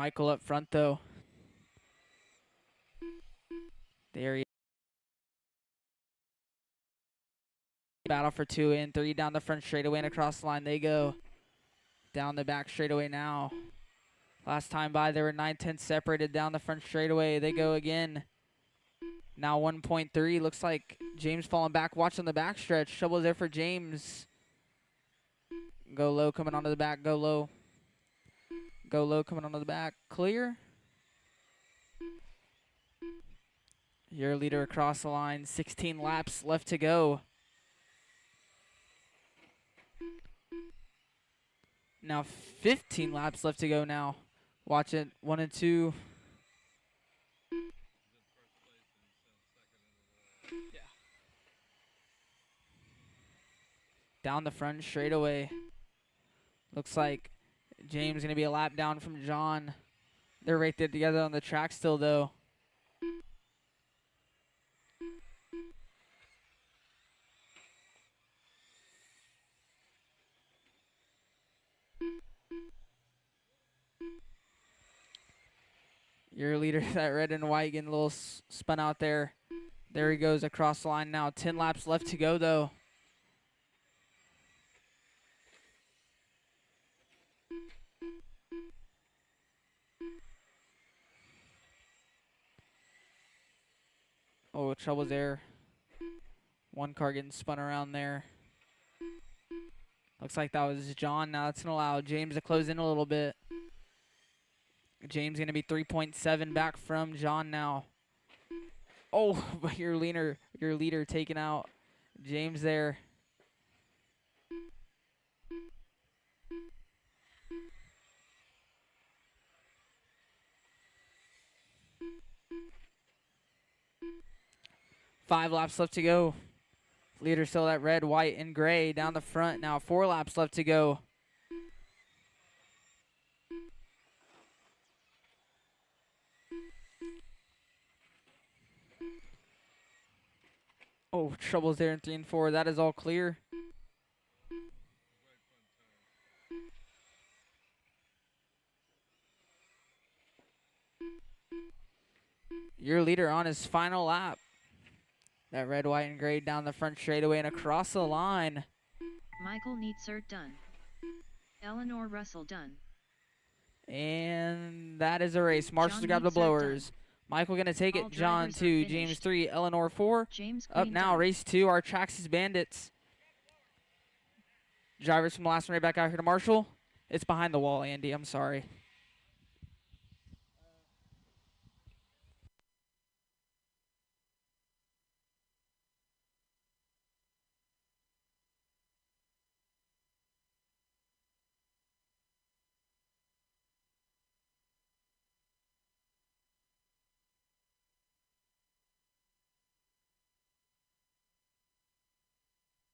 Michael up front, though. There he is. Battle for 2 and 3 down the front straightaway and across the line they go. Down the back straightaway now. Last time by, they were 9/10 separated down the front straightaway. They go again. Now 1.3. Looks like James falling back. Watch on the back stretch. Trouble there for James. Go low coming onto the back. Go low. Go low coming onto the back. Clear. Your leader across the line. 16 laps left to go. Now 15 laps left to go now. Watch it. 1 and 2. Down the front straightaway. Looks like James going to be a lap down from John. They're right there together on the track still, though. Your leader, that red and white, getting a little spun out there. There he goes across the line now. 10 laps left to go, though. Oh, trouble there. One car getting spun around there. Looks like that was John. Now that's going to allow James to close in a little bit. James going to be 3.7 back from John now. Oh, but your leader taking out James there. Five laps left to go. Leader still that red, white, and gray down the front. Now 4 laps left to go. Oh, troubles there in 3 and 4. That is all clear. Your leader on his final lap. That red, white, and gray down the front straightaway and across the line. Michael Neatsert done. Eleanor Russell done. And that is a race. Marshall's got the blowers. Michael going to take it. John 2, James 3, Eleanor 4. James Up now, race 2, our Traxxas Bandits. Drivers from the last one right back out here to Marshall. It's behind the wall, Andy. I'm sorry.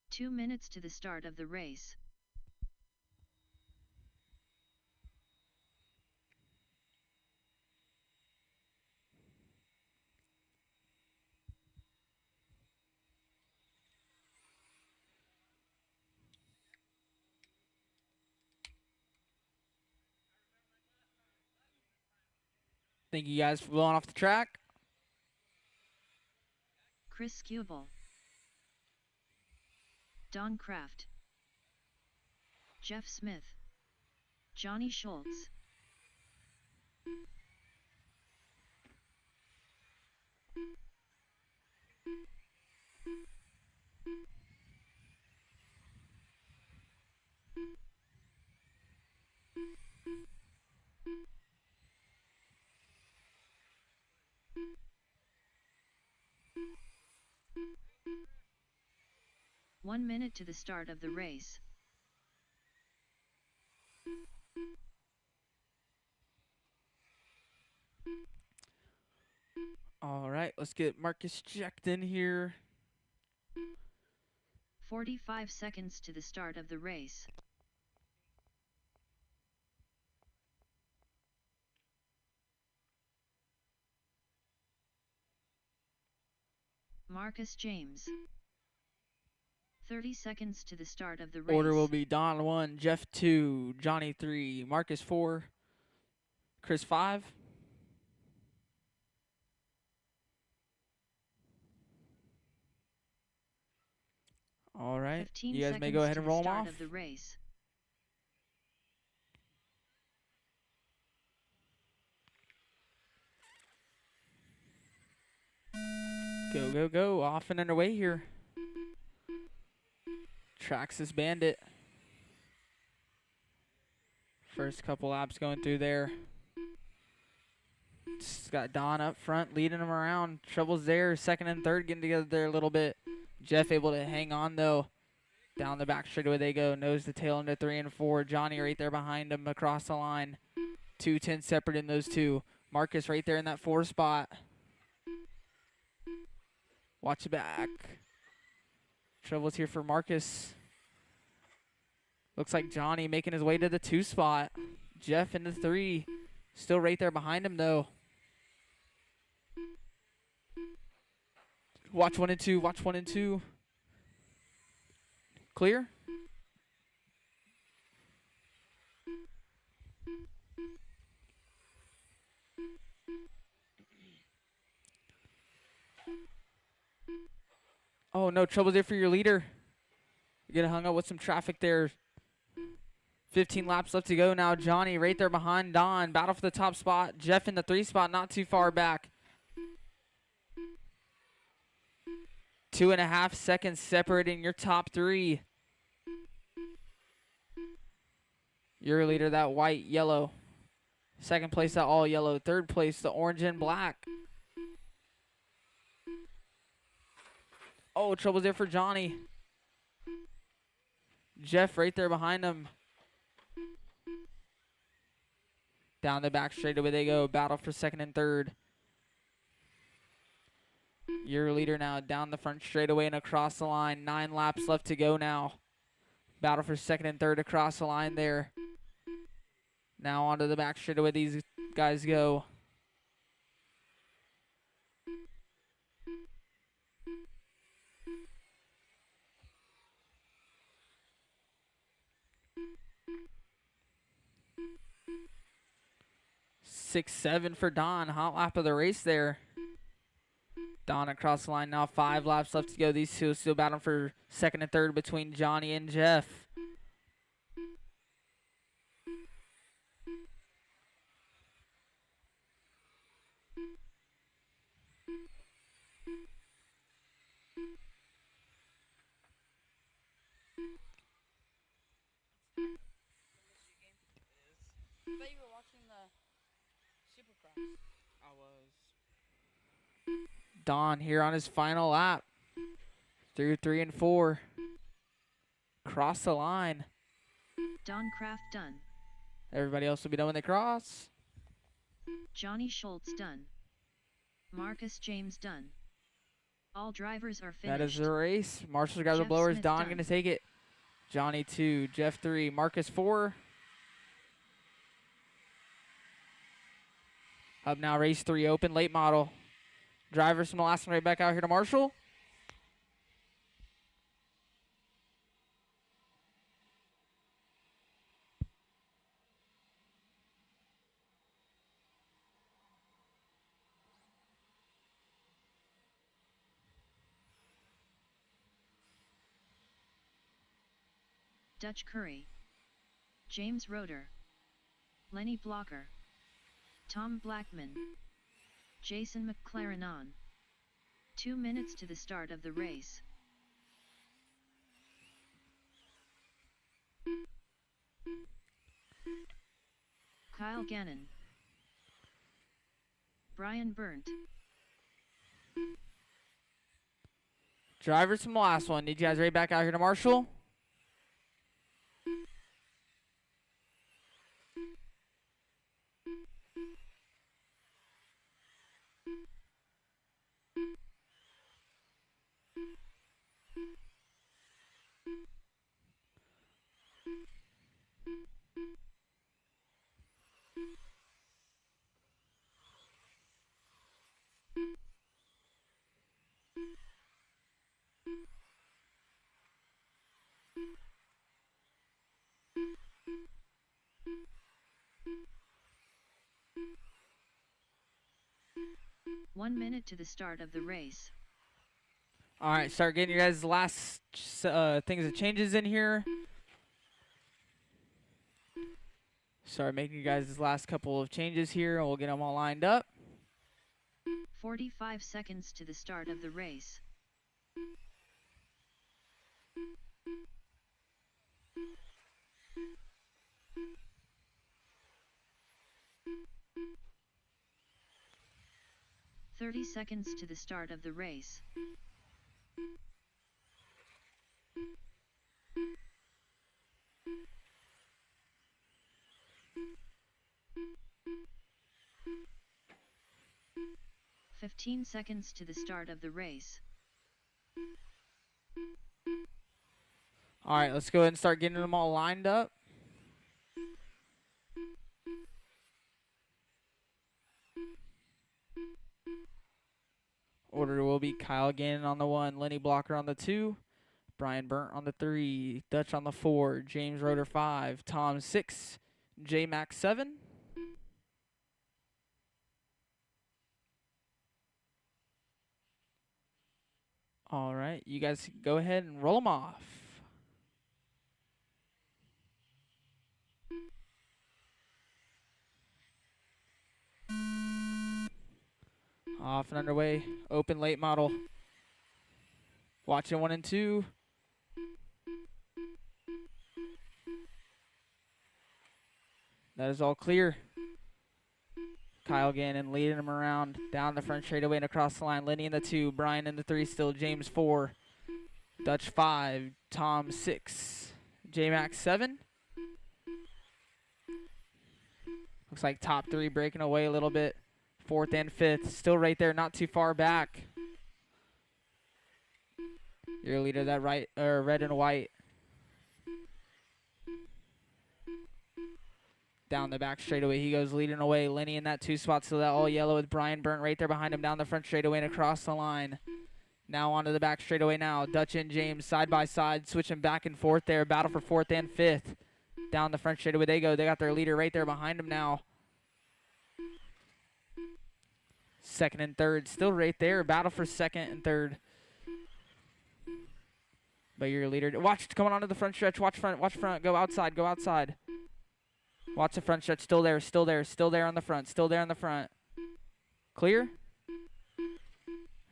Two minutes to the start of the race. Thank you guys for blowing off the track. Chris Skubel. Don Kraft. Jeff Smith. Johnny Schultz. One minute to the start of the race. All right, let's get Marcus checked in here. 45 seconds to the start of the race. Marcus James. 30 seconds to the start of the race. Order will be Don 1, Jeff 2, Johnny 3, Marcus 4, Chris 5. All right. 15 You guys seconds may go ahead to and the roll them start off. of the race. Go, go, go. Off and underway here. Traxxas Bandit. First couple laps going through there. Just got Don up front leading him around. Trouble's there. Second and third getting together there a little bit. Jeff able to hang on though. Down the back straightaway they go. Nose to tail into 3 and 4. Johnny right there behind him across the line. 2-10 separate in those two. Marcus right there in that 4 spot. Watch it back. Trouble's here for Marcus. Looks like Johnny making his way to the 2 spot. Jeff in the 3. Still right there behind him though. Watch 1 and 2. Watch 1 and 2. Clear? Oh no, Trouble's there for your leader. You're getting hung up with some traffic there. 15 laps left to go now. Johnny right there behind Don. Battle for the top spot. Jeff in the 3 spot, not too far back. 2.5 seconds separating your top 3. Your leader, that white, yellow. Second place, that all yellow. Third place, the orange and black. Oh, Trouble's there for Johnny. Jeff right there behind him. Down the back straightaway they go. Battle for second and third. Your leader now down the front straightaway and across the line. 9 laps left to go now. Battle for second and third across the line there. Now onto the back straightaway these guys go. Six, 7 for Don. Hot lap of the race there. Don across the line now. 5 laps left to go. These two still battling for second and third between Johnny and Jeff. I thought you were watching the Supercross. I was. Don here on his final lap. Through 3 and 4. Cross the line. Don Kraft done. Everybody else will be done when they cross. Johnny Schultz done. Marcus James done. All drivers are finished. That is the race. Marshall's got the Jeff blowers. Smith Don done. going to take it. Johnny 2, Jeff 3, Marcus 4. Up now, race 3 open, late model. Drivers from the last one right back out here to Marshall. Dutch Curry. James Roeder. Lenny Blocker. Tom Blackman. Jason McLaren on. 2 minutes to the start of the race. Kyle Gannon. Brian Burnt. Drivers from the last one. Need you guys right back out here to Marshall. 1 minute to the start of the race. All right, start getting your guys' last things of changes in here. Start making you guys' last couple of changes here, and we'll get them all lined up. 45 seconds to the start of the race. "30 seconds to the start of the race. "15 seconds to the start of the race. All right, let's go ahead and start getting them all lined up. Order will be Kyle Gannon on the 1, Lenny Blocker on the 2, Brian Burnt on the 3, Dutch on the 4, James Roeder 5, Tom 6, J Max 7. All right, you guys go ahead and roll them off. Off and underway. Open late model. Watching 1 and 2. That is all clear. Kyle Gannon leading him around down the front straightaway and across the line. Lenny in the 2, Brian in the 3 still, James 4, Dutch 5, Tom 6, J Max 7. Looks like top 3 breaking away a little bit. 4th and 5th, still right there, not too far back. Your leader, that red and white. Down the back straightaway, he goes leading away. Lenny in that 2 spot, so that all yellow with Brian Burnt right there behind him down the front straightaway and across the line. Now onto the back straightaway now. Dutch and James side by side, switching back and forth there. Battle for 4th and 5th. Down the front straightaway they go. They got their leader right there behind them now. 2nd and 3rd, still right there. Battle for 2nd and 3rd. But your leader, watch coming onto the front stretch. Watch front. Go outside. Watch the front stretch. Still there on the front. Clear.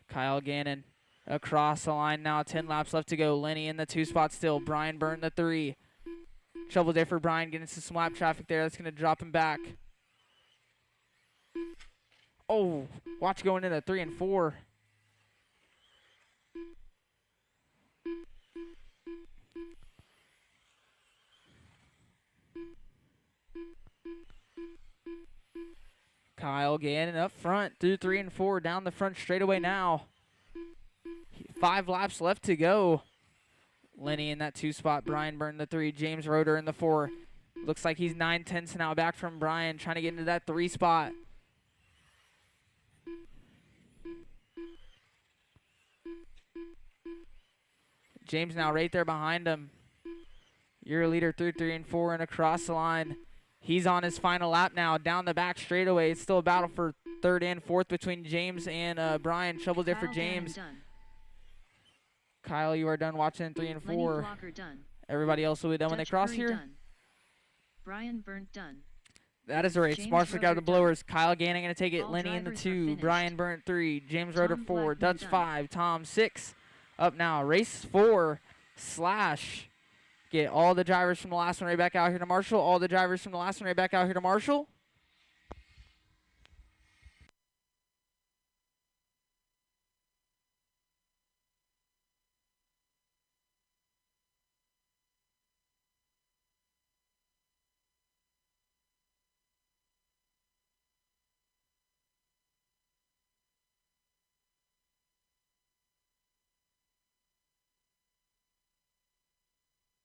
Kyle Gannon across the line now. 10 laps left to go. Lenny in the 2 spot still. Brian Burnt in the 3. Trouble there for Brian. Getting into some lap traffic there. That's going to drop him back. Oh, watch going into 3 and 4. Kyle Gannon up front through 3 and 4 down the front straightaway now. 5 laps left to go. Lenny in that 2 spot. Brian Burnt in the 3. James Roeder in the 4. Looks like he's 9/10 now back from Brian, trying to get into that 3 spot. James now right there behind him. Your leader through 3 and 4 and across the line. He's on his final lap now, down the back straightaway. It's still a battle for 3rd and 4th between James and Brian. Trouble there for James. Kyle, you are done watching 3 and 4. Lenny Blocker done. Everybody else will be done when they Dutch cross Curry here. done. Brian Burnt done. That is the race. James Marshall got Roeder the done. blowers. Kyle Gannon going to take it. All Lenny in the drivers are 2. finished. Brian Burnt 3. James Roeder Tom 4. Blackman Dutch done. 5. Tom 6. Up now. Race 4 slash. Get all the drivers from the last one right back out here to Marshall. All the drivers from the last one right back out here to Marshall.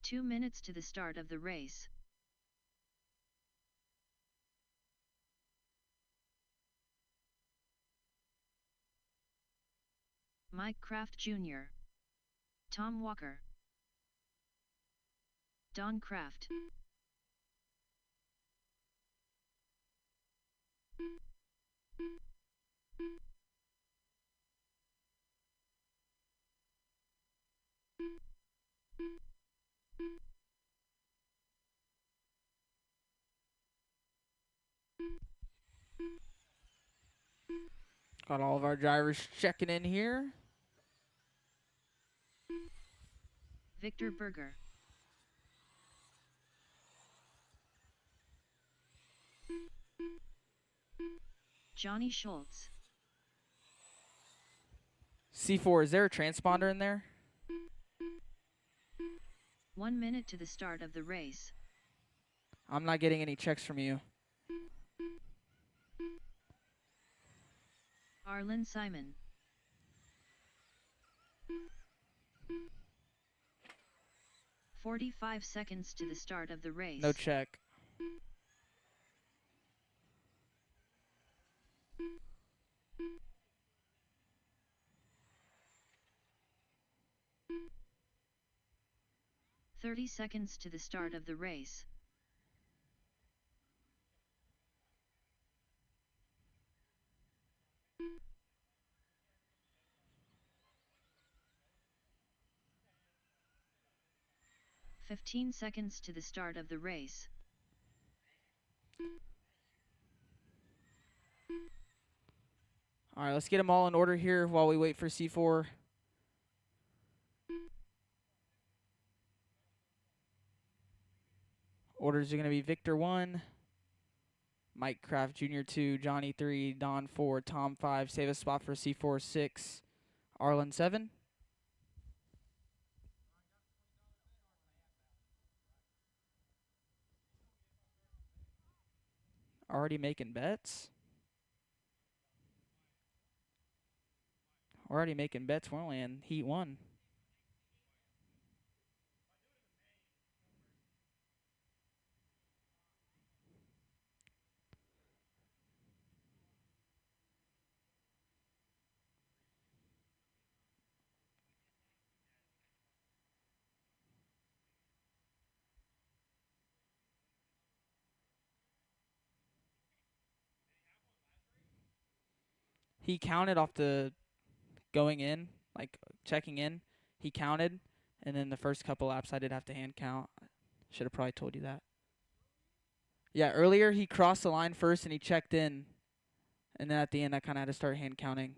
Two minutes to the start of the race. Mike Kraft Jr. Tom Walker. Don Kraft. Got all of our drivers checking in here. Victor Berger. Johnny Schultz. C4, is there a transponder in there? 1 minute to the start of the race. I'm not getting any checks from you. Arlen Simon. "45 seconds to the start of the race. No check. "30 seconds to the start of the race. "15 seconds to the start of the race. All right, let's get them all in order here while we wait for C4. Orders are going to be Victor 1, Mike Kraft Jr. 2, Johnny 3, Don 4, Tom 5, save a spot for C4 6, Arlen 7. Already making bets? Already making bets. We're only in Heat 1. He counted off the going in, like checking in. He counted, and then the first couple laps I did have to hand count. Should have probably told you that. Yeah, earlier he crossed the line first and he checked in, and then at the end I kind of had to start hand counting.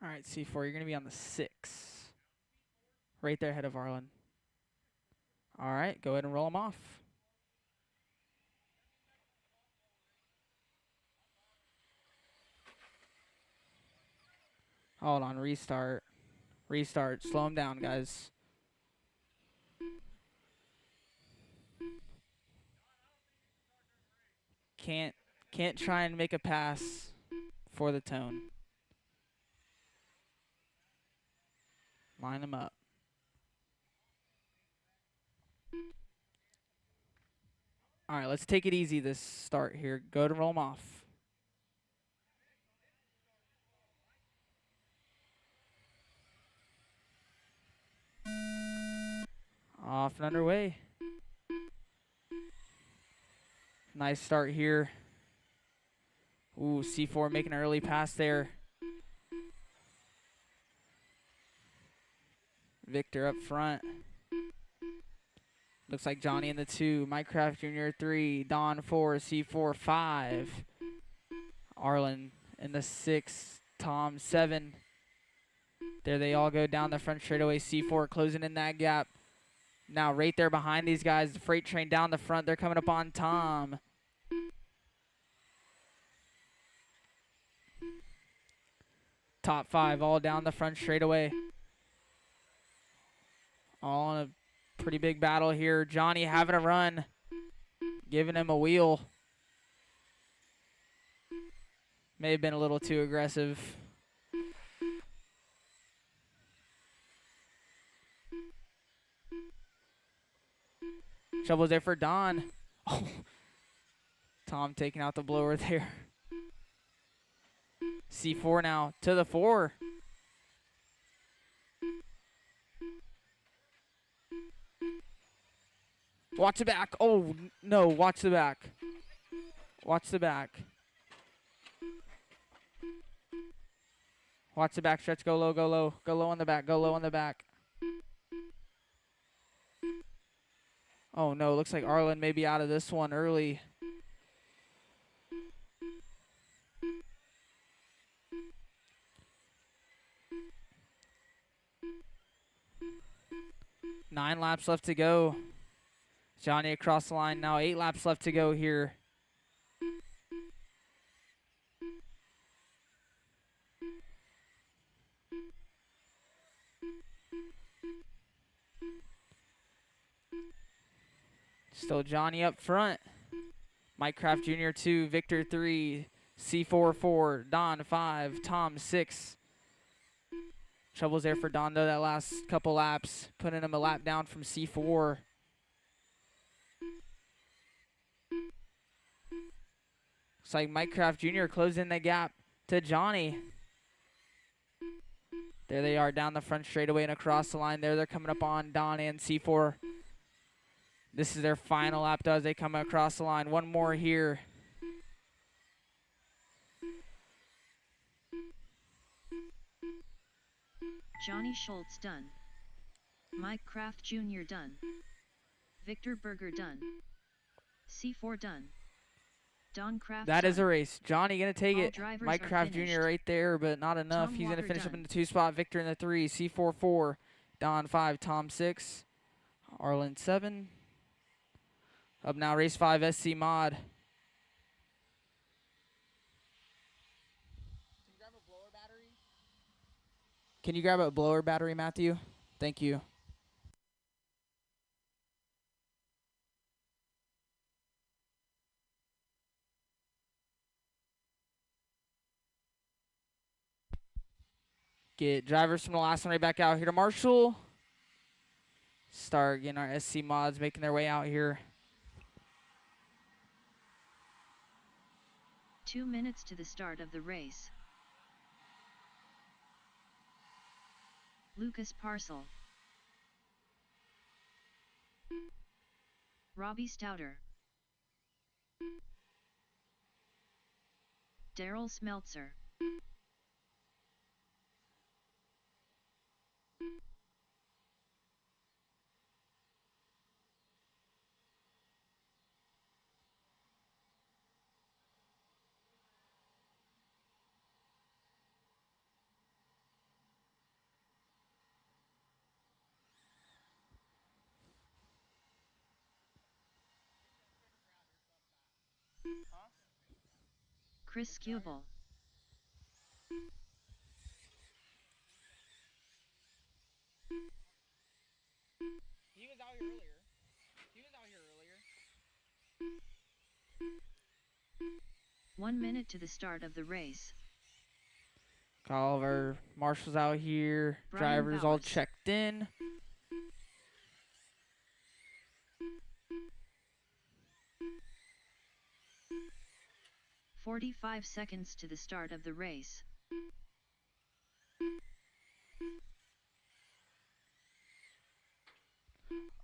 All right, C4, you're going to be on the 6. Right there ahead of Arlen. All right, go ahead and roll him off. Hold on, restart. Restart. Slow him down, guys. Can't try and make a pass for the tone. Line them up. All right, let's take it easy this start here. Go to roll them off. Off and underway. Nice start here. Ooh, C4 making an early pass there. Victor up front. Looks like Johnny in the 2, Minecraft Jr. 3, Don 4, C4 5. Arlen in the 6, Tom 7. There they all go down the front straightaway. C4 closing in that gap. Now right there behind these guys, the freight train down the front. They're coming up on Tom. Top 5 all down the front straightaway. All in a pretty big battle here. Johnny having a run, giving him a wheel. May have been a little too aggressive. Shovel's there for Don. Oh, Tom taking out the blower there. C4 now to the 4. Watch the back. Oh, no, watch the back. Watch the back. Watch the back stretch. Go low, go low. Go low on the back. Go low on the back. Oh, no, looks like Arlen may be out of this one early. Nine laps left to go. Johnny across the line now. 8 laps left to go here. Still Johnny up front. Minecraft Jr. 2, Victor 3, C4 4, Don 5, Tom 6. Trouble's there for Don though that last couple laps, putting him a lap down from C4. Looks like Minecraft Jr. closing the gap to Johnny. There they are down the front straightaway and across the line there. They're coming up on Don and C4. This is their final lap as they come across the line. One more here. Johnny Schultz done. Mike Kraft Jr. done. Victor Berger done. C4 done. Don Kraft That done. is a race. Johnny going to take All it. drivers Mike are Kraft finished. Jr. right there, but not enough. Tom He's going to Walker finish up done. in the 2 spot. Victor in the 3, C4 4, Don 5, Tom 6, Arlen 7. Up now, race 5, SC Mod. Can you grab a blower battery, Matthew? Thank you. Get drivers from the last one right back out here to Marshall. Start getting our SC mods making their way out here. 2 minutes to the start of the race. Lucas Parcel. Robbie Stouter. Daryl Smeltzer. Chris Skubel. He was out here earlier. 1 minute to the start of the race. Got all of our marshals out here. Brian Drivers all Bowers. checked in. "45 seconds to the start of the race.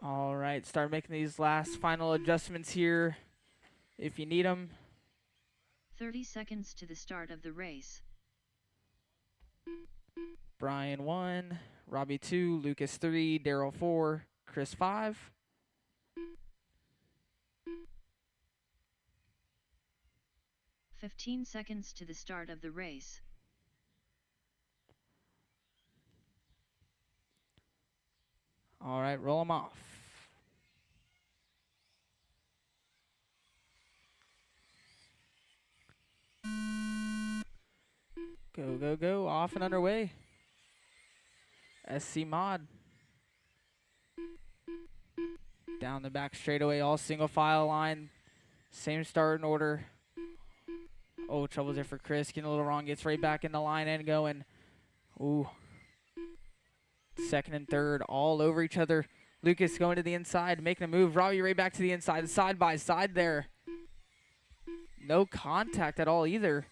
All right, start making these last final adjustments here if you need them. 30 seconds to the start of the race. Brian 1, Robbie 2, Lucas 3, Daryl 4, Chris 5. "15 seconds to the start of the race. All right, roll them off. Go, go, go, off and underway. SC Mod. Down the back straightaway, all single file line. Same start in order. Oh, trouble's there for Chris. Getting a little wrong. Gets right back in the line and going. Ooh. Second and third all over each other. Lucas going to the inside, making a move. Robbie right back to the inside. Side by side there. No contact at all either.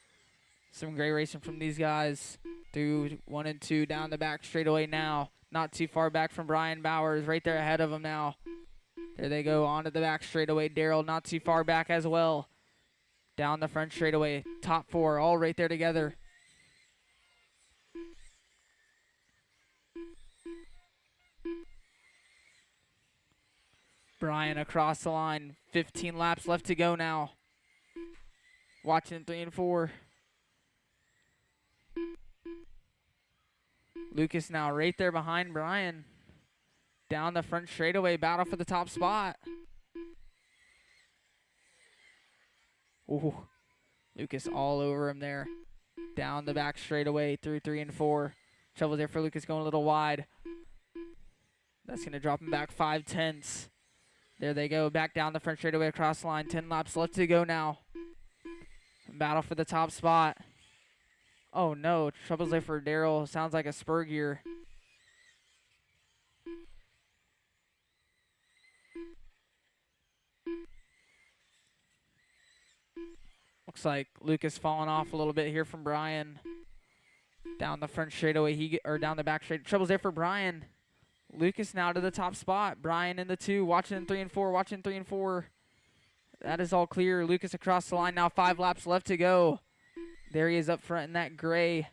Some great racing from these guys. Through 1 and 2 down the back straightaway now. Not too far back from Brian Bowers. Right there ahead of him now. There they go onto the back straightaway. Daryl not too far back as well. Down the front straightaway. Top 4 all right there together. Brian across the line. 15 laps left to go now. Watching 3 and 4. Lucas now right there behind Brian. Down the front straightaway, battle for the top spot. Ooh, Lucas all over him there. Down the back straightaway through 3 and 4. Trouble there for Lucas going a little wide. That's going to drop him back 5/10. There they go, back down the front straightaway across the line. 10 laps left to go now. Battle for the top spot. Oh no, trouble's there for Daryl. Sounds like a spur gear. Looks like Lucas falling off a little bit here from Brian. Down the front straightaway, or down the back straight. Trouble's there for Brian. Lucas now to the top spot. Brian in the 2, watching 3 and 4, watching 3 and 4. That is all clear. Lucas across the line now. 5 laps left to go. There he is up front in that gray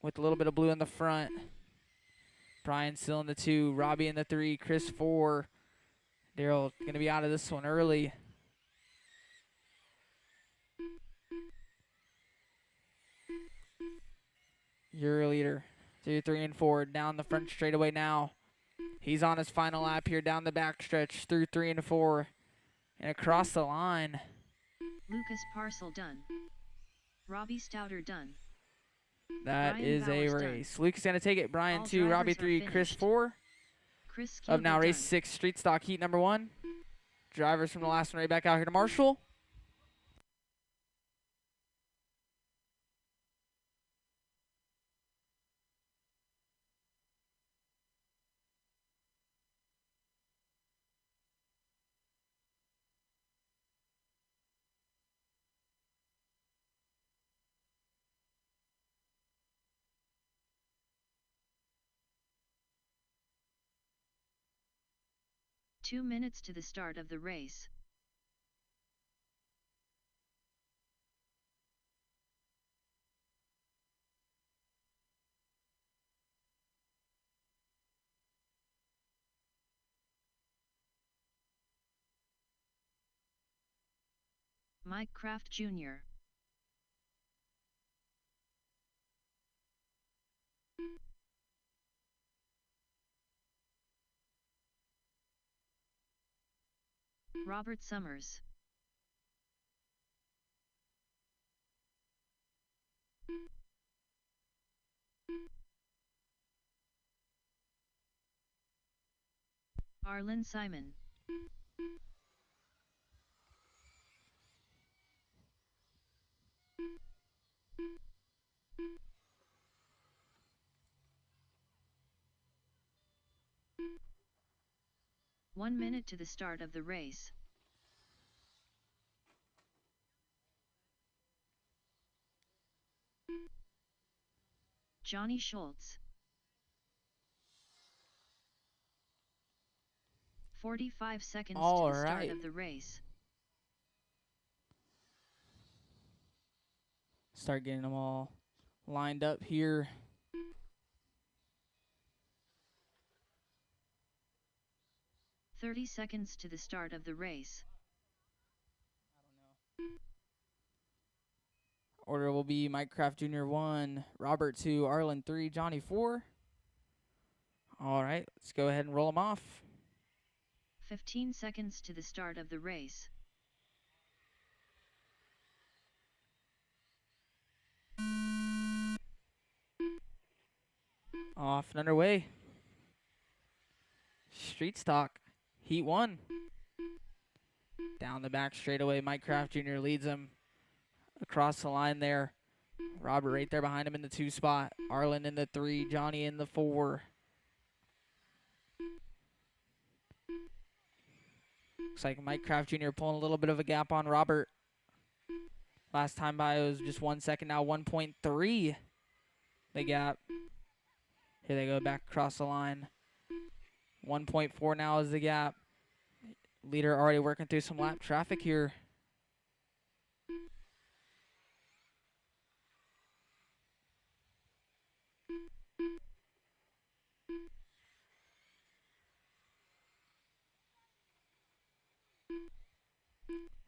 with a little bit of blue in the front. Brian still in the 2, Robbie in the 3, Chris 4. Daryl going to be out of this one early. Your leader, 2, 3, and 4, down the front straightaway now. He's on his final lap here down the back stretch through 3 and 4. And across the line. Lucas Parcel done. Robbie Stouter done. That Brian is Bowers a race. Lucas going to take it. Brian All 2, Robbie drivers are 3, Chris finished. 4. Chris Up now, Campbell race done. 6, street stock heat number 1. Drivers from the last one right back out here to Marshall. Two minutes to the start of the race. Mike Kraft Jr. Robert Summers. Arlen Simon. One minute to the start of the race. Johnny Schultz. 45 seconds to All the start right. of the race. Start getting them all lined up here. "30 seconds to the start of the race. Order will be Mike Kraft Jr. 1, Robert 2, Arlen 3, Johnny 4. All right, let's go ahead and roll them off. 15 seconds to the start of the race. Off and underway. Street Stock, Heat 1. Down the back straightaway, Mike Kraft Jr. leads him across the line there. Robert right there behind him in the 2 spot. Arlen in the 3, Johnny in the 4. Looks like Mike Kraft Jr. pulling a little bit of a gap on Robert. Last time by it was just 1 second, now 1.3 the gap. Here they go back across the line. 1.4 now is the gap. Leader already working through some lap traffic here.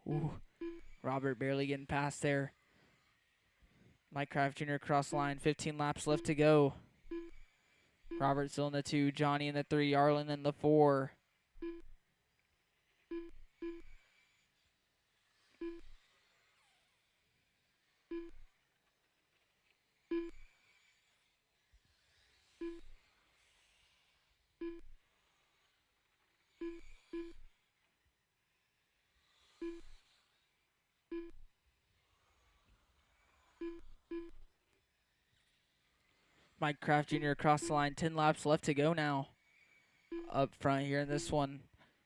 Ooh, Robert barely getting past there. Mike Kraft Jr. across the line, 15 laps left to go. Robert still in the 2, Johnny in the 3, Arlen in the 4. Mike Kraft Jr. across the line, 10 laps left to go now. Up front here in this one.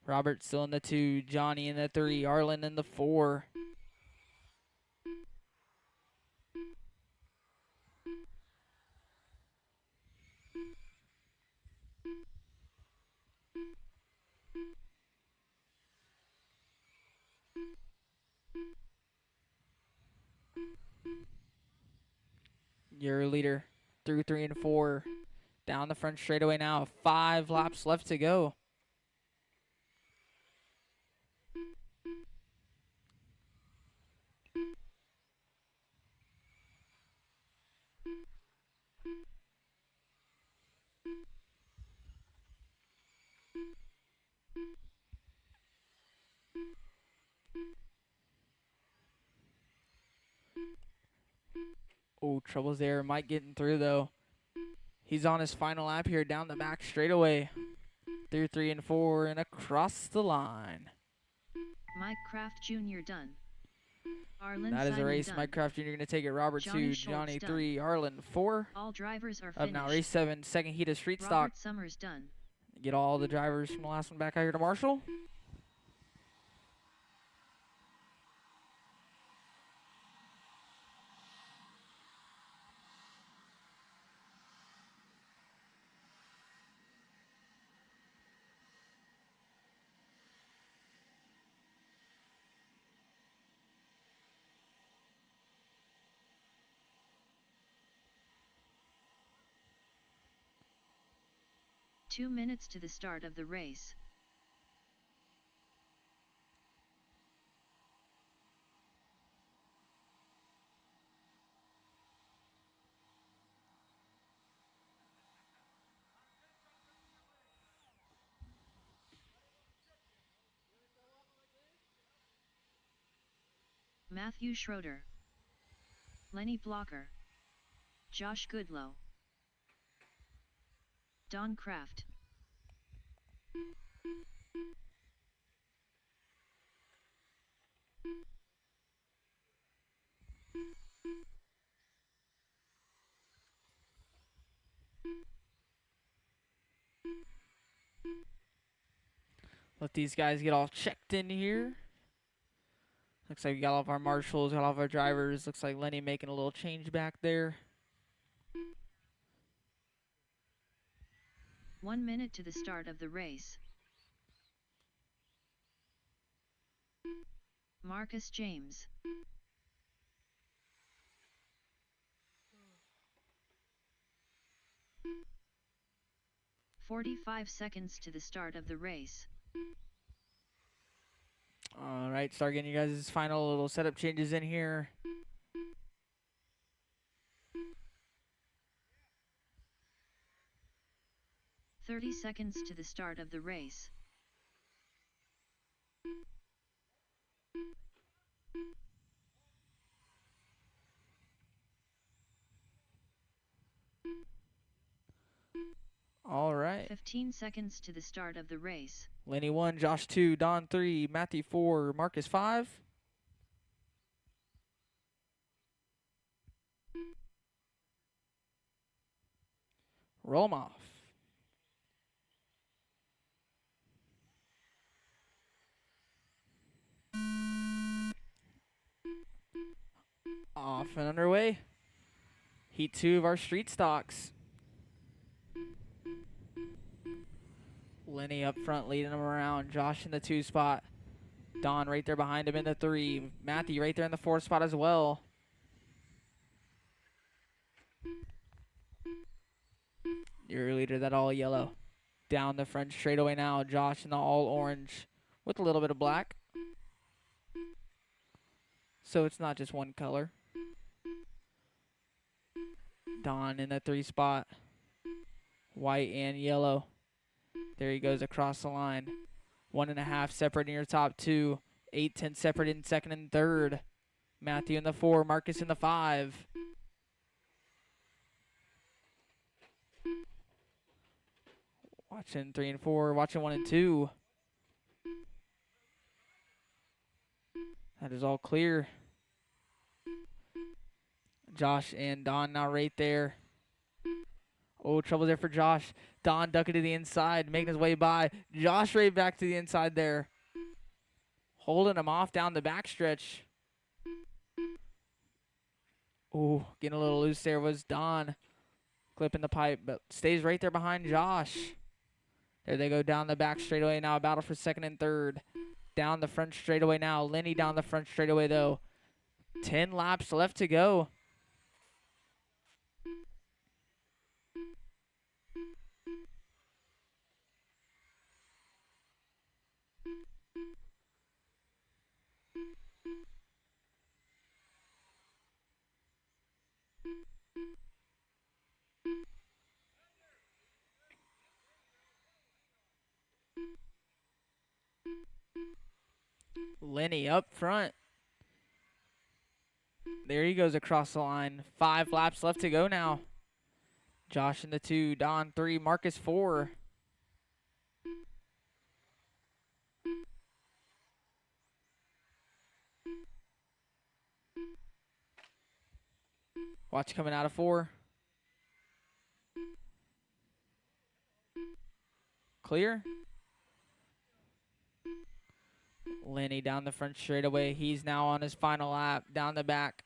Robert still in the 2, Johnny in the 3, Arlen in the 4. Your leader through 3 and 4. Down the front straightaway now. 5 laps left to go. Oh, troubles there. Mike getting through though. He's on his final lap here down the back straightaway. Through 3 and 4 and across the line. Mike Kraft Jr. done. Arlen That is a Simon race. done. Mike Kraft Jr. going to take it. Robert Johnny 2, Schultz Johnny done. 3, Arlen 4. All drivers are Up finished. now, race 7, second heat of street stock. Robert Summers done. Get all the drivers from the last one back out here to Marshall. "2 minutes to the start of the race. Matthew Schroeder, Lenny Blocker, Josh Goodlow, Don Kraft. Let these guys get all checked in here. Looks like we got all of our marshals, got all of our drivers. Looks like Lenny making a little change back there. 1 minute to the start of the race. Marcus James. 45 seconds to the start of the race. All right, start getting you guys' final little setup changes in here. "30 seconds to the start of the race. All right. 15 seconds to the start of the race. Lenny 1, Josh 2, Don 3, Matthew 4, Marcus 5. Roll 'em off. Off and underway. Heat 2 of our street stocks. Lenny up front leading him around. Josh in the 2 spot. Don right there behind him in the 3. Matthew right there in the 4 spot as well. Your leader, that all yellow. Down the front straightaway now. Josh in the all orange with a little bit of black. So it's not just one color. Don in the 3 spot. White and yellow. There he goes across the line. 1.5 separating your top 2. 8-10 separated in second and third. Matthew in the 4. Marcus in the 5. Watching 3 and 4. Watching 1 and 2. That is all clear. Josh and Don now right there. Oh, trouble there for Josh. Don ducking to the inside, making his way by. Josh right back to the inside there. Holding him off down the backstretch. Oh, getting a little loose there was Don. Clipping the pipe, but stays right there behind Josh. There they go down the back straightaway now. A battle for second and third. Down the front straightaway now. Lenny down the front straightaway though. 10 laps left to go. Lenny up front. There he goes across the line. 5 laps left to go now. Josh in the 2, Don 3, Marcus 4. Watch coming out of 4. Clear. Lenny down the front straightaway. He's now on his final lap. Down the back.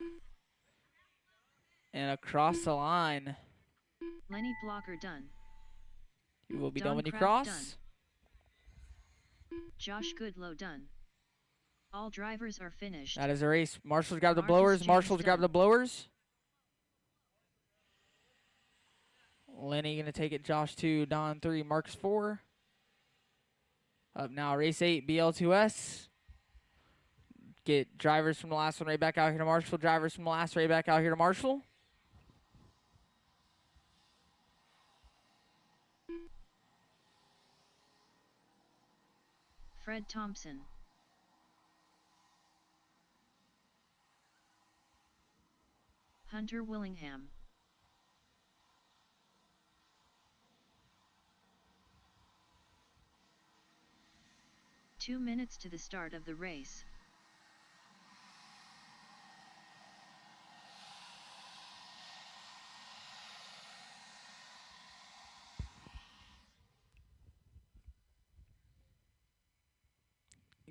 And across the line. Lenny Blocker done. You will be Don done when you Kraft cross. done. Josh Goodlow done. All drivers are finished. That is a race. Marshall's grab the Marcus blowers. James Marshall's grab done. the blowers. Lenny going to take it. Josh 2, Don 3, Marcus 4. Up now, race 8, BL2S. Get drivers from the last one right back out here to Marshall. Drivers from the last right back out here to Marshall. Fred Thompson. Hunter Willingham. Two minutes to the start of the race.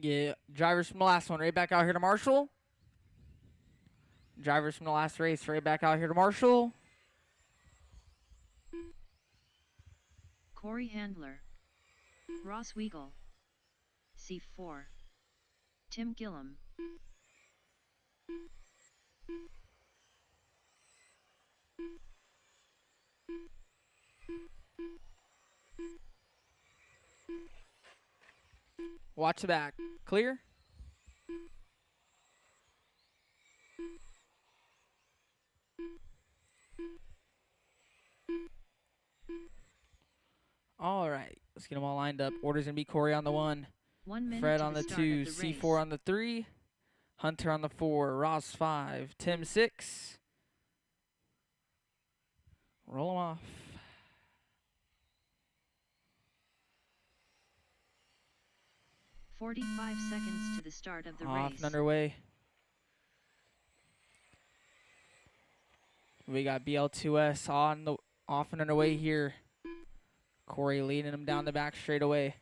Yeah, drivers from the last one right back out here to Marshall. Drivers from the last race right back out here to Marshall. Corey Handler. Ross Weigel. C4. Tim Gillum. Watch the back. Clear. All right, let's get them all lined up. Order's gonna be Corey on the 1, 1 minute Fred to on the start 2, of the C4 race. on the 3, Hunter on the 4, Ross 5, Tim 6. Roll them off. 45 seconds to the start of the Off race. and underway. We got BL2S off and underway here. Corey leading him down the back straight away.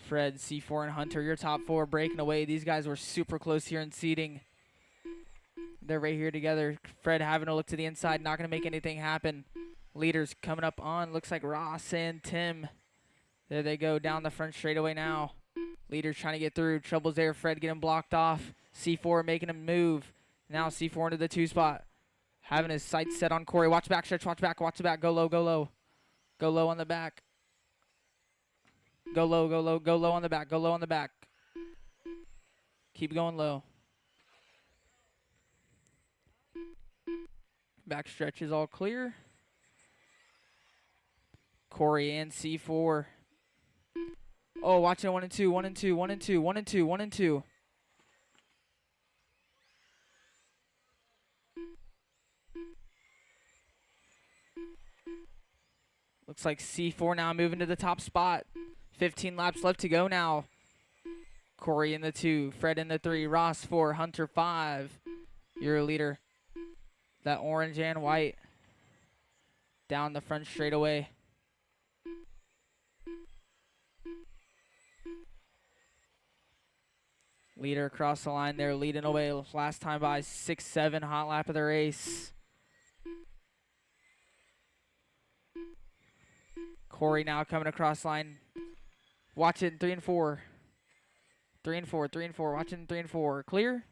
Fred, C4, and Hunter, your top 4 breaking away. These guys were super close here in seating. They're right here together. Fred having to look to the inside, not going to make anything happen. Leaders coming up on, looks like Ross and Tim. There they go down the front straightaway now. Leaders trying to get through. Trouble's there. Fred getting blocked off. C4 making him move. Now C4 into the 2 spot. Having his sights set on Corey. Watch back stretch. Watch back. Watch the back. Go low. Go low. Go low on the back. Go low. Go low. Go low on the back. Go low on the back. Keep going low. Back stretch is all clear. Corey and C4. Oh, watch it. 1 and 2. 1 and 2. 1 and 2. 1 and 2. 1 and 2. Looks like C4 now moving to the top spot. 15 laps left to go now. Corey in the 2, Fred in the 3, Ross 4, Hunter 5. You're a leader. That orange and white. Down the front straightaway. Leader across the line there, leading away last time by 6-7, hot lap of the race. Corey now coming across the line. Watch it in 3 and 4. 3 and 4, 3 and 4. Watch it in 3 and 4. Clear.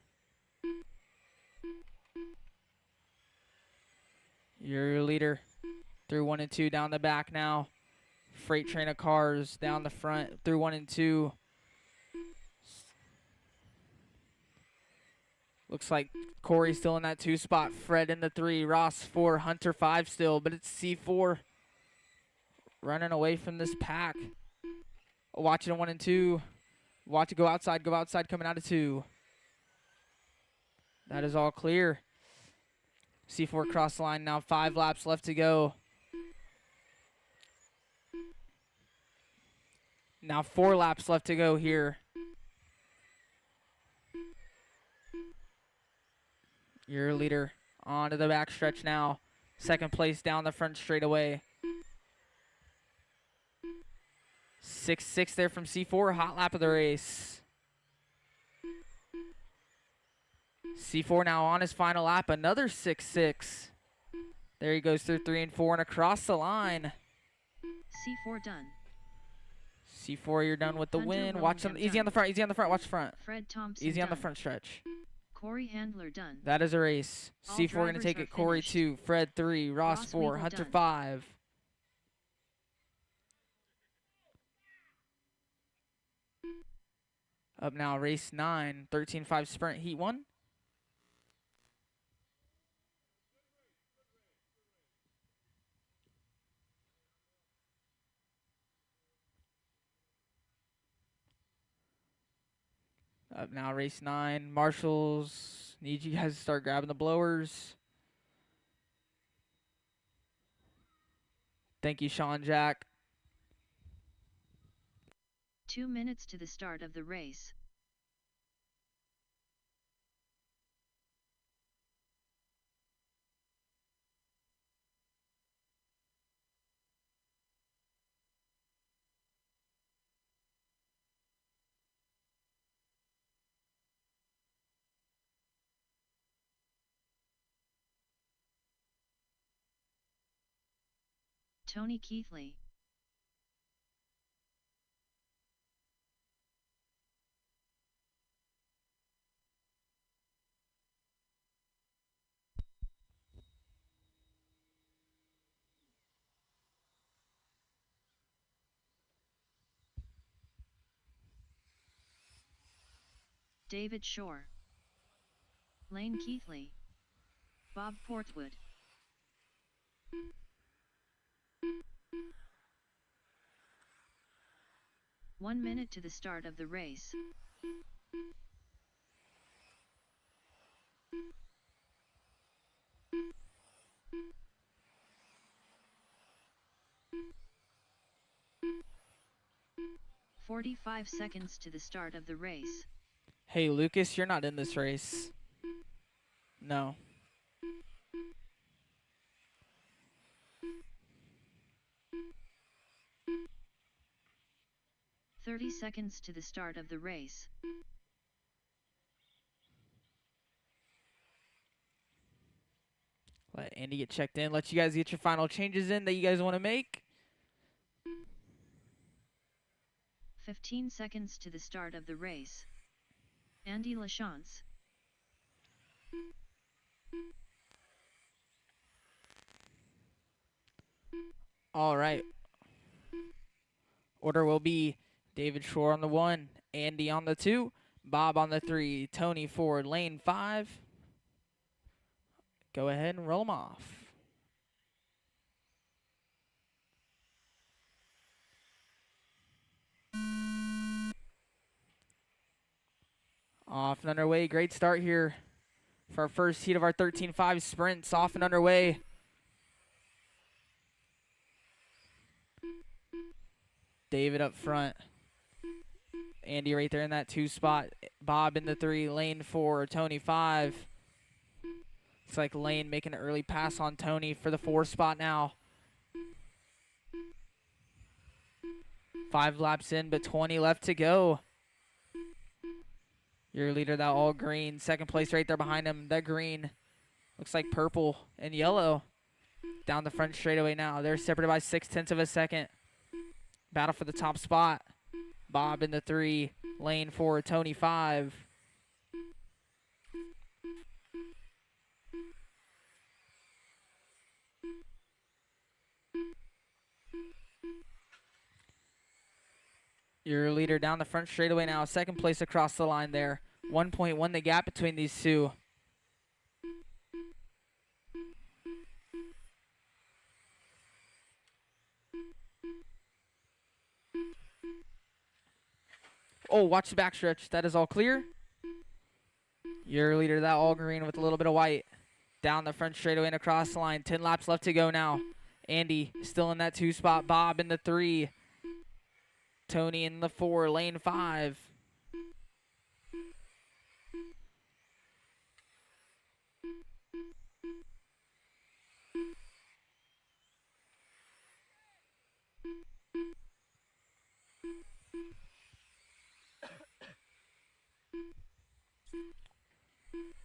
You're your leader. Through 1 and 2 down the back now. Freight train of cars down the front through 1 and 2. Looks like Corey still in that 2 spot. Fred in the 3, Ross 4, Hunter 5 still, but it's C4 running away from this pack. Watch it in 1 and 2. Watch it go outside coming out of 2. That is all clear. C4 cross the line now, 5 laps left to go. Now 4 laps left to go here. Your leader onto the back stretch now. 2nd place down the front straightaway. 6-6 there from C4. Hot lap of the race. C4 now on his final lap. Another 6-6. There he goes through 3 and 4 and across the line. C4 done. C4, you're done with the Hunter win. Watch him. Willingham Easy on the done. front. Easy on the front. Watch the front. Fred Thompson Easy on the done. front stretch. Corey Handler done. That is a race. All C4 going to drivers take are it. Corey finished. 2, Fred 3, Ross Ross 4, Weagle Hunter done. 5. Up now, race 9, 13.5 sprint, heat 1. Up now, race 9. Marshals, need you guys to start grabbing the blowers. Thank you, Sean Jack. 2 minutes to the start of the race. Tony Keithley. David Shore, Lane Keithley, Bob Portwood. One minute to the start of the race. "45 seconds to the start of the race. Hey, Lucas, you're not in this race. No. "30 seconds to the start of the race. Let Andy get checked in. Let you guys get your final changes in that you guys want to make. 15 seconds to the start of the race. Andy Lachance. All right. Order will be David Shore on the 1, Andy on the 2, Bob on the 3, Tony Ford, lane 5. Go ahead and roll them off. Off and underway. Great start here for our first heat of our 13.5 sprints. Off and underway. David up front. Andy right there in that 2 spot. Bob in the 3, lane 4, Tony 5. Looks like Lane making an early pass on Tony for the 4 spot now. 5 laps in, but 20 left to go. Your leader, that all green. Second place right there behind him. That green looks like purple and yellow. Down the front straightaway now. They're separated by 0.6 of a second. Battle for the top spot. Bob in the 3, lane 4, Tony 5. Your leader down the front straightaway now. Second place across the line there. 1.1 the gap between these two. Oh, watch the backstretch. That is all clear. Your leader, that all green with a little bit of white. Down the front straightaway and across the line. 10 laps left to go now. Andy still in that 2 spot. Bob in the 3. Tony in the 4, lane 5.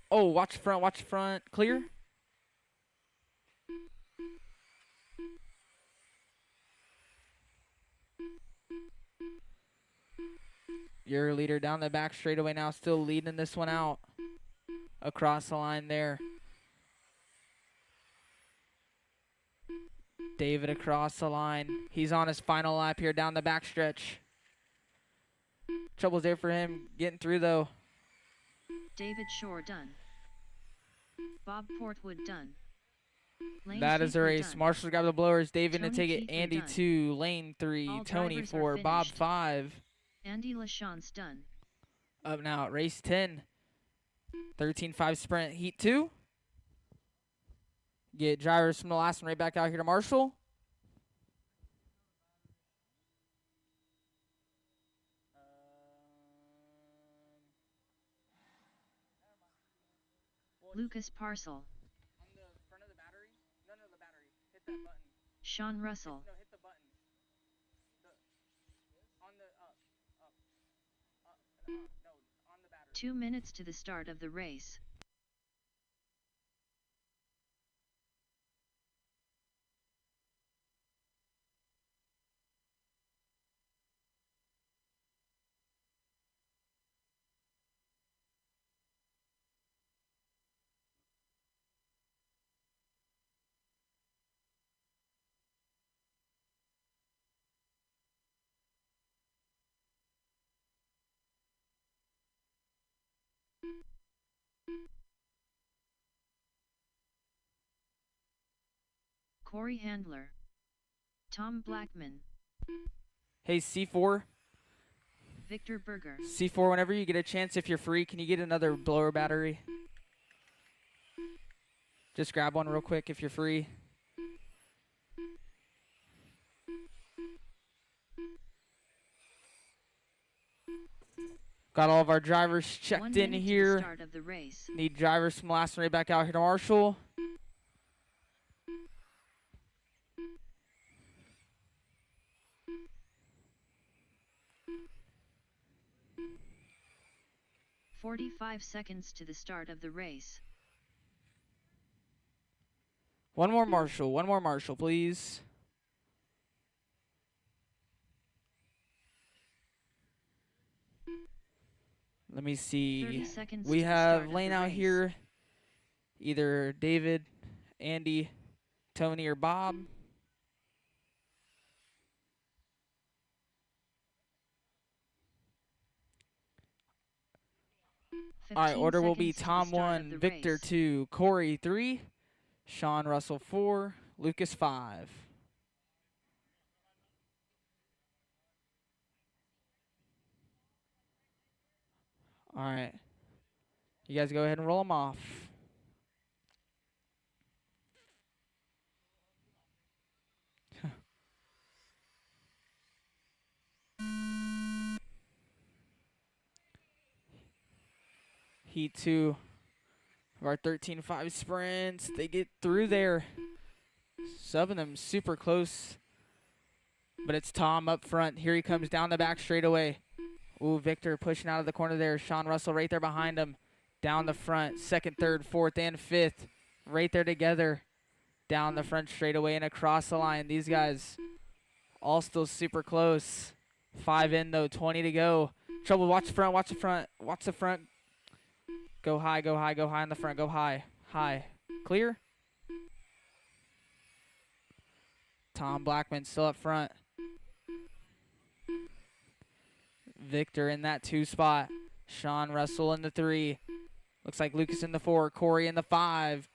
Oh, watch the front, watch the front. Clear. Your leader down the back straightaway now, still leading this one out. Across the line there. David across the line. He's on his final lap here down the back stretch. Trouble's there for him getting through though. David Shore done. Bob Portwood done. Lane That is the Keithley race. done. Marshall's got the blowers. David in the Tony ticket. Keithley Andy done. 2, lane 3, All Tony drivers are 4, Bob finished. 5. Andy Lachance done. Up now at race 10. 13.5 sprint heat 2. Get drivers from the last one right back out here to Marshall. Lucas Parcel. On the front of the battery? No, the battery. Hit that button. Sean Russell. No, hit the button. On the up. No, on the battery. 2 minutes to the start of the race. Corey Handler. Tom Blackman. Hey, C4. Victor Berger. C4, whenever you get a chance, if you're free, can you get another blower battery? Just grab one real quick if you're free. Got all of our drivers checked 1 in minute here. To the start of the race. Need drivers from last one right back out here to Marshall. "45 seconds to the start of the race. One more Marshall, please. Let me 30 see. seconds We to the have start of lane the out race. here either David, Andy, Tony, or Bob. All right, 15 order will be seconds to the Tom start of 1, the Victor race. 2, Corey 3, Sean Russell 4, Lucas 5. All right. You guys go ahead and roll them off. Heat 2 of our 13.5 sprints. They get through there. Some of them super close. But it's Tom up front. Here he comes down the back straightaway. Ooh, Victor pushing out of the corner there. Sean Russell right there behind him. Down the front. Second, third, fourth, and fifth. Right there together. Down the front straightaway and across the line. These guys all still super close. 5 in though. 20 to go. Trouble. Watch the front. Watch the front. Watch the front. Go high. Go high. Go high in the front. Go high. High. Clear. Tom Blackman still up front. Victor in that 2 spot. Sean Russell in the 3. Looks like Lucas in the 4. Corey in the 5.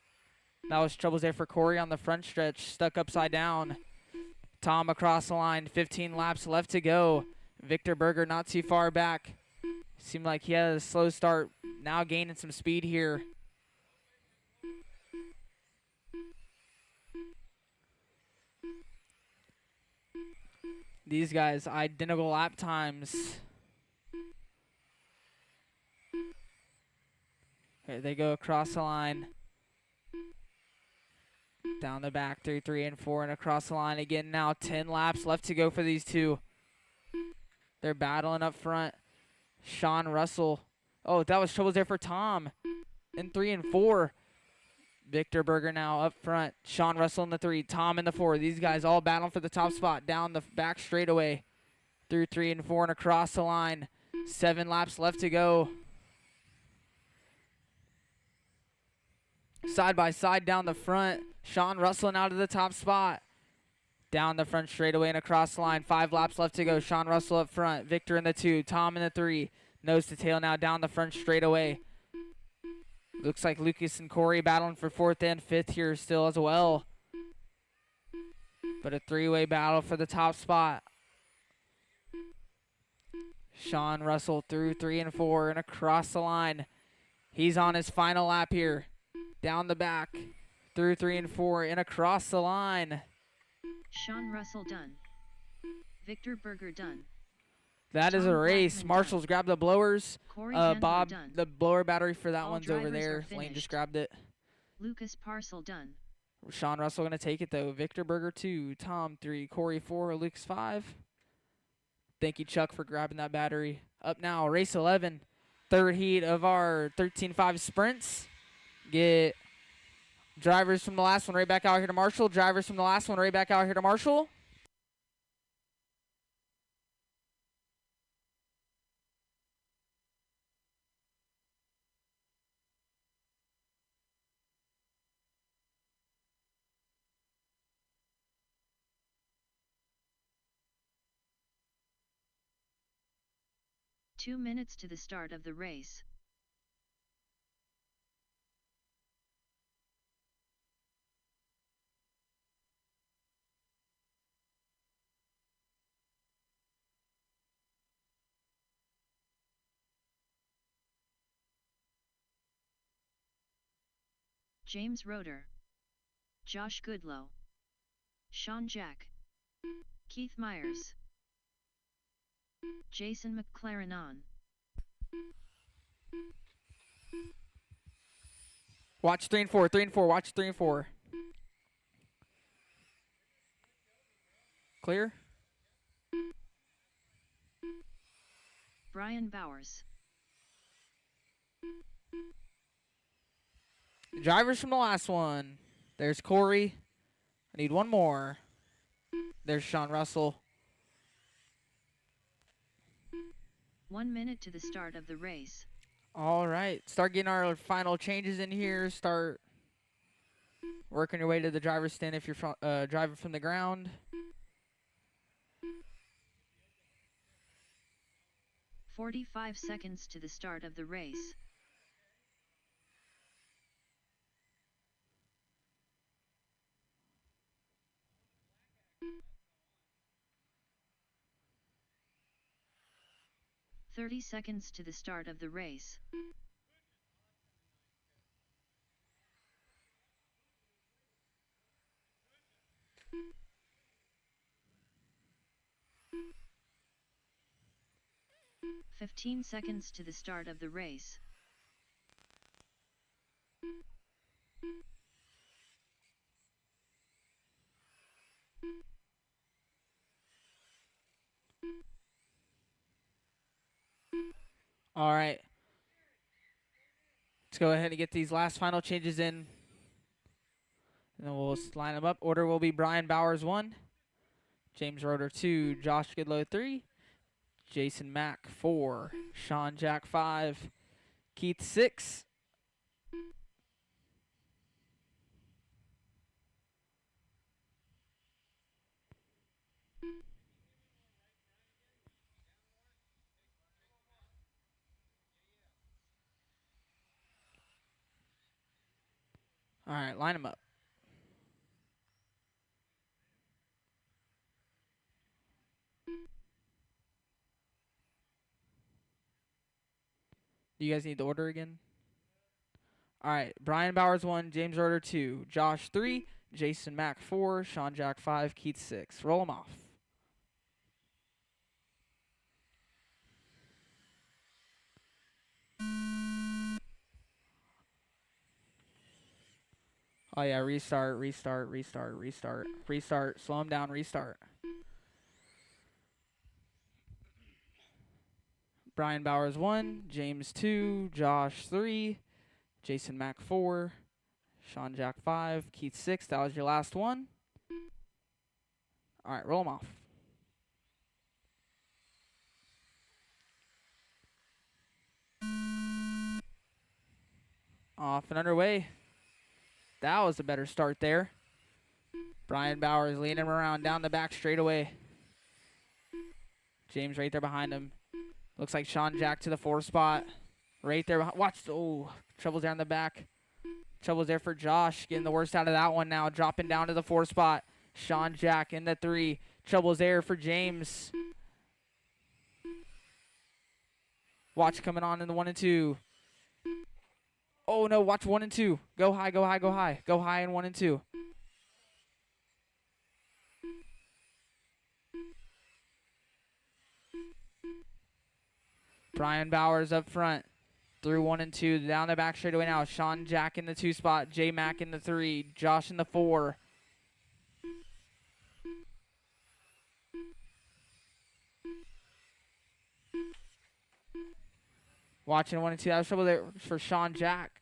That was troubles there for Corey on the front stretch. Stuck upside down. Tom across the line. 15 laps left to go. Victor Berger not too far back. Seemed like he had a slow start. Now gaining some speed here. These guys, identical lap times. Here they go across the line. Down the back, 3, 3, and 4, and across the line again now. 10 laps left to go for these two. They're battling up front. Sean Russell. Oh, that was troubles there for Tom in 3 and 4. Victor Berger now up front. Sean Russell in the 3. Tom in the 4. These guys all battling for the top spot. Down the back straightaway. Through 3 and 4 and across the line. 7 laps left to go. Side by side down the front. Sean Russell out of the top spot. Down the front straightaway and across the line. 5 laps left to go. Sean Russell up front. Victor in the 2. Tom in the 3. Nose to tail now down the front straightaway. Looks like Lucas and Corey battling for 4th and 5th here still as well. But a 3-way battle for the top spot. Sean Russell through 3 and 4 and across the line. He's on his final lap here. Down the back. Through 3 and 4 and across the line. Sean Russell done. Victor Berger done. That is a Tom race. Blackman Marshall's grabbed the blowers. Corey Handler Bob, done. the blower battery for that All one's over drivers there. are Lane just finished. grabbed it. Lucas Parcel done. Sean Russell going to take it, though. Victor Berger 2, Tom 3, Corey 4, Lucas 5. Thank you, Chuck, for grabbing that battery. Up now, race 11. Third heat of our 13.5 sprints. Get drivers from the last one right back out here to Marshall. Drivers from the last one right back out here to Marshall. "2 minutes to the start of the race. James Roeder, Josh Goodlow, Sean Jack, Keith Myers, Jason McLaren on. Watch 3 and 4, 3 and 4, watch 3 and 4. Clear? Brian Bowers, Drivers from the last one. There's Corey. I need one more. There's Sean Russell. 1 minute to the start of the race. All right. Start getting our final changes in here. Start working your way to the driver's stand if you're driving from the ground. 45 seconds to the start of the race. "30 seconds to the start of the race. "15 seconds to the start of the race. All right. Let's go ahead and get these last final changes in. And then we'll line them up. Order will be Brian Bowers 1, James Roeder 2, Josh Goodlow 3, Jason Mack 4, Sean Jack 5, Keith 6. All right, line them up. Do you guys need the order again? All right, Brian Bowers 1, James Roeder 2, Josh 3, Jason Mack 4, Sean Jack 5, Keith 6. Roll them off. Oh yeah, restart. Slow them down, restart. Brian Bowers 1, James 2, Josh 3, Jason Mack 4, Sean Jack 5, Keith 6. That was your last one. All right, roll them off. Off and underway. That was a better start there. Brian Bowers leading him around down the back straightaway. James right there behind him. Looks like Sean Jack to the 4 spot. Right there. Watch. Oh, trouble's down the back. Trouble's there for Josh. Getting the worst out of that one now. Dropping down to the 4 spot. Sean Jack in the 3. Trouble's there for James. Watch coming on in the 1 and 2. Oh, no. Watch 1 and 2. Go high, go high, go high. Go high in 1 and 2. Brian Bowers up front. Through 1 and 2. Down the back straightaway now. Sean Jack in the 2 spot. J Mack in the 3. Josh in the 4. Watching 1 and 2. That was trouble there for Sean Jack.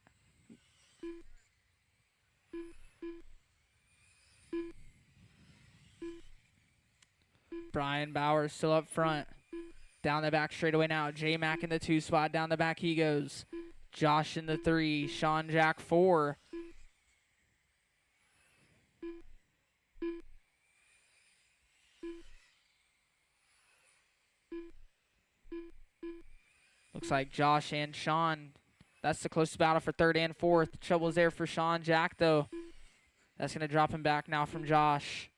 Brian Bowers still up front. Down the back straightaway now. J Mack in the 2 spot. Down the back he goes. Josh in the 3. Sean Jack 4. Looks like Josh and Sean. That's the closest battle for 3rd and 4th. Trouble's there for Sean Jack, though. That's going to drop him back now from Josh.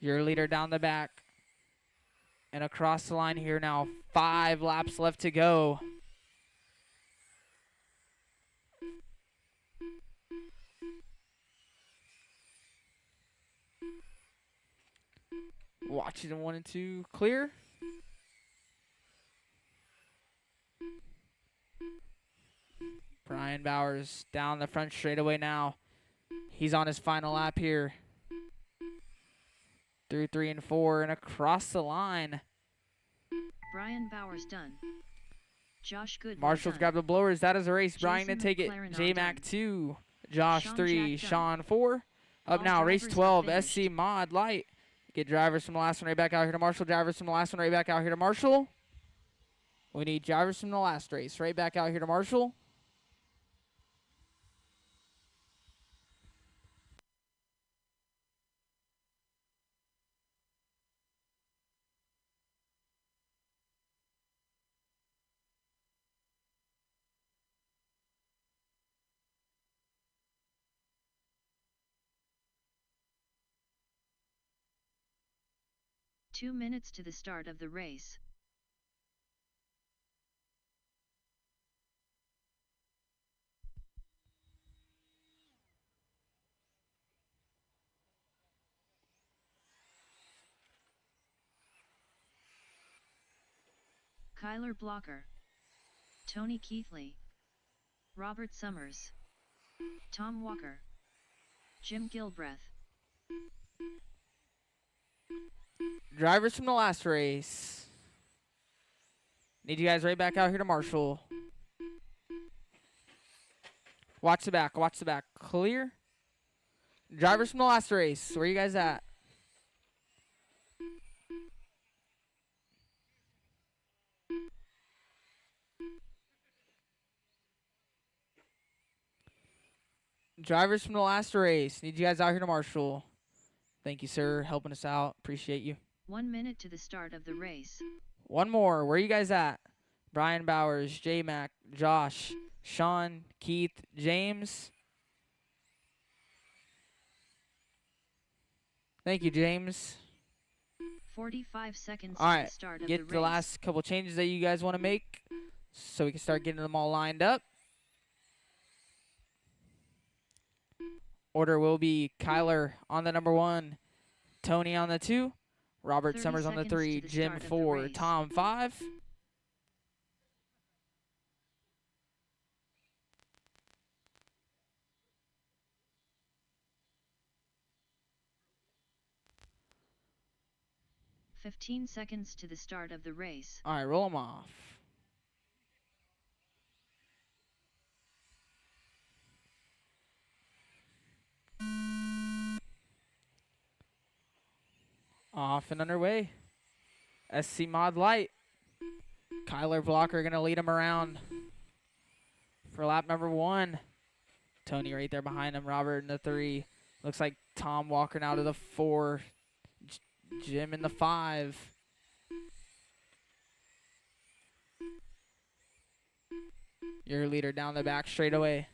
Your leader down the back. And across the line here now. 5 laps left to go. Watching the 1 and 2 clear. Brian Bowers down the front straightaway now. He's on his final lap here. Through 3 and 4 and across the line. Brian Bowers done. Josh Goodwin Marshall's done. grabbed the blowers. That is a race. Jason Brian to take it. McLaren J-Mac done. 2. Josh Sean 3. Jack done. Sean 4. Up All now, race drivers are 12. finished. SC Mod Light. Get drivers from the last one right back out here to Marshall. Drivers from the last one right back out here to Marshall. We need drivers from the last race right back out here to Marshall. Two minutes to the start of the race. Kyler Blocker, Tony Keithley, Robert Summers, Tom Walker, Jim Gilbreth. Drivers from the last race. Need you guys right back out here to Marshall. Watch the back. Watch the back. Clear. Drivers from the last race. Where you guys at? Drivers from the last race. Need you guys out here to Marshall. Thank you, sir. Helping us out. Appreciate you. 1 minute to the start of the race. One more. Where you guys at? Brian Bowers, J-Mac, Josh, Sean, Keith, James. Thank you, James. 45 seconds All to right, the start of get the race. the last couple changes that you guys want to make so we can start getting them all lined up. Order will be Kyler on the number 1, Tony on the 2, Robert 30 Summers on the seconds 3, to the Jim start of the 4, race. Tom 5. "15 seconds to the start of the race. All right, roll them off. Off and underway. SC Mod Light. Kyler Blocker going to lead him around for lap number 1. Tony right there behind him. Robert in the 3. Looks like Tom Walker now to the 4. Jim in the 5. Your leader down the back straightaway.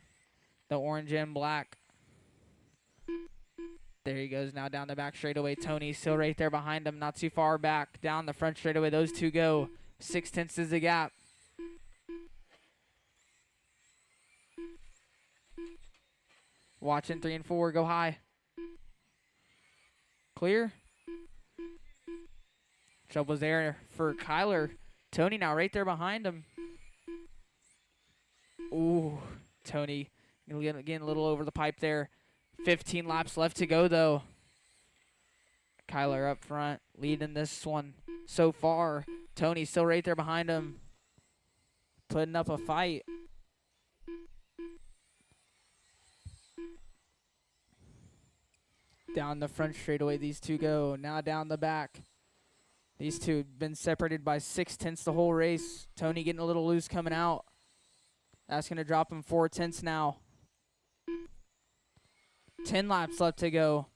The orange and black. There he goes now down the back straightaway. Tony still right there behind him. Not too far back. Down the front straightaway. Those two go. 6/10 is the gap. Watching 3 and 4. Go high. Clear. Trouble's there for Kyler. Tony now right there behind him. Ooh, Tony getting a little over the pipe there. 15 laps left to go, though. Kyler up front, leading this one so far. Tony still right there behind him, putting up a fight. Down the front straightaway, these two go. Now down the back. These two have been separated by 6/10 the whole race. Tony getting a little loose coming out. That's going to drop him 4/10 now. 10 laps left to go.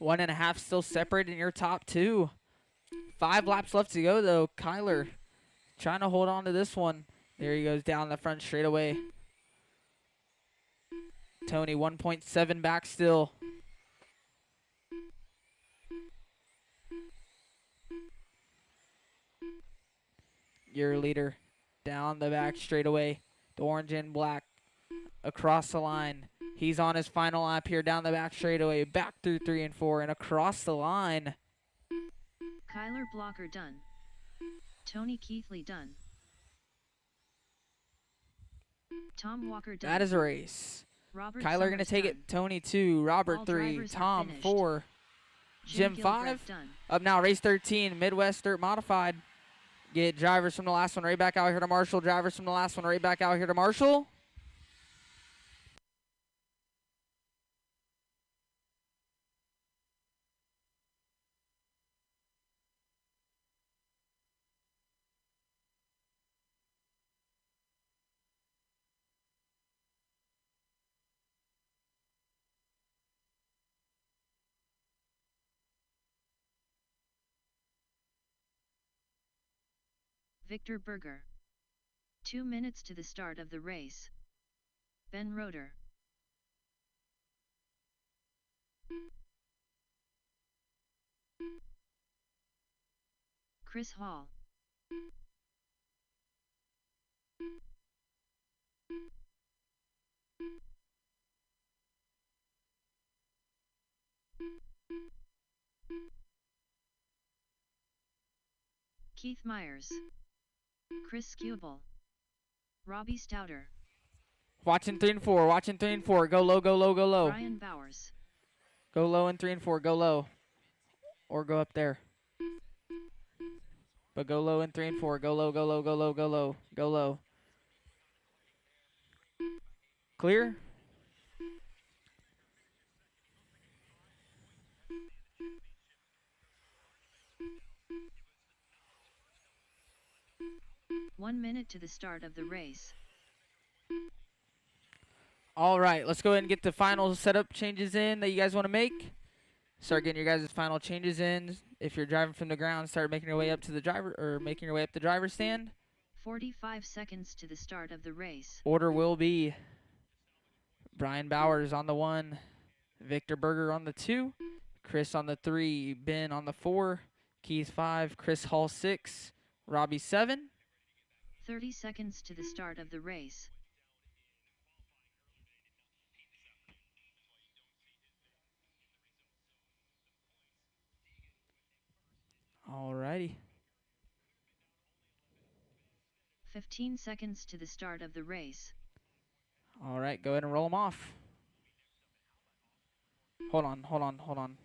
1.5 still separated in your top two. 5 laps left to go, though. Kyler trying to hold on to this one. There he goes down the front straightaway. Tony 1.7 back still. Your leader down the back straightaway. The orange and black across the line. He's on his final lap here down the back straightaway. Back through 3 and 4 and across the line. Kyler Blocker done. Tony Keithley done. Tom Walker done. That is a race. Robert Kyler going to Summers take done. it. Tony 2, Robert All 3, drivers have Tom finished. 4, Jim Gilbreth 5. done. Up now, race 13, Midwest Dirt Modified. Get drivers from the last one right back out here to Marshall. Drivers from the last one right back out here to Marshall. Victor Berger. 2 minutes to the start of the race. Ben Roeder. Chris Hall. Keith Myers. Chris Skubel. Robbie Stouter. Watching 3 and 4. Watching 3 and 4. Go low, go low, go low. Brian Bowers. Go low in 3 and 4. Go low. Or go up there. But go low in 3 and 4. Go low, go low, go low, go low. Go low. Clear? One minute to the start of the race. All right, let's go ahead and get the final setup changes in that you guys want to make. Start getting your guys' final changes in. If you're driving from the ground, start making your way up to the driver or making your way up the driver's stand. 45 seconds to the start of the race. Order will be Brian Bowers on the 1, Victor Berger on the 2, Chris on the 3, Ben on the 4, Keith 5, Chris Hall 6, Robbie 7. 30 seconds to the start of the race. Alrighty. 15 seconds to the start of the race. All right, go ahead and roll them off. Hold on.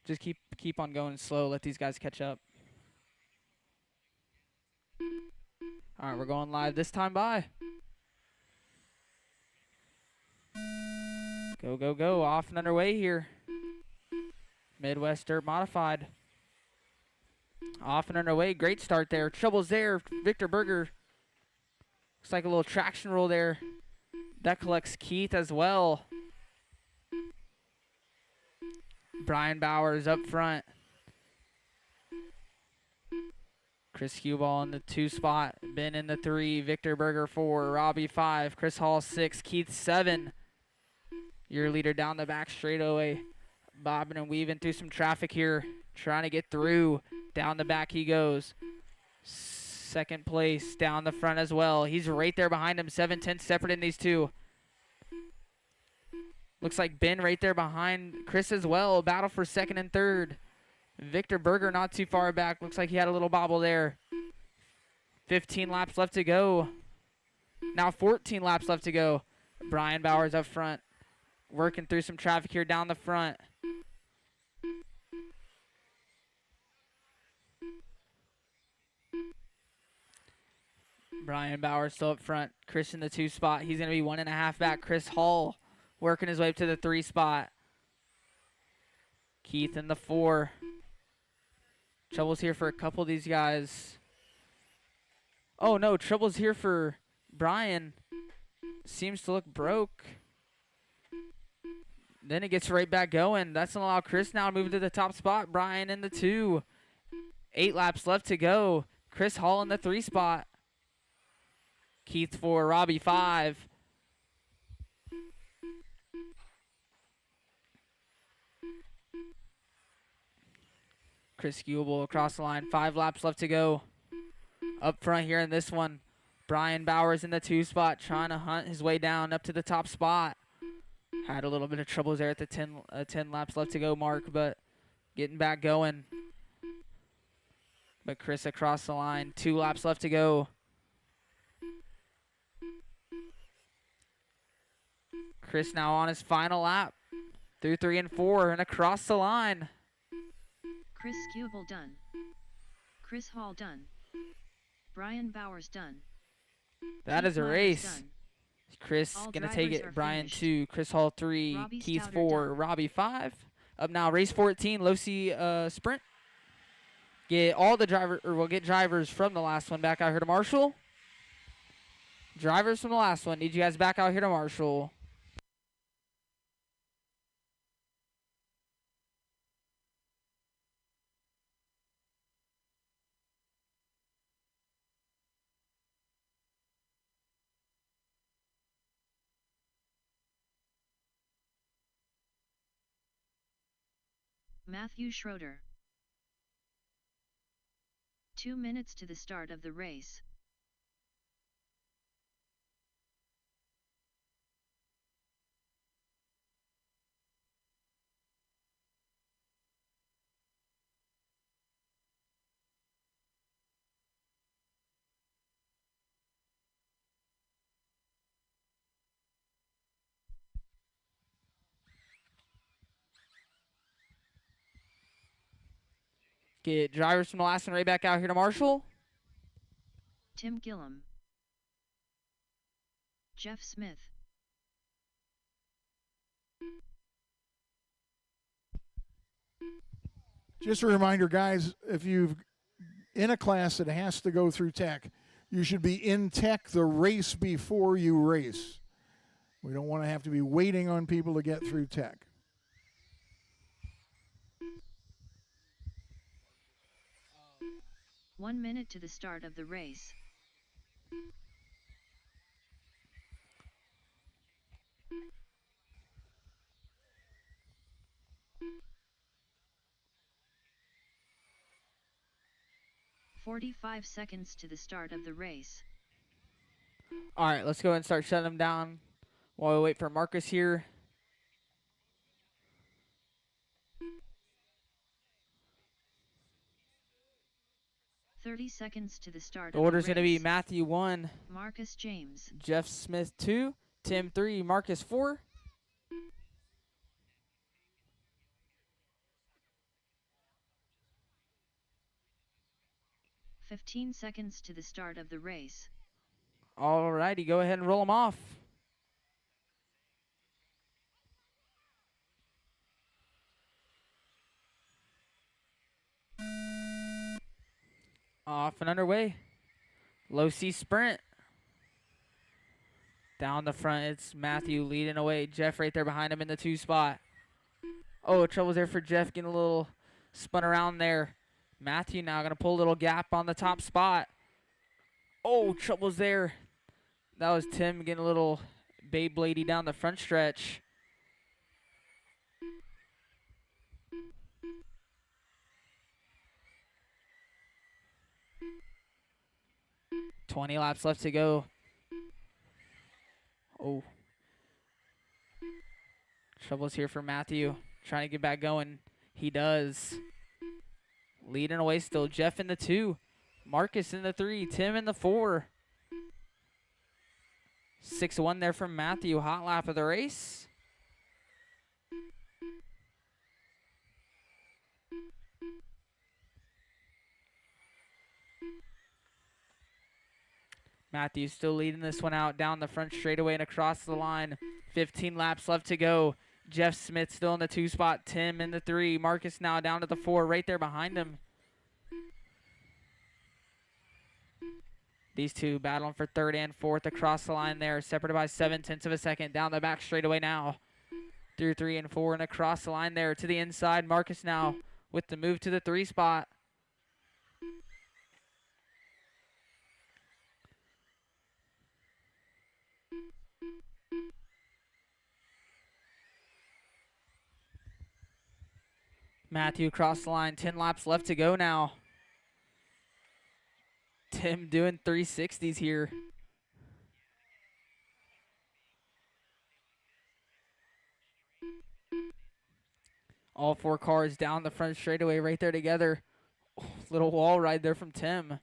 Just keep on going slow. Let these guys catch up. All right, we're going live this time by. Go, go, go. Off and underway here. Midwest Dirt Modified. Off and underway. Great start there. Trouble's there. Victor Berger. Looks like a little traction roll there. That collects Keith as well. Brian Bowers up front. Chris Huball in the 2 spot. Ben in the 3. Victor Berger 4. Robbie 5. Chris Hall 6. Keith 7. Your leader down the back straightaway. Bobbing and weaving through some traffic here. Trying to get through. Down the back he goes. Second place down the front as well. He's right there behind him. 7-10 separate in these two. Looks like Ben right there behind Chris as well. Battle for second and third. Victor Berger not too far back. Looks like he had a little bobble there. 15 laps left to go. Now 14 laps left to go. Brian Bowers up front. Working through some traffic here down the front. Brian Bowers still up front. Chris in the 2 spot. He's going to be 1.5 back. Chris Hall working his way up to the 3 spot. Keith in the 4. Trouble's here for a couple of these guys. Oh, no. Trouble's here for Brian. Seems to look broke. Then it gets right back going. That's going to allow Chris now to move to the top spot. Brian in the 2. 8 laps left to go. Chris Hall in the 3 spot. Keith 4, Robbie 5. Chris Hubel across the line. 5 laps left to go. Up front here in this one, Brian Bowers in the 2 spot, trying to hunt his way down up to the top spot. Had a little bit of troubles there at the 10 laps left to go mark, but getting back going. But Chris across the line. 2 laps left to go. Chris now on his final lap. Through 3 and 4 and across the line. Chris Skubel done. Chris Hall done. Brian Bowers done. That Keith is a Myers race. done. Chris All going to take drivers are it. Brian finished. 2, Chris Hall 3, Robbie Keith Stouter 4, done. Robbie 5. Up now, race 14, Losi sprint. Get all the drivers, or we'll get drivers from the last one back out here to Marshall. Drivers from the last one. Need you guys back out here to Marshall. Matthew Schroeder. 2 minutes to the start of the race. Get drivers from the last one right back out here to Marshall. Tim Gillum. Jeff Smith. Just a reminder, guys, if you've in a class that has to go through tech, you should be in tech the race before you race. We don't want to have to be waiting on people to get through tech. One minute to the start of the race. "45 seconds to the start of the race. All right, let's go ahead and start shutting them down while we wait for Marcus here. "30 seconds to the start The of the order's going to be race. Matthew 1, Marcus James. Jeff Smith 2, Tim 3, Marcus 4. "15 seconds to the start of the race. All righty, go ahead and roll them off. Off and underway. Low C sprint. Down the front, it's Matthew leading away. Jeff right there behind him in the 2 spot. Oh, trouble there for Jeff, getting a little spun around there. Matthew now going to pull a little gap on the top spot. Oh, trouble's there. That was Tim getting a little Beybladey down the front stretch. "20 laps left to go." Oh. Trouble's here for Matthew. Trying to get back going. He does. Leading away still. Jeff in the 2. Marcus in the 3. Tim in the 4. 6-1 there from Matthew. Hot lap of the race. Matthews still leading this one out down the front straightaway and across the line. 15 laps left to go. Jeff Smith still in the 2 spot. Tim in the 3. Marcus now down to the 4 right there behind him. These two battling for 3rd and 4th across the line there. Separated by 0.7 of a second down the back straightaway now. through 3 and 4 and across the line there to the inside. Marcus now with the move to the 3 spot. Matthew across the line. 10 laps left to go now. Tim doing 360s here. All 4 cars down the front straightaway right there together. Oh, little wall ride there from Tim.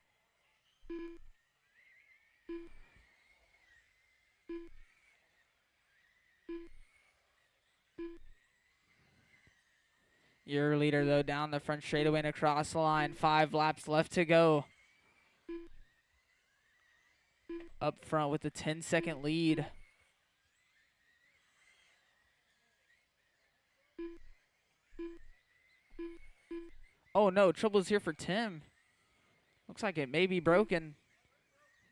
Your leader, though, down the front straightaway and across the line. 5 laps left to go. Up front with a 10-second lead. Oh, no, trouble's here for Tim. Looks like it may be broken.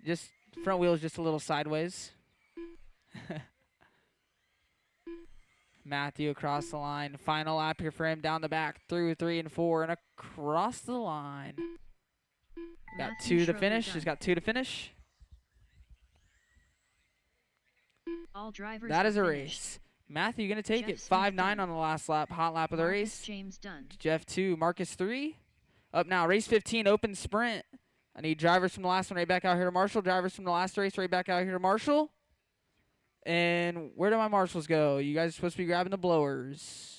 Just front wheel's just a little sideways. Matthew across the line. Final lap here for him down the back through 3 and 4 and across the line. Got Matthew 2 to Schroeder finish. done. He's got 2 to finish. All drivers That are is a finished. race. Matthew going to take Jeff it. Smith 5-9 done. on the last lap. Hot lap of the Marcus race. James done. Jeff 2. Marcus 3. Up now. Race 15. Open sprint. I need drivers from the last one right back out here to Marshall. Drivers from the last race right back out here to Marshall. And where do my marshals go? You guys are supposed to be grabbing the blowers.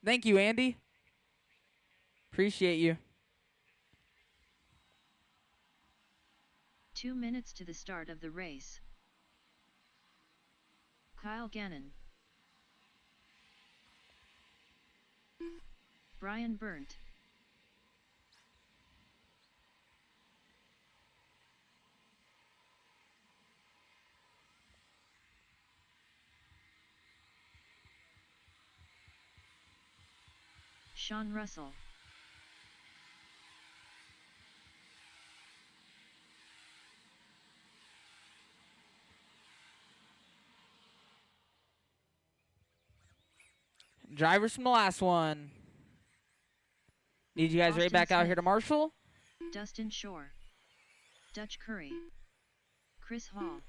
Thank you, Andy. Appreciate you. 2 minutes to the start of the race. Kyle Gannon. Brian Burnt. Sean Russell. Drivers from the last one. Need you guys right Austin back out Smith. here to Marshall. Dustin Shore. Dutch Curry. Chris Hall.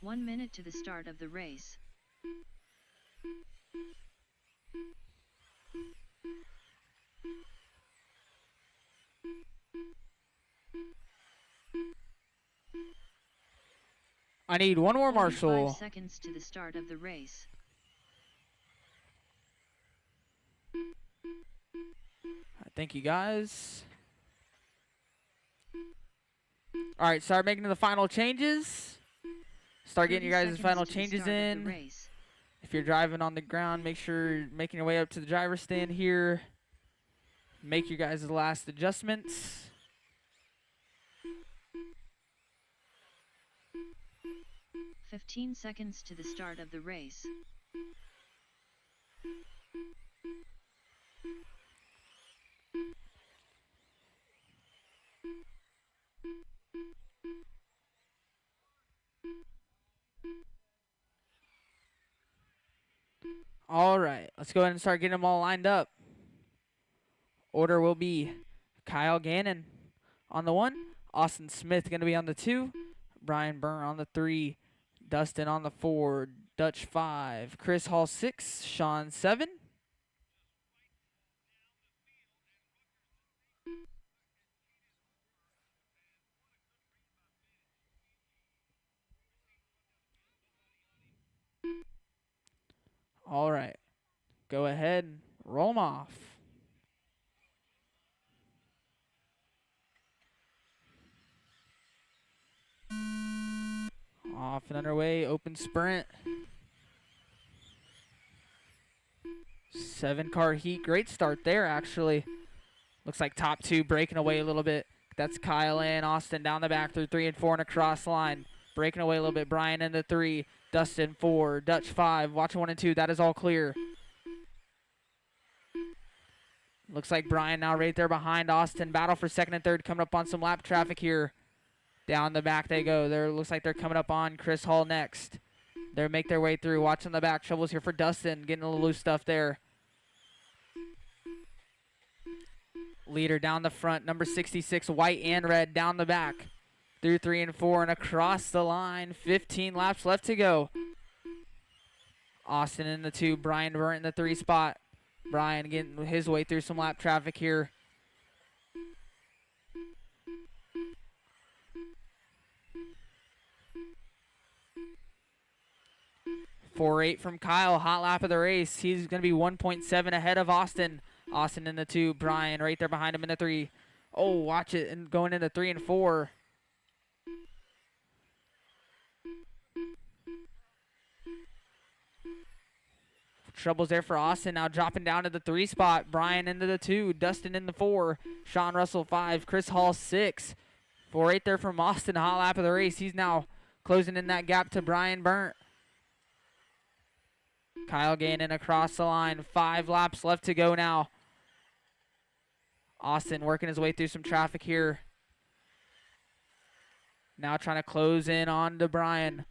One minute to the start of the race. I need one more 25 marshal. seconds to the start of the race. Thank you, guys. All right, start making the final changes. Start getting 30 you guys' seconds final to the changes start of the in. race. If you're driving on the ground, make sure you're making your way up to the driver's stand here. Make your guys' last adjustments. "15 seconds to the start of the race. All right, let's go ahead and start getting them all lined up. Order will be Kyle Gannon on the 1, Austin Smith going to be on the 2, Brian Byrne on the 3, Dustin on the 4, Dutch 5, Chris Hall 6, Sean 7. All right, go ahead and roll 'em off. Off and underway, open sprint. 7-car heat, great start there actually. Looks like top two breaking away a little bit. That's Kyle and Austin down the back through 3 and 4 and across the line. Breaking away a little bit. Brian into 3. Dustin 4. Dutch 5. Watching 1 and 2. That is all clear. Looks like Brian now right there behind Austin. Battle for second and third. Coming up on some lap traffic here. Down the back they go. There looks like they're coming up on Chris Hall next. They make their way through. Watching the back. Troubles here for Dustin. Getting a little loose stuff there. Leader down the front. Number 66. White and red down the back. Through 3 and 4 and across the line. 15 laps left to go. Austin in the 2. Brian Burnt in the 3 spot. Brian getting his way through some lap traffic here. .48 from Kyle. Hot lap of the race. He's going to be 1.7 ahead of Austin. Austin in the 2. Brian right there behind him in the 3. Oh, watch it. And going into 3 and 4. Troubles there for Austin. Now dropping down to the 3 spot. Brian into the 2. Dustin in the 4. Sean Russell 5. Chris Hall 6. 4 right there from Austin. Hot lap of the race. He's now closing in that gap to Brian Burnt. Kyle gaining across the line. 5 laps left to go now. Austin working his way through some traffic here. Now trying to close in on to Brian.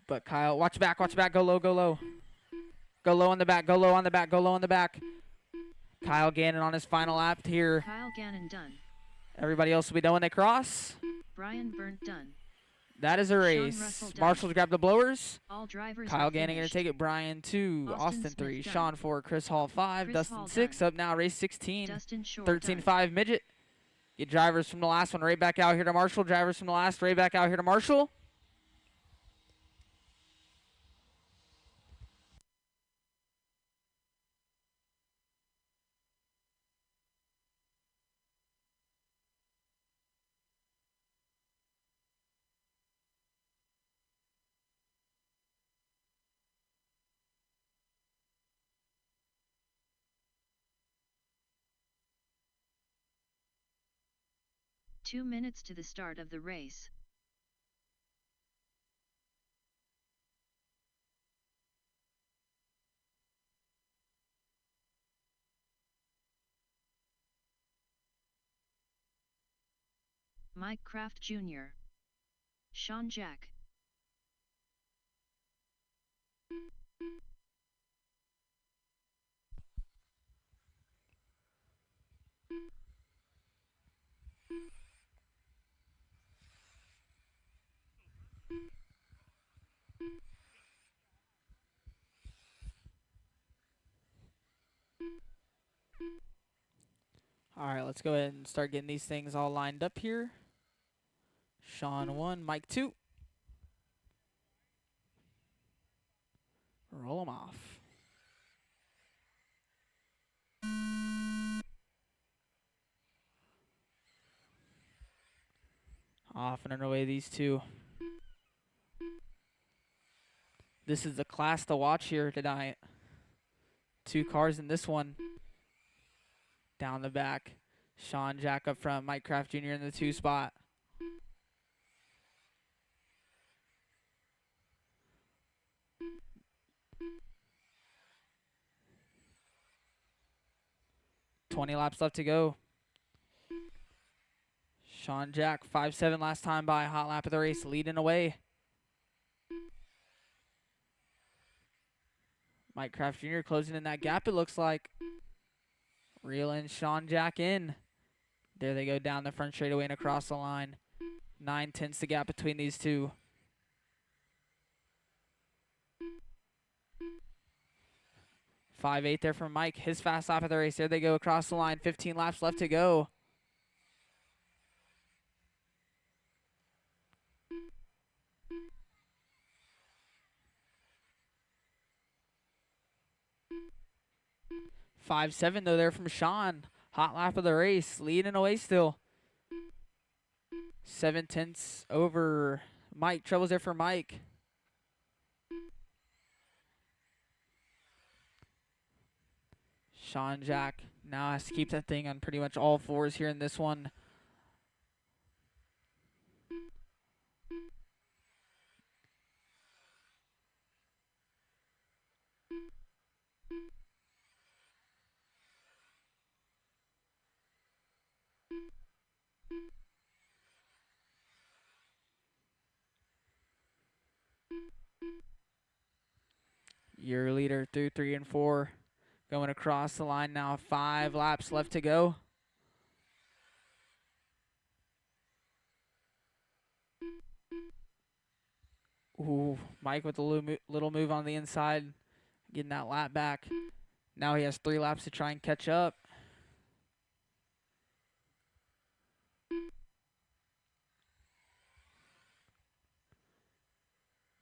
But Kyle, watch back, go low, go low. Go low on the back, go low on the back, go low on the back. Kyle Gannon on his final lap here. Kyle Gannon done. Everybody else will be done when they cross. Brian Burnt done. That is a race. Marshall's grab the blowers. All drivers Kyle Gannon going to take it. Brian 2, Austin 3, Smith Sean 4, Chris Hall 5, Chris Dustin Hall 6. done. Up now, race 16. Dustin Shore 13-5 midget. Get drivers from the last one right back out here to Marshall. Drivers from the last right back out here to Marshall. done. 2 minutes to the start of the race. Mike Kraft Jr. Sean Jack. All right, let's go ahead and start getting these things all lined up here. Sean 1, Mike 2. Roll them off. Off and underway these two. This is the class to watch here tonight. 2 cars in this one. Down the back. Sean Jack up front. Mike Kraft Jr. in the 2 spot. .20 laps left to go. Sean Jack, 5.7 last time by. Hot lap of the race, leading away. Mike Kraft Jr. closing in that gap, it looks like. Reeling Sean Jack in. There they go down the front straightaway and across the line. 9/10 the gap between these two. .58 there from Mike. His fast lap of the race. There they go across the line. 15 laps left to go. .57 though there from Sean. Hot lap of the race. Leading away still. 7/10 over Mike. Troubles there for Mike. Sean Jack now has to keep that thing on pretty much all fours here in this one. Your leader through 3 and 4. Going across the line now. 5 laps left to go. Ooh, Mike with a little move on the inside. Getting that lap back. Now he has 3 laps to try and catch up.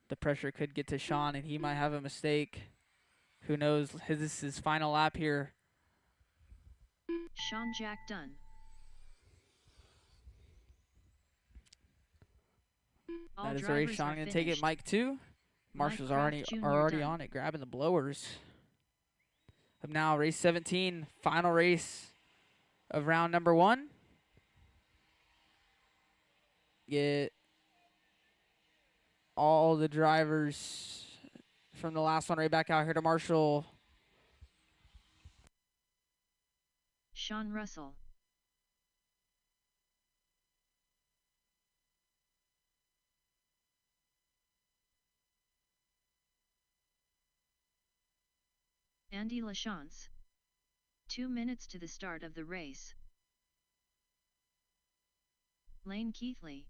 The pressure could get to Sean, and he might have a mistake. Who knows? This is his final lap here. Sean Jack done. All That is the race. drivers Sean are going to take it. finished. Mike 2. Marshall's Kraft already Jr. already done. on it, grabbing the blowers. Up now, race 17, final race of round number 1. Get all the drivers from the last one right back out here to Marshall. Sean Russell. Andy LaChance. 2 minutes to the start of the race. Lane Keithley.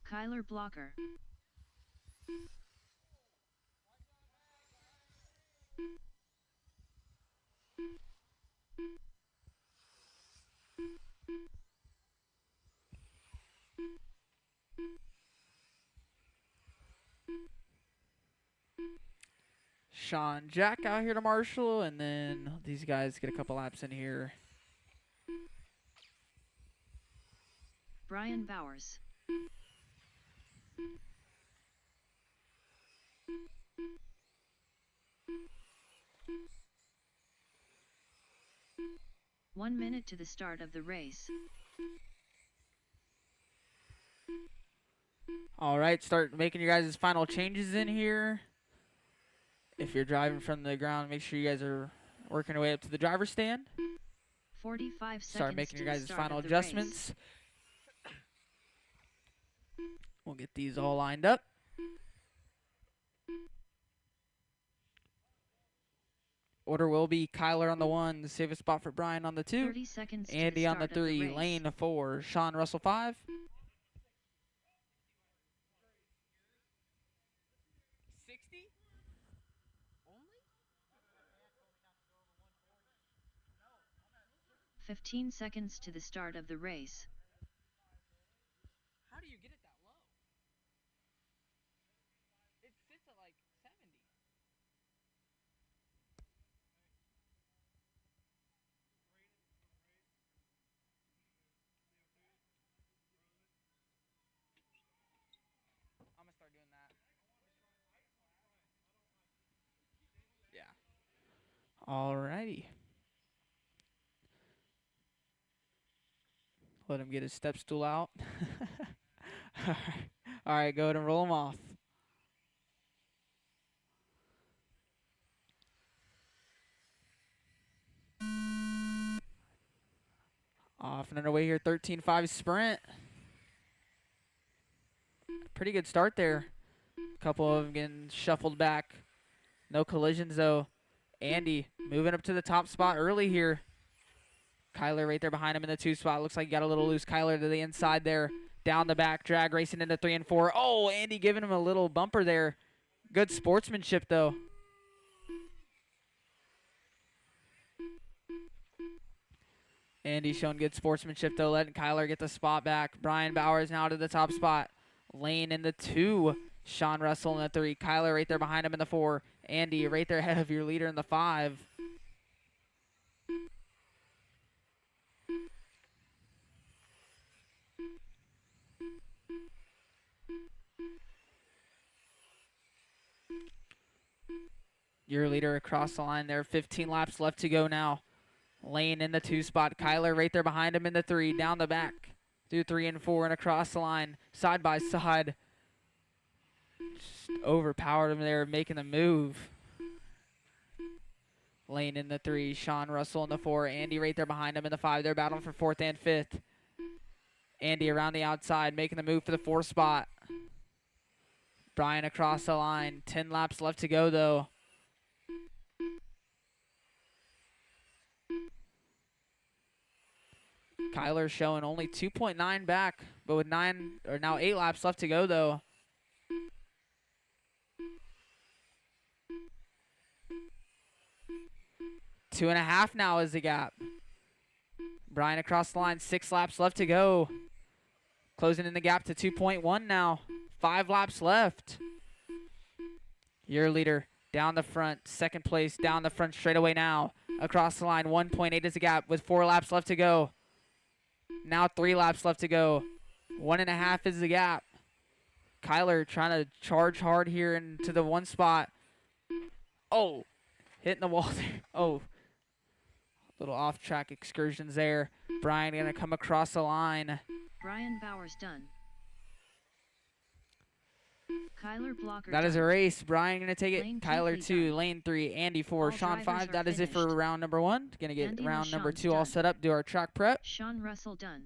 Kyler Blocker. Sean Jack out here to Marshall, and then these guys get a couple laps in here. Brian Bowers. One minute to the start of the race. All right, start making your guys' final changes in here. If you're driving from the ground, make sure you guys are working your way up to the driver's stand. 45 seconds Start making to your the guys' start final of the adjustments. We'll get these all lined up. Order will be Kyler on the 1, save a spot for Brian on the 2, 30 seconds Andy to the on the start of 3, the race. Lane 4, Sean Russell 5. 60? Only? 15 seconds to the start of the race. How do you get it that low? It sits at like 70. I'm gonna start doing that. Yeah. Alrighty. Let him get his step stool out. All right, go ahead and roll him off. Off and underway here, 13.5 sprint. Pretty good start there. Couple of them getting shuffled back. No collisions though. Andy moving up to the top spot early here. Kyler right there behind him in the 2 spot. Looks like he got a little loose. Kyler to the inside there. Down the back, drag racing into 3 and 4. Oh, Andy giving him a little bumper there. Good sportsmanship though. Andy showing good sportsmanship though, letting Kyler get the spot back. Brian Bowers now to the top spot. Lane in the 2. Sean Russell in the 3. Kyler right there behind him in the 4. Andy right there ahead of your leader in the 5. Your leader across the line there. 15 laps left to go now. Lane in the 2 spot. Kyler right there behind him in the 3. Down the back. Through 3 and 4 and across the line. Side by side. Just overpowered him there, making the move. Lane in the 3. Sean Russell in the 4. Andy right there behind him in the 5. They're battling for 4th and 5th. Andy around the outside, making the move for the 4 spot. Brian across the line. 10 laps left to go, though. Kyler showing only 2.9 back, but with 8 laps left to go, though. Two and a half now is the gap. Brian across the line, 6 laps left to go. Closing in the gap to 2.1 now. 5 laps left. Your leader down the front, 2nd place down the front straightaway now. Across the line, 1.8 is the gap with 4 laps left to go. Now 3 laps left to go. 1.5 is the gap. Kyler trying to charge hard here into the 1 spot. Oh, hitting the wall there. Oh, little off-track excursions there. Brian going to come across the line. Brian Bowers done. Kyler Blocker That done. is a race. Brian going to take it. Lane Kyler 2, done. lane 3, Andy 4, All Sean drivers 5. are That is it for finished. round number 1. Going to get Andy round number Lachon's 2 all done. set up. Do our track prep. Sean Russell done.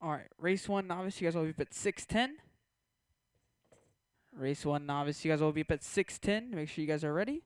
All right, race 1 novice, you guys will be up at 6:10. Race 1 novice, you guys will be up at 6:10. Make sure you guys are ready.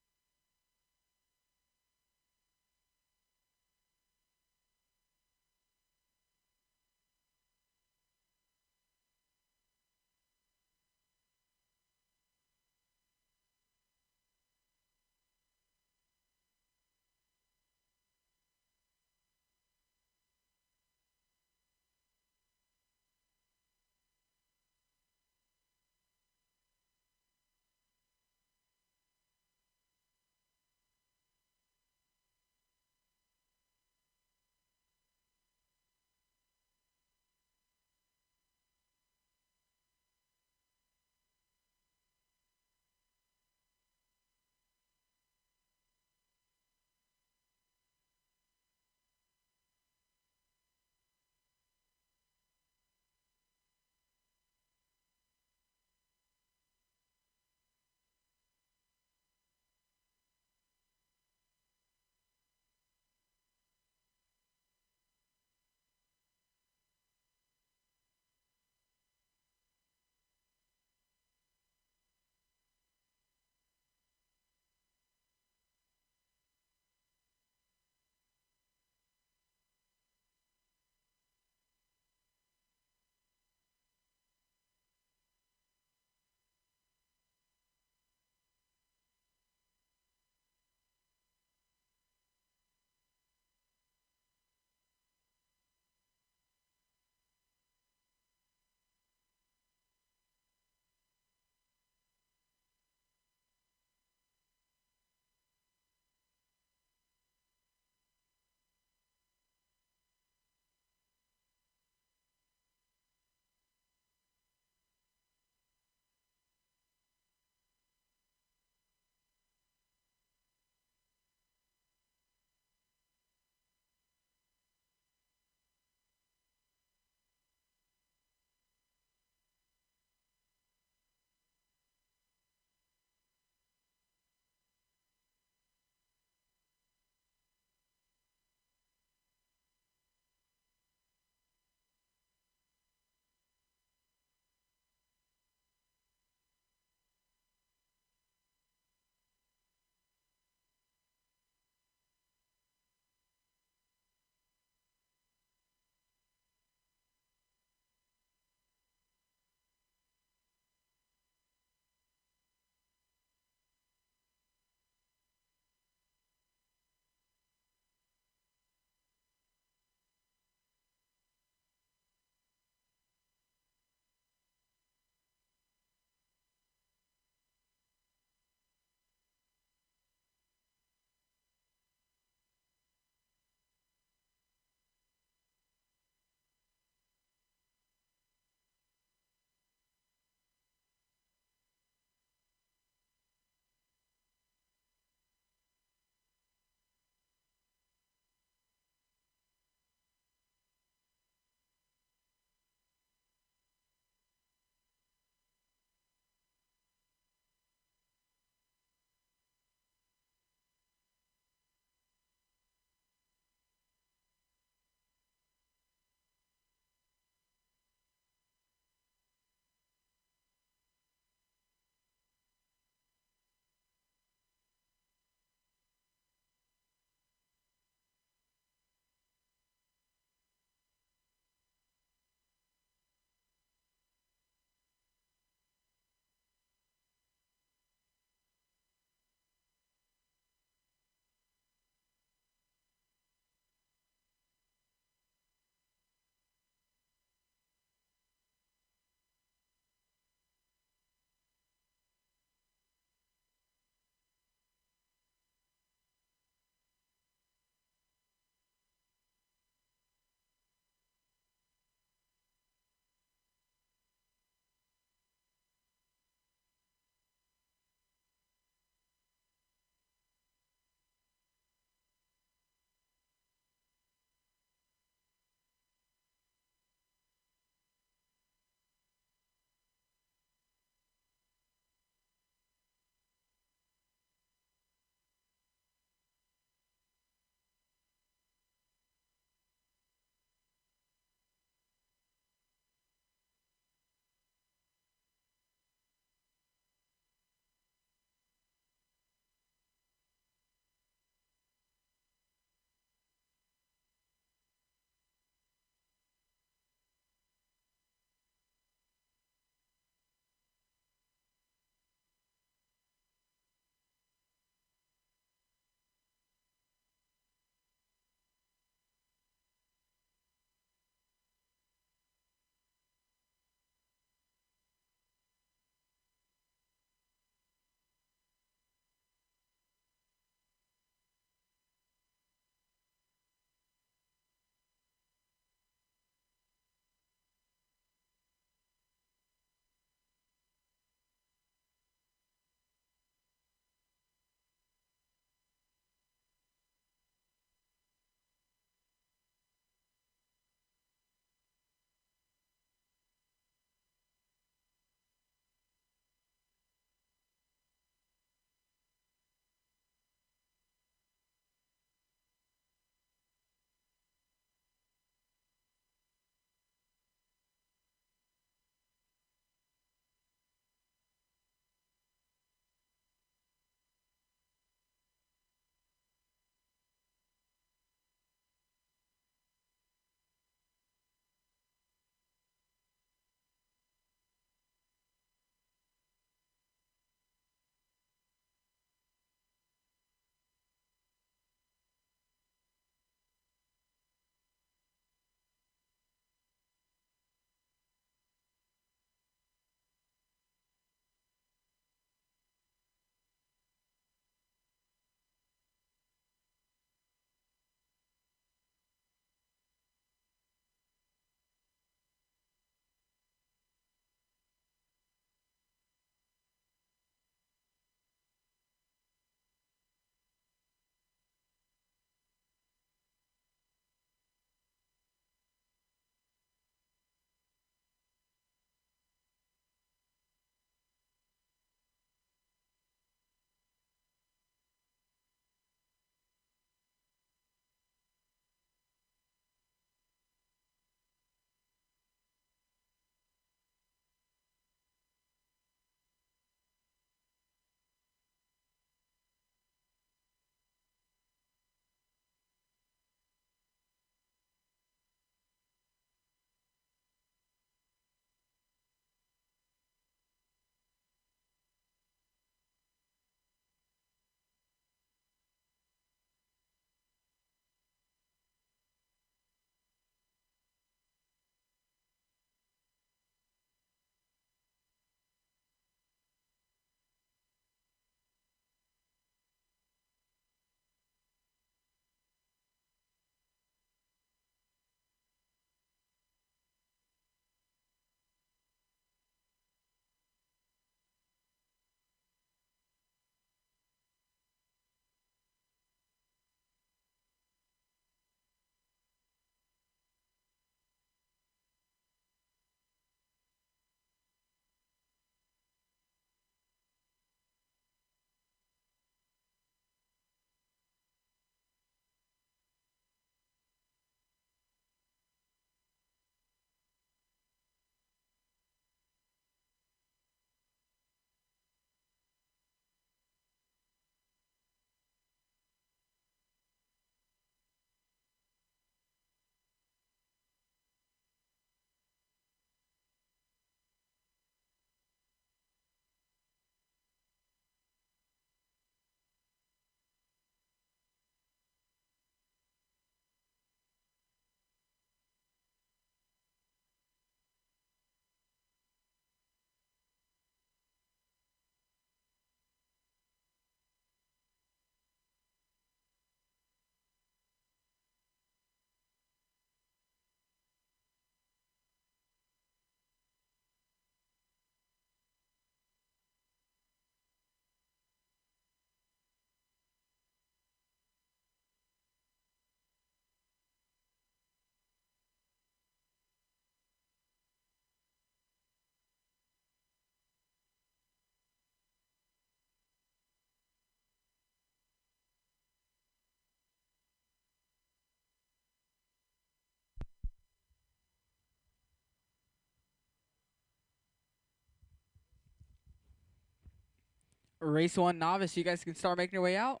Race 1 novice, you guys can start making your way out.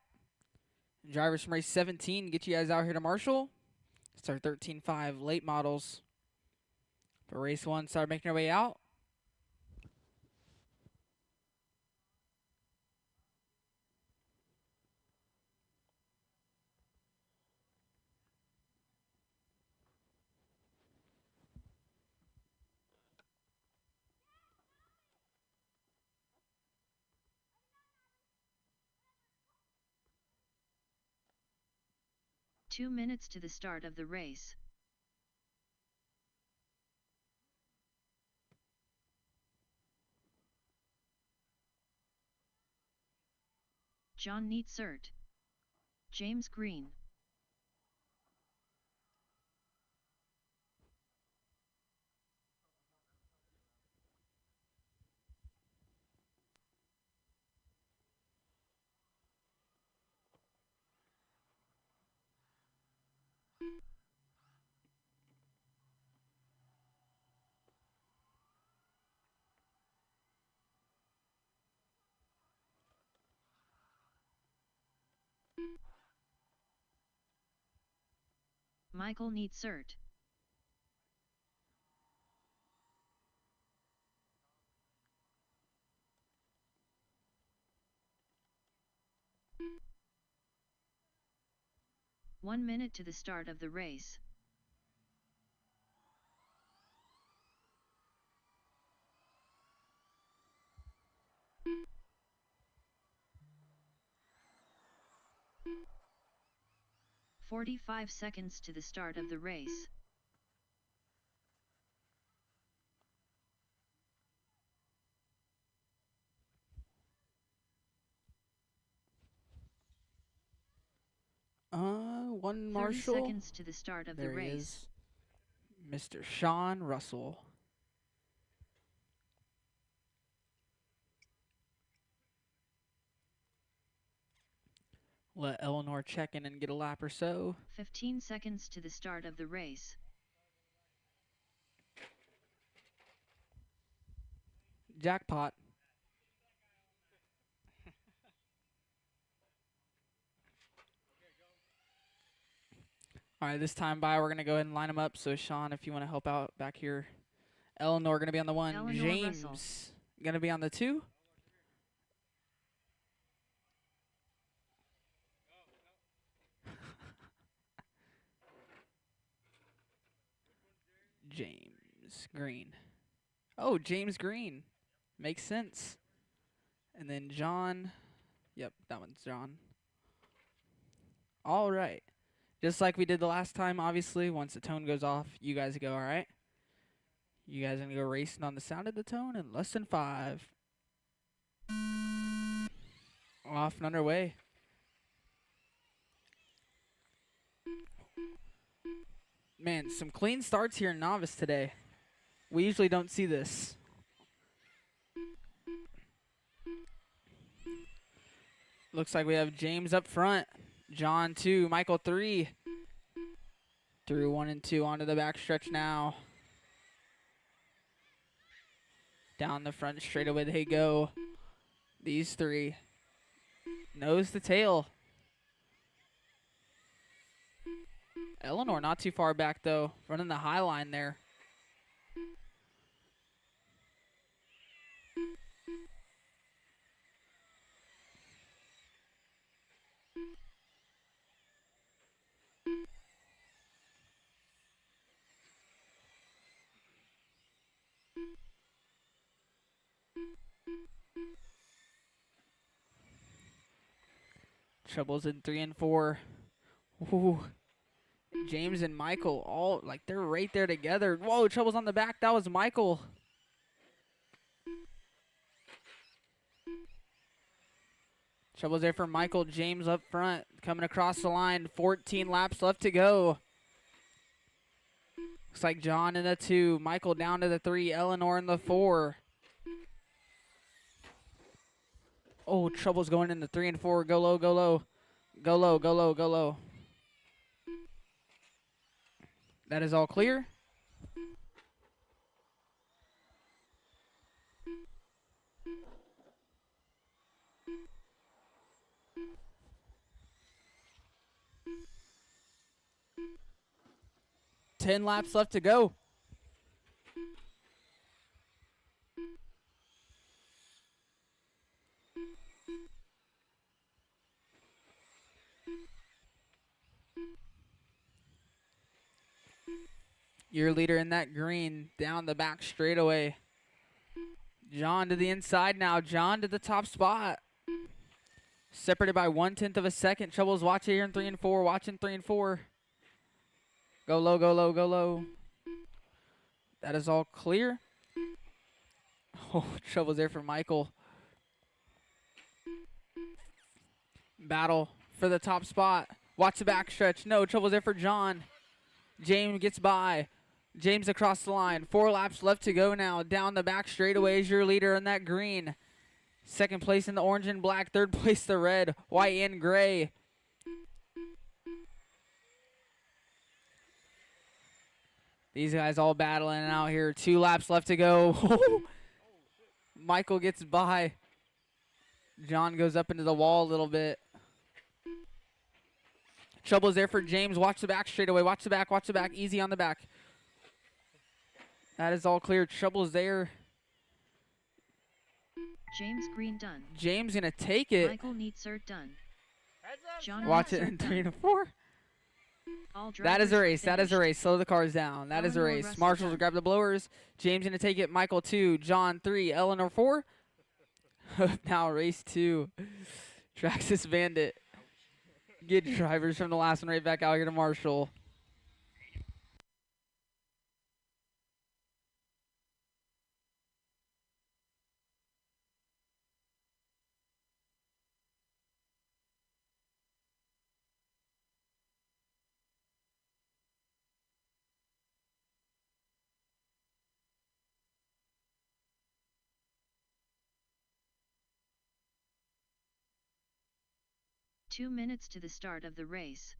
Drivers from race 17, get you guys out here to Marshall. Start 13.5 late models. For race 1, start making your way out. Two minutes to the start of the race. John Neatsert. James Green. Michael Neatsert. One minute to the start of the race. "45 seconds to the start of the race. One 30 Marshall. seconds to the start of the There he race. is. Mr. Sean Russell. Let Eleanor check in and get a lap or so. 15 seconds to the start of the race. Jackpot. All right, this time by, we're going to go ahead and line them up. So, Sean, if you want to help out back here. Eleanor going to be on the 1. Eleanor James Russell. going to be on the 2. James Green. Oh, James Green. Makes sense. And then John. Yep, that one's John. All right. Just like we did the last time, obviously, once the tone goes off, you guys go, all right? You guys are going to go racing on the sound of the tone in less than 5. Off and underway. Man, some clean starts here in novice today. We usually don't see this. Looks like we have James up front. John 2, Michael 3. Through 1 and 2 onto the back stretch now. Down the front straightaway they go. These 3. Nose to tail. Eleanor not too far back though. Running the high line there. Troubles in 3 and 4. Ooh. James and Michael, all like they're right there together. Whoa, Trouble's on the back. That was Michael. Trouble's there for Michael. James up front, coming across the line. 14 laps left to go. Looks like John in the 2, Michael down to the 3, Eleanor in the 4. Oh, Trouble's going in the 3 and 4. Go low, go low. Go low, go low, go low. That is all clear. Ten laps left to go. Your leader in that green down the back straightaway. John to the inside now. John to the top spot. Separated by 1/10 of a second. Troubles watch here in 3 and 4. Watching 3 and 4. Go low, go low, go low. That is all clear. Oh, Trouble's there for Michael. Battle for the top spot. Watch the back stretch. No, Trouble's there for John. James gets by. James across the line. 4 laps left to go now. Down the back straightaway is your leader in that green. Second place in the orange and black. Third place the red, white, and gray. These guys all battling out here. 2 laps left to go. Michael gets by. John goes up into the wall a little bit. Trouble's there for James. Watch the back straightaway. Watch the back. Watch the back. Easy on the back. That is all clear. Trouble's there. James Green done. James gonna take it. Michael Neatsert done. John Watch it Neatsert in done. 3 and 4. All That is a drivers race. That is a finished. race. Slow the cars down. That is a Eleanor race. Russell Marshals will done. grab the blowers. James gonna take it. Michael 2. John 3. Eleanor 4. Now race 2. Traxxas Bandit. Get drivers from the last one right back out here to Marshall. Two minutes to the start of the race.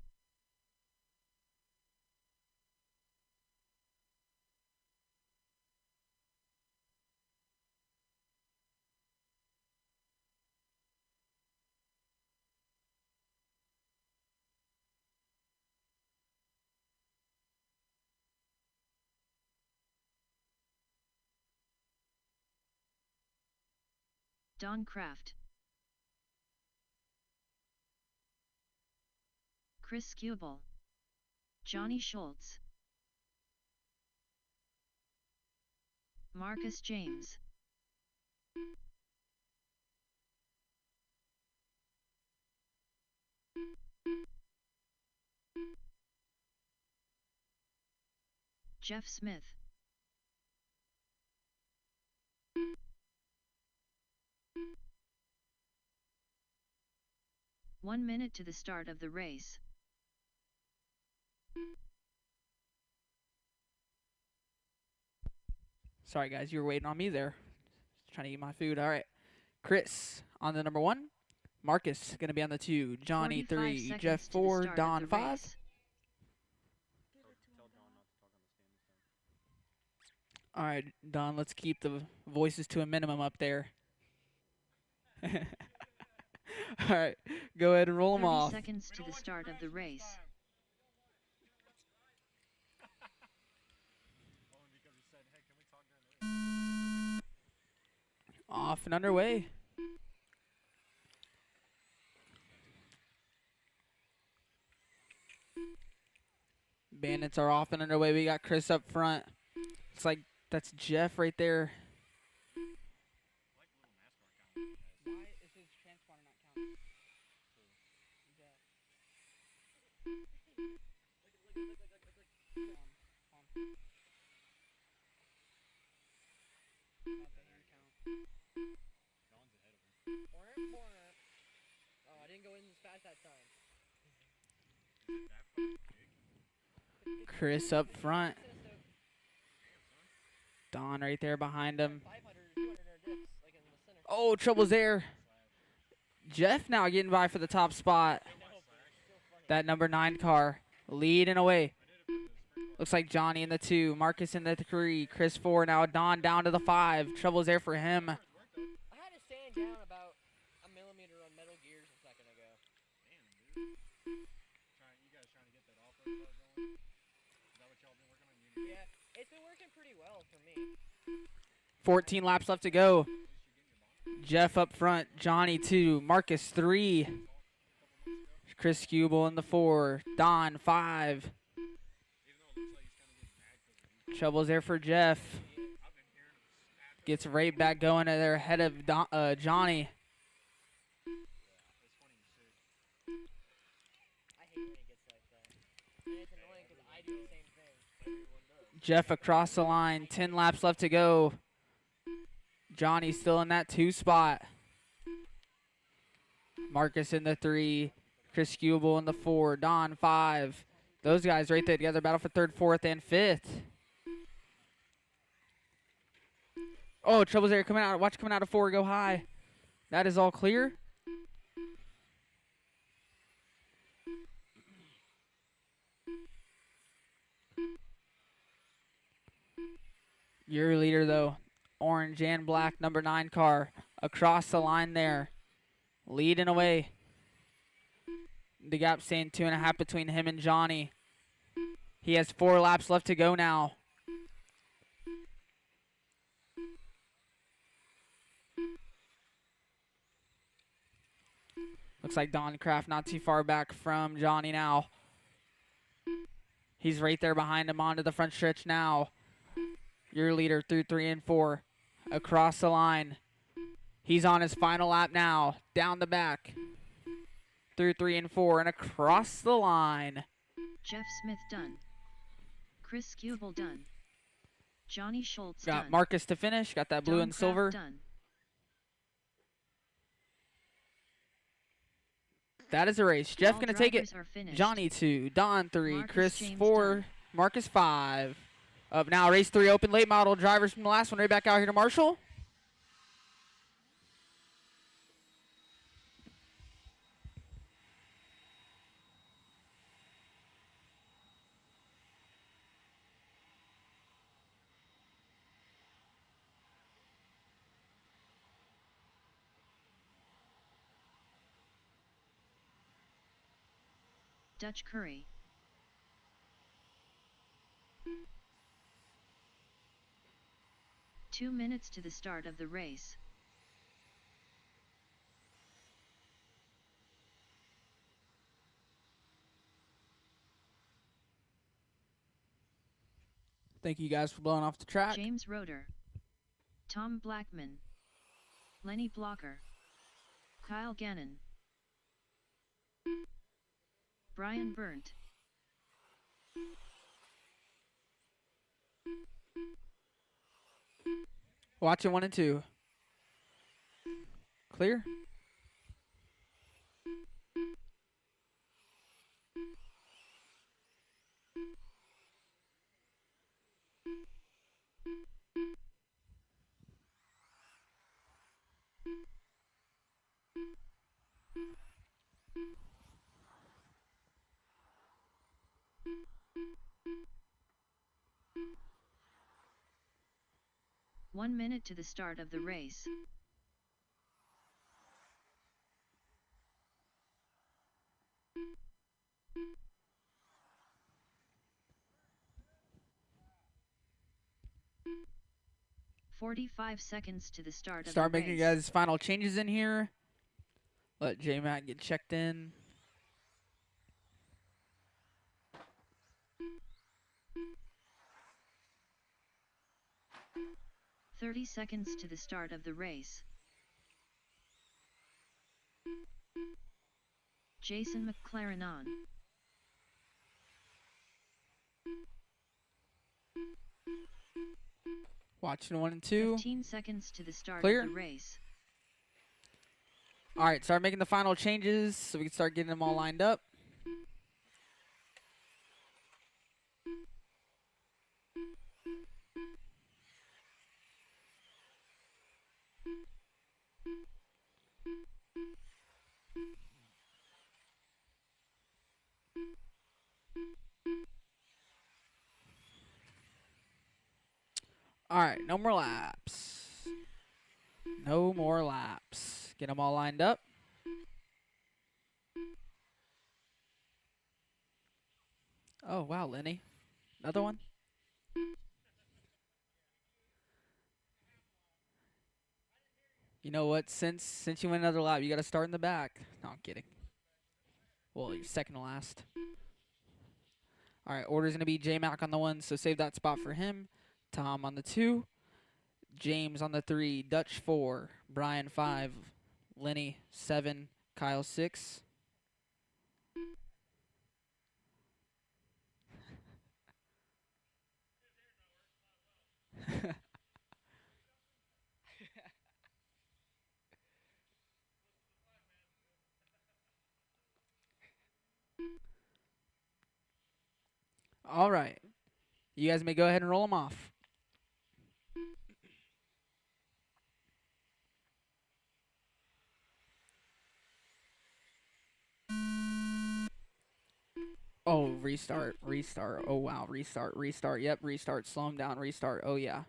Don Kraft, Chris Skubal, Johnny Schultz, Marcus James, Jeff Smith, One minute to the start of the race. Sorry, guys. You were waiting on me there. Just trying to eat my food. All right. Chris on the number 1. Marcus going to be on the 2. Johnny 45 3. seconds Jeff to the 4. start of Don the 5. race. All right, Don, let's keep the voices to a minimum up there. All right, go ahead and roll them 30 off. seconds to the start of the race. Off and underway. Bandits are off and underway. We got Chris up front. It's like that's Jeff right there. Why is his transponder not counting? Oh, I didn't go in as fast that time. Chris up front. Don right there behind him. 500 or 200 dips, like in the center. Oh, trouble's there. Jeff now getting by for the top spot. That number 9 car leading away. Looks like Johnny in the 2, Marcus in the 3, Chris 4. Now Don down to the 5. Trouble's there for him. I had to stand down about a millimeter You guys trying to get that off-road car going? Is that what y'all been working on? Yeah, it's been working pretty well for me. 14 laps left to go. Jeff up front, Johnny 2, Marcus 3, Chris Kubel in the 4, Don 5. Trouble's there for Jeff. Gets right back going there ahead of Johnny. I hate when it gets like that. And it's annoying because I do the same thing. Jeff across the line, 10 laps left to go. Johnny still in that 2 spot. Marcus in the 3, Chris Kubel in the 4, Don 5. Those guys right there together, battle for 3rd, 4th, and 5th. Oh, Trouble's there coming out. Watch coming out of 4, go high. That is all clear. Your leader, though, orange and black, number 9 car, across the line there, leading away. The gap staying 2.5 between him and Johnny. He has 4 laps left to go now. Looks like Don Kraft not too far back from Johnny now. He's right there behind him onto the front stretch now. Your leader through 3 and 4. Across the line. He's on his final lap now. Down the back. Through 3 and 4 and across the line. Jeff Smith done. Chris Kubel done. Johnny Schultz Got done. Marcus to finish. Got that blue Don and Kraft silver. done. That is a race. Jeff All going to take it. drivers are finished. Johnny 2, Don 3, Marcus Chris James 4, done. Marcus 5. Up now, race 3 open. Late model drivers from the last one right back out here to Marshall. Dutch Curry. Two minutes to the start of the race. Thank you guys for blowing off the track. James Roeder. Tom Blackman. Lenny Blocker. Kyle Gannon. Brian Burnt. Watching 1 and 2. Clear. One minute to the start of the race. "45 seconds to the start of Start the making race. you guys final changes in here. Let J-Mac get checked in. "30 seconds to the start of the race. Jason McLaren on. Watching 1 and 2. 15 seconds to the start Clear. of the race. All right, start making the final changes so we can start getting them all lined up. All right, no more laps. No more laps. Get them all lined up. Oh, wow, Lenny. Another one? You know what? Since you went another lap, you got to start in the back. No, I'm kidding. Well, you're second to last. All right, order's going to be J-Mac on the 1, so save that spot for him. Tom on the 2. James on the 3. Dutch 4. Brian 5. Lenny 7. Kyle 6. All right. You guys may go ahead and roll them off. Oh, restart, restart. Oh, wow, restart, restart. Yep, restart. Slow him down, restart. Oh, yeah.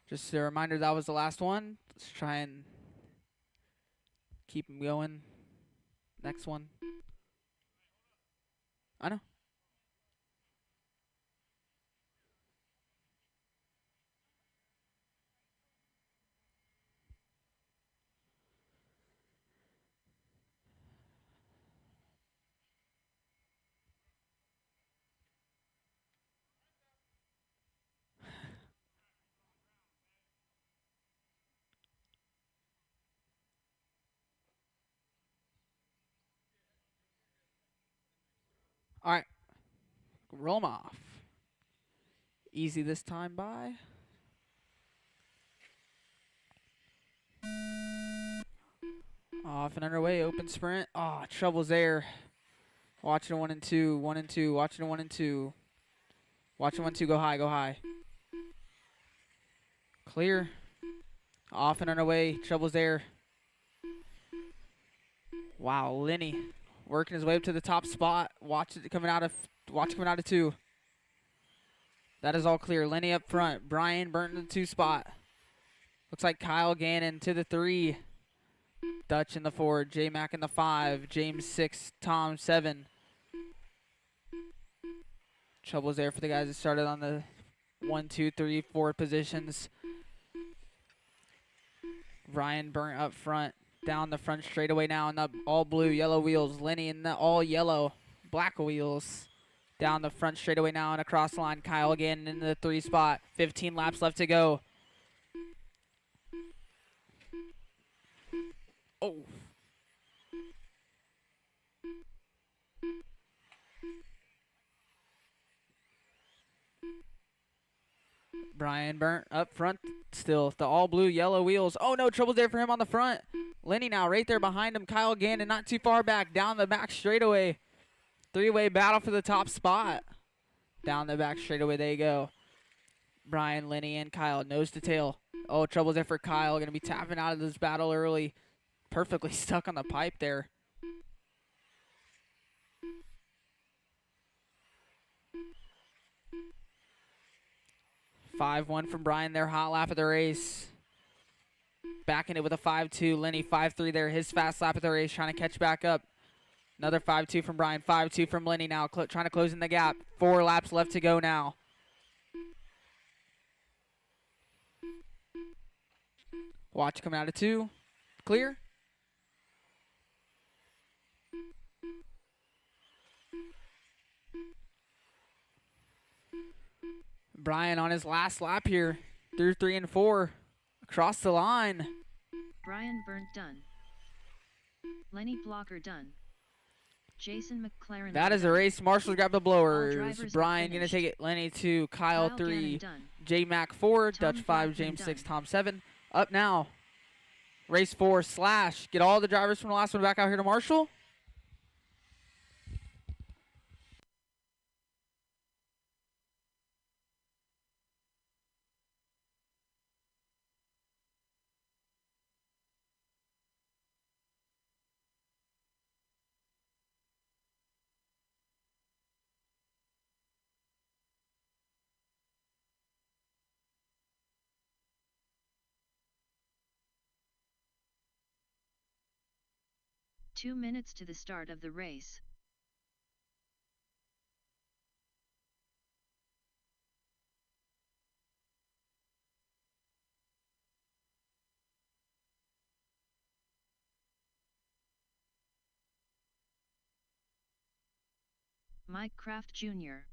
Just a reminder, that was the last one. Let's try and keep him going. Next one. I know. All right. Roll him off. Easy this time by. Off and underway. Open sprint. Oh, trouble's there. Watching 1 and 2. 1 and 2. Watching 1 and 2. Watching 1 2. Go high. Go high. Clear. Off and underway. Trouble's there. Wow, Lenny working his way up to the top spot. Watch it coming out of 2. That is all clear. Lenny up front. Brian Burton in the 2 spot. Looks like Kyle Gannon to the 3. Dutch in the 4. J-Mac in the 5. James 6. Tom 7. Trouble's there for the guys that started on the 1, 2, 3, 4 positions. Ryan Burnt up front. Down the front straightaway now in the all blue, yellow wheels. Lenny in the all yellow, black wheels. Down the front straightaway now and across the line. Kyle again in the 3 spot. 15 laps left to go. Oh. Brian Burnt up front still. The all blue, yellow wheels. Oh no, trouble's there for him on the front. Lenny now right there behind him. Kyle Gannon not too far back. Down the back straightaway. 3-way battle for the top spot. Down the back straightaway they go. Brian, Lenny, and Kyle nose to tail. Oh, trouble's there for Kyle. Going to be tapping out of this battle early. Perfectly stuck on the pipe there. Five 1 from Brian there. Hot lap of the race. Backing it with a 5-2. Lenny 5-3 there. His fast lap of the race. Trying to catch back up. Another 5-2 from Brian. 5-2 from Lenny now. Trying to close in the gap. 4 laps left to go now. Watch coming out of 2. Clear. Brian on his last lap here. Through 3 and 4. Across the line. Brian Burnt done. Lenny Blocker done. Jason McLaren. That is a race. Marshall's grabbed the blowers. drivers Brian going to take it. Lenny 2. Kyle 3. J-Mac 4. Tom Dutch 5. Falcon James done. 6. Tom 7. Up now. Race 4 slash. Get all the drivers from the last one back out here to Marshall. 2 minutes to the start of the race. Mike Kraft Jr.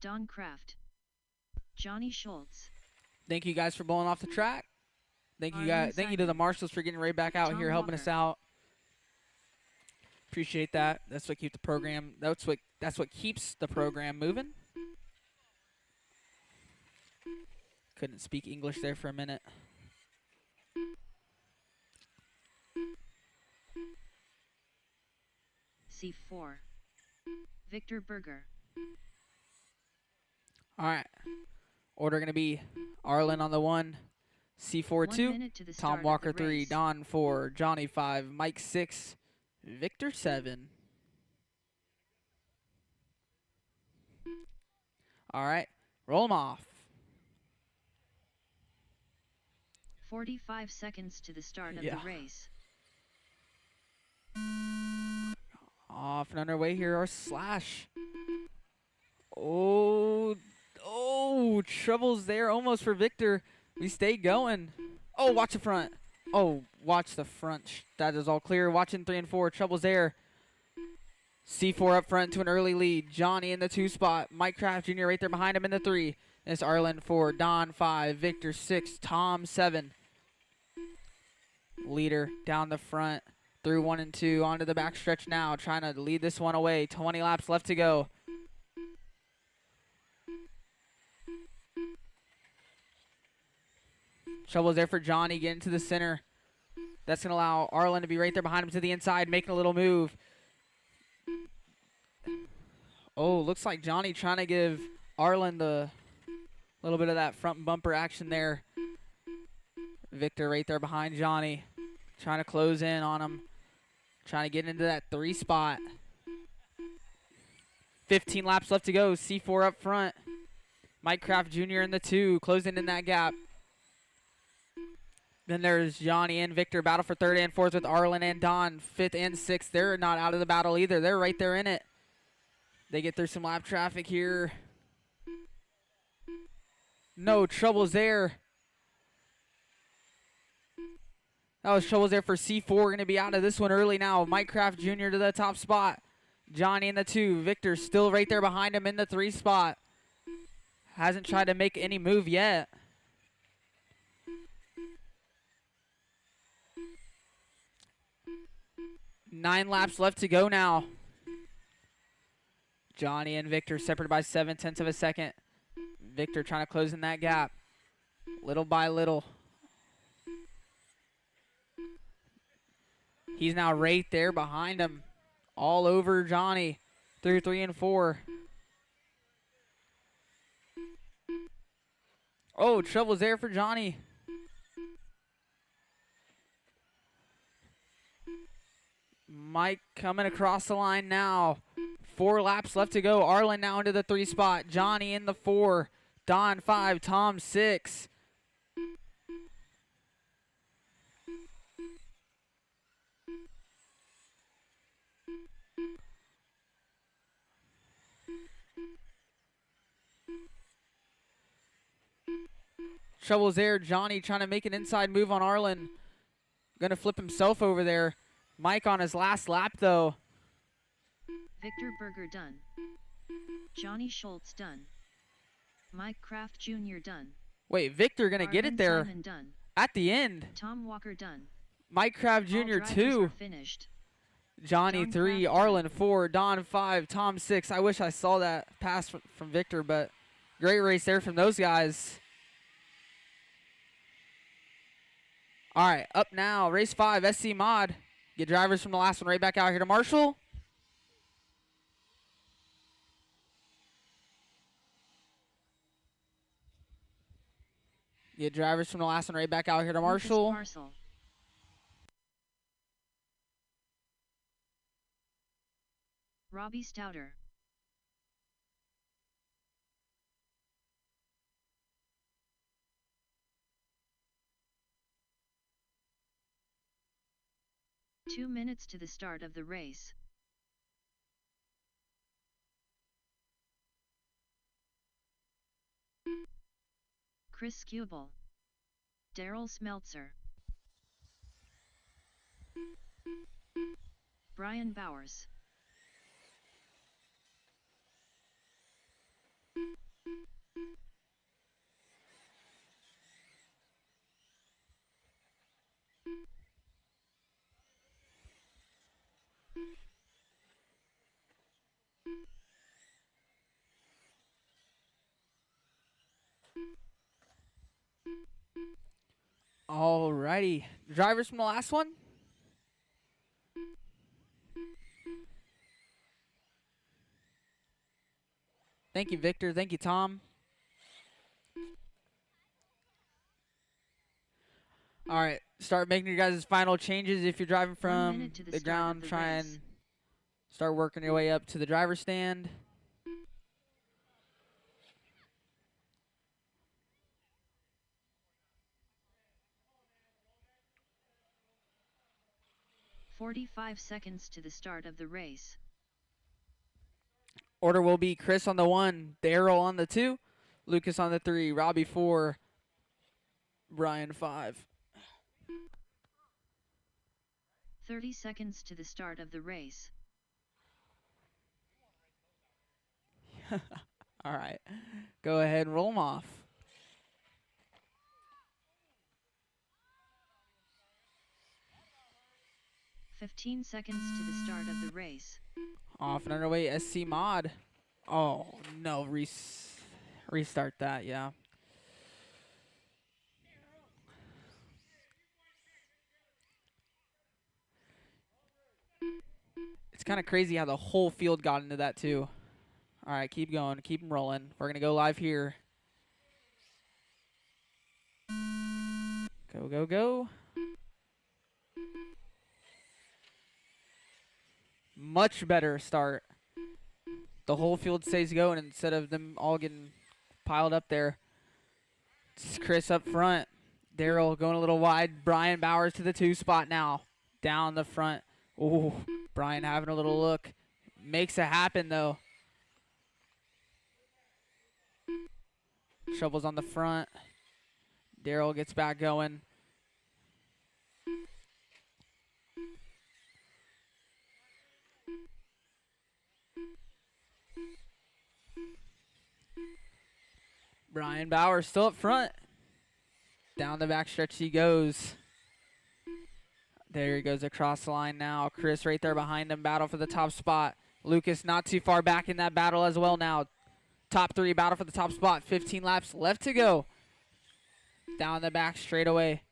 Don Kraft. Johnny Schultz. Thank you guys for blowing off the track. Thank you Arlen guys. Thank you to the Simon. marshals for getting right back out Tom here helping us Walker. out. Appreciate that. That's what keeps the program. That's what keeps the program moving. Couldn't speak English there for a minute. C4. Victor Berger. All right. Order going to be Arlen on the 1, C4 1 2, minute to the Tom start Walker of the 3, race. Don 4, Johnny 5, Mike 6, Victor 7. All right. Roll them off. 45 seconds to the start of Yeah. the race. Off and underway here are Slash. Oh, troubles there almost for Victor. We stay going. Oh, watch the front. Oh, watch the front. That is all clear. Watching 3 and 4. Troubles there. C4 up front to an early lead. Johnny in the 2 spot. Mike Kraft Jr. right there behind him in the 3. It's Arlen 4, Don 5, Victor 6, Tom 7. Leader down the front through 1 and 2 onto the back stretch now, trying to lead this one away. 20 laps left to go. Trouble's there for Johnny, getting to the center. That's going to allow Arlen to be right there behind him to the inside, making a little move. Oh, looks like Johnny trying to give Arlen the little bit of that front bumper action there. Victor right there behind Johnny, trying to close in on him, trying to get into that 3 spot. 15 laps left to go. C4 up front. Mike Kraft Jr. in the 2, closing in that gap. Then there's Johnny and Victor, battle for 3rd and 4th with Arlen and Don, 5th and 6th. They're not out of the battle either. They're right there in it. They get through some lap traffic here. No troubles there. That was troubles there for C4. Going to be out of this one early now. Mike Kraft Jr. to the top spot. Johnny in the 2. Victor still right there behind him in the 3 spot. Hasn't tried to make any move yet. Nine laps left to go now. Johnny and Victor separated by 7/10 of a second. Victor trying to close in that gap. Little by little. He's now right there behind him. All over Johnny through 3 and 4. Oh, trouble's there for Johnny. Mike coming across the line now. 4 laps left to go. Arlen now into the 3 spot. Johnny in the 4. Don 5. Tom 6. Trouble's there. Johnny trying to make an inside move on Arlen. Gonna flip himself over there. Mike on his last lap though. Victor Berger done. Johnny Schultz done. Mike Kraft Jr. done. Wait, Victor gonna get Arlen it there Simon done. at the end. Tom Walker done. Mike Kraft All Jr. drivers 2. are finished. Johnny Don 3. Kraft Arlen 4. Don 5. Tom 6. I wish I saw that pass from Victor, but great race there from those guys. All right, up now, race 5, SC Mod. Get drivers from the last one right back out here to Marshall. Get drivers from the last one right back out here to Lucas Marshall. Parcel. Robbie Stouter. 2 minutes to the start of the race. Chris Skubal, Daryl Smeltzer, Brian Bowers, Alrighty. Drivers from the last one? Thank you, Victor. Thank you, Tom. All right, start making your guys' final changes. If you're driving 1 from minute to the the start ground, of the try race. and start working your way up to the driver's stand. "45 seconds to the start of the race. Order will be Chris on the 1, Daryl on the 2, Lucas on the 3, Robbie 4, Brian 5. 30 seconds to the start of the race. All right, go ahead and roll them off. 15 seconds to the start of the race. Off and underway, SC Mod. Oh, no, restart that, yeah. It's kind of crazy how the whole field got into that, too. All right, keep going. Keep them rolling. We're going to go live here. Go, go, go. Much better start. The whole field stays going instead of them all getting piled up there. It's Chris up front. Daryl going a little wide. Brian Bowers to the 2 spot now. Down the front. Ooh, Brian having a little look. Makes it happen, though. Shovels on the front. Daryl gets back going. Brian Bowers still up front. Down the back stretch he goes. There he goes across the line now. Chris right there behind him. Battle for the top spot. Lucas not too far back in that battle as well now. Top 3 battle for the top spot. 15 laps left to go. Down the back straightaway.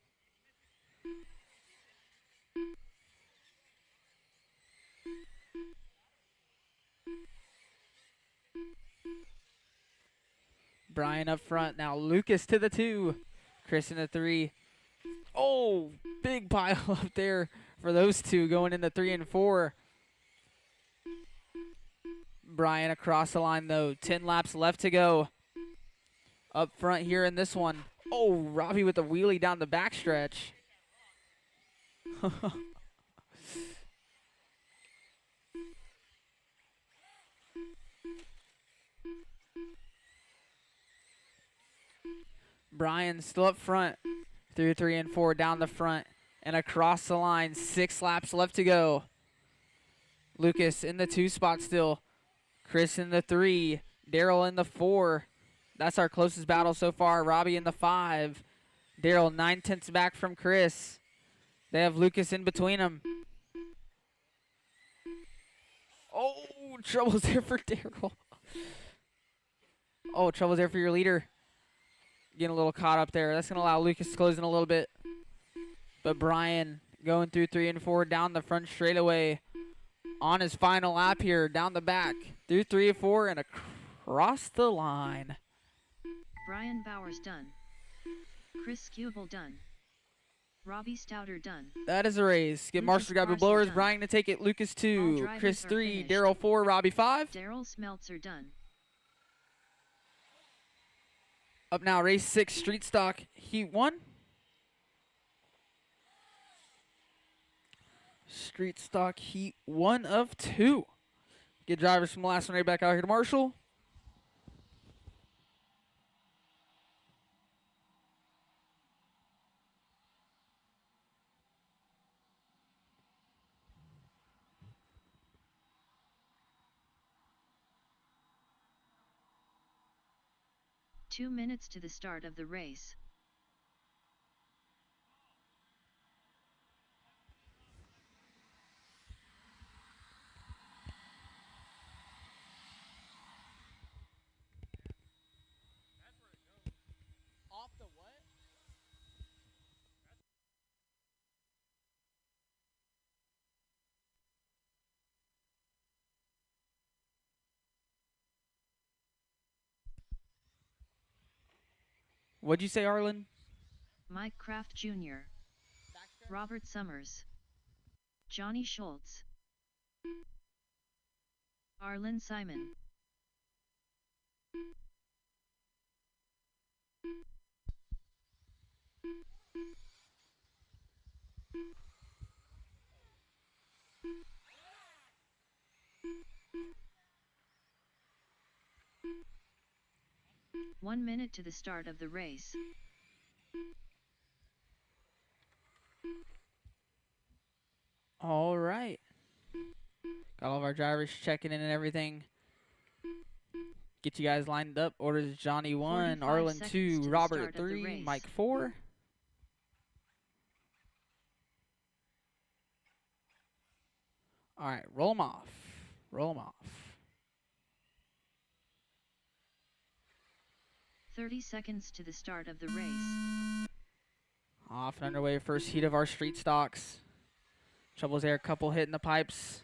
Brian up front now. Lucas to the 2. Chris in the 3. Oh, big pile up there for those two going into 3 and 4. Brian across the line, though. 10 laps left to go. Up front here in this one. Oh, Robbie with the wheelie down the backstretch. Brian still up front through 3 and 4 down the front and across the line. 6 laps left to go. Lucas in the 2 spot still. Chris in the 3. Daryl in the 4. That's our closest battle so far. Robbie in the 5. Daryl 9/10 back from Chris. They have Lucas in between them. Oh, trouble's there for Daryl. Oh, trouble's there for your leader. Getting a little caught up there. That's going to allow Lucas to close in a little bit. But Brian going through 3 and 4 down the front straightaway on his final lap here. Down the back through 3 and 4 and across the line. Brian Bowers done. Chris Skubal done. Robbie Stouter done. That is a race. Get Lucas Marshall to grab the Parson blowers. done. Brian to take it. Lucas All 2. drivers Chris are 3. finished. Daryl 4. Robbie 5. Daryl Smeltzer done. Up now, race 6, Street Stock Heat 1. Street stock heat 1 of 2. Get drivers from the last one right back out here to Marshall. Two minutes to the start of the race. Off the what? What'd you say, Arlen? Mike Kraft Jr., Robert Summers, Johnny Schultz, Arlen Simon. One minute to the start of the race. All right. Got all of our drivers checking in and everything. Get you guys lined up. Orders Johnny 1, 45 Arlen seconds 2, to the Robert start of the 3, race. Mike 4. All right, roll them off. Roll them off. 30 seconds to the start of the race. Off and underway, first heat of our street stocks. Troubles there, couple hitting the pipes.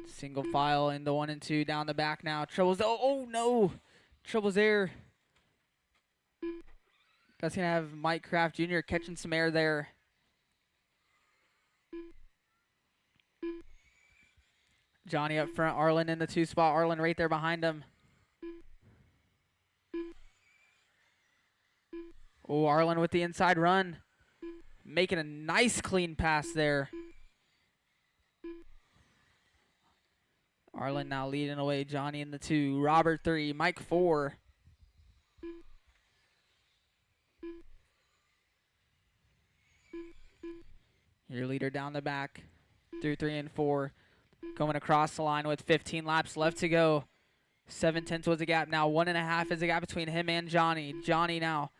Single file into 1 and 2 down the back now. Troubles, oh no! Troubles there. That's gonna have Mike Kraft Jr. catching some air there. Johnny up front, Arlen in the 2 spot. Arlen right there behind him. Oh, Arlen with the inside run. Making a nice clean pass there. Arlen now leading away. Johnny in the 2. Robert 3. Mike 4. Your leader down the back through 3 and 4. Going across the line with 15 laps left to go. 7/10 was the gap. Now 1.5 is the gap between him and Johnny. Johnny now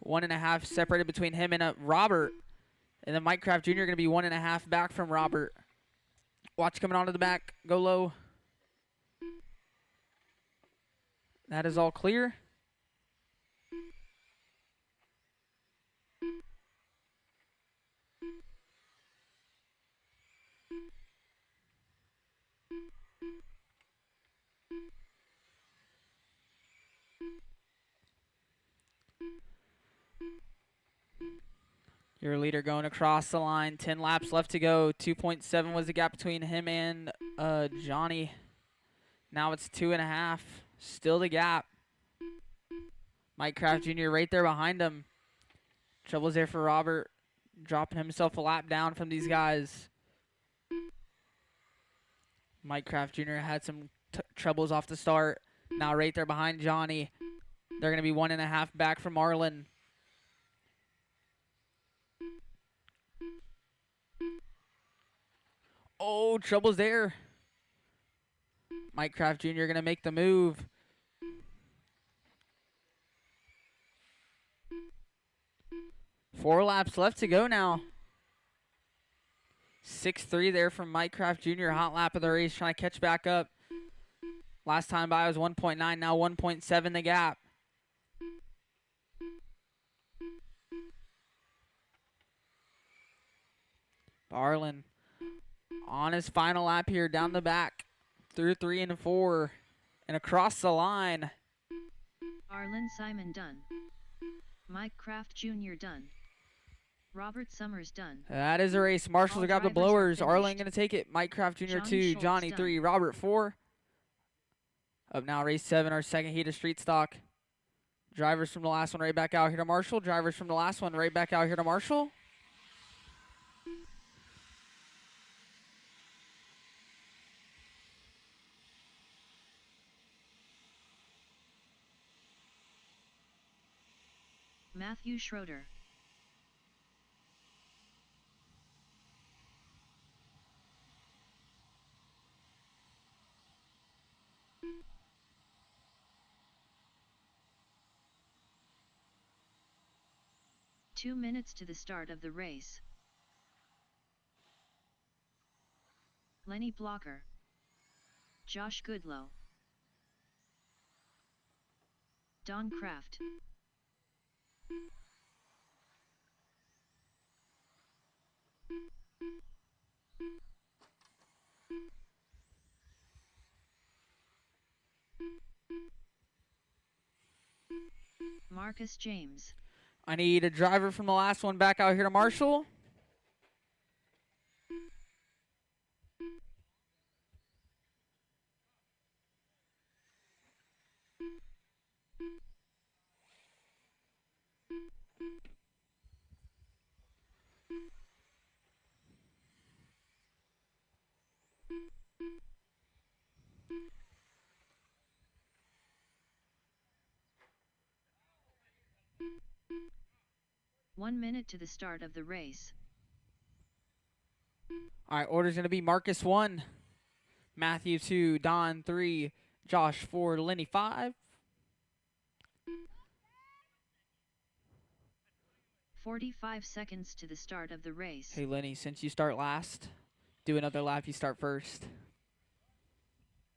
1.5 separated between him and Robert. And then Mike Kraft Jr. going to be 1.5 back from Robert. Watch coming onto the back. Go low. That is all clear. Your leader going across the line. 10 laps left to go. 2.7 was the gap between him and Johnny. Now it's 2.5. Still the gap. Mike Kraft Jr. right there behind him. Troubles there for Robert. Dropping himself a lap down from these guys. Mike Kraft Jr. had some troubles off the start. Now right there behind Johnny. They're going to be 1.5 back from Arlen. Oh, trouble's there. Mike Kraft Jr. going to make the move. Four laps left to go now. 6-3 there from Mike Kraft Jr. Hot lap of the race, trying to catch back up. Last time by was 1.9, now 1.7 the gap. Arlen on his final lap here, down the back, through 3 and 4, and across the line. Arlen Simon done. Mike Kraft Jr. done. Robert Summers done. That is a race. Marshall's got the drivers are blowers. Arlen finished. going to take it. Mike Kraft Jr. Johnny 2, Schultz Johnny done. 3, Robert 4. Up now, race 7, our second heat of street stock. Drivers from the last one right back out here to Marshall. Drivers from the last one right back out here to Marshall. Matthew Schroeder. Two minutes to the start of the race. Lenny Blocker. Josh Goodlow. Don Kraft. Marcus James. I need a driver from the last one back out here to Marshall. One minute to the start of the race. All right, order's going to be Marcus 1, Matthew 2, Don 3, Josh 4, Lenny 5. 45 seconds to the start of the race. Hey, Lenny, since you start last, do another lap. You start first.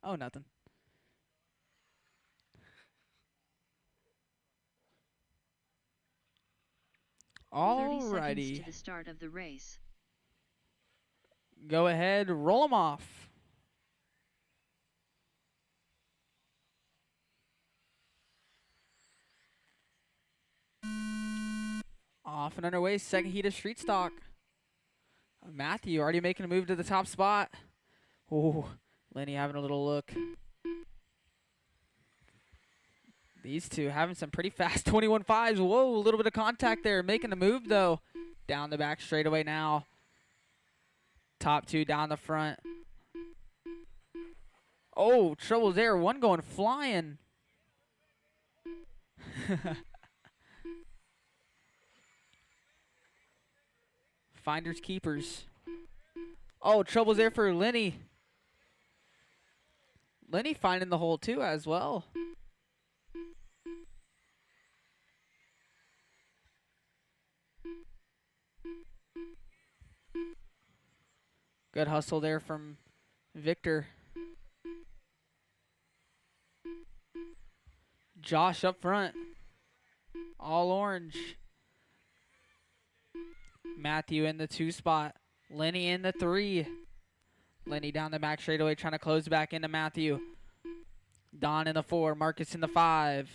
Oh, nothing. All 30 seconds righty. to the start of the race. Go ahead, roll them off. Off and underway, second heat of street stock. Matthew already making a move to the top spot. Oh, Lenny having a little look. These two having some pretty fast 21.5s. Whoa, a little bit of contact there. Making a move, though. Down the back straightaway now. Top two down the front. Oh, trouble there. One going flying. Finders keepers. Oh, trouble's there for Lenny. Lenny finding the hole too as well. Good hustle there from Victor. Josh up front. All orange. Matthew in the 2 spot. Lenny in the 3. Lenny down the back straightaway trying to close back into Matthew. Don in the 4. Marcus in the 5.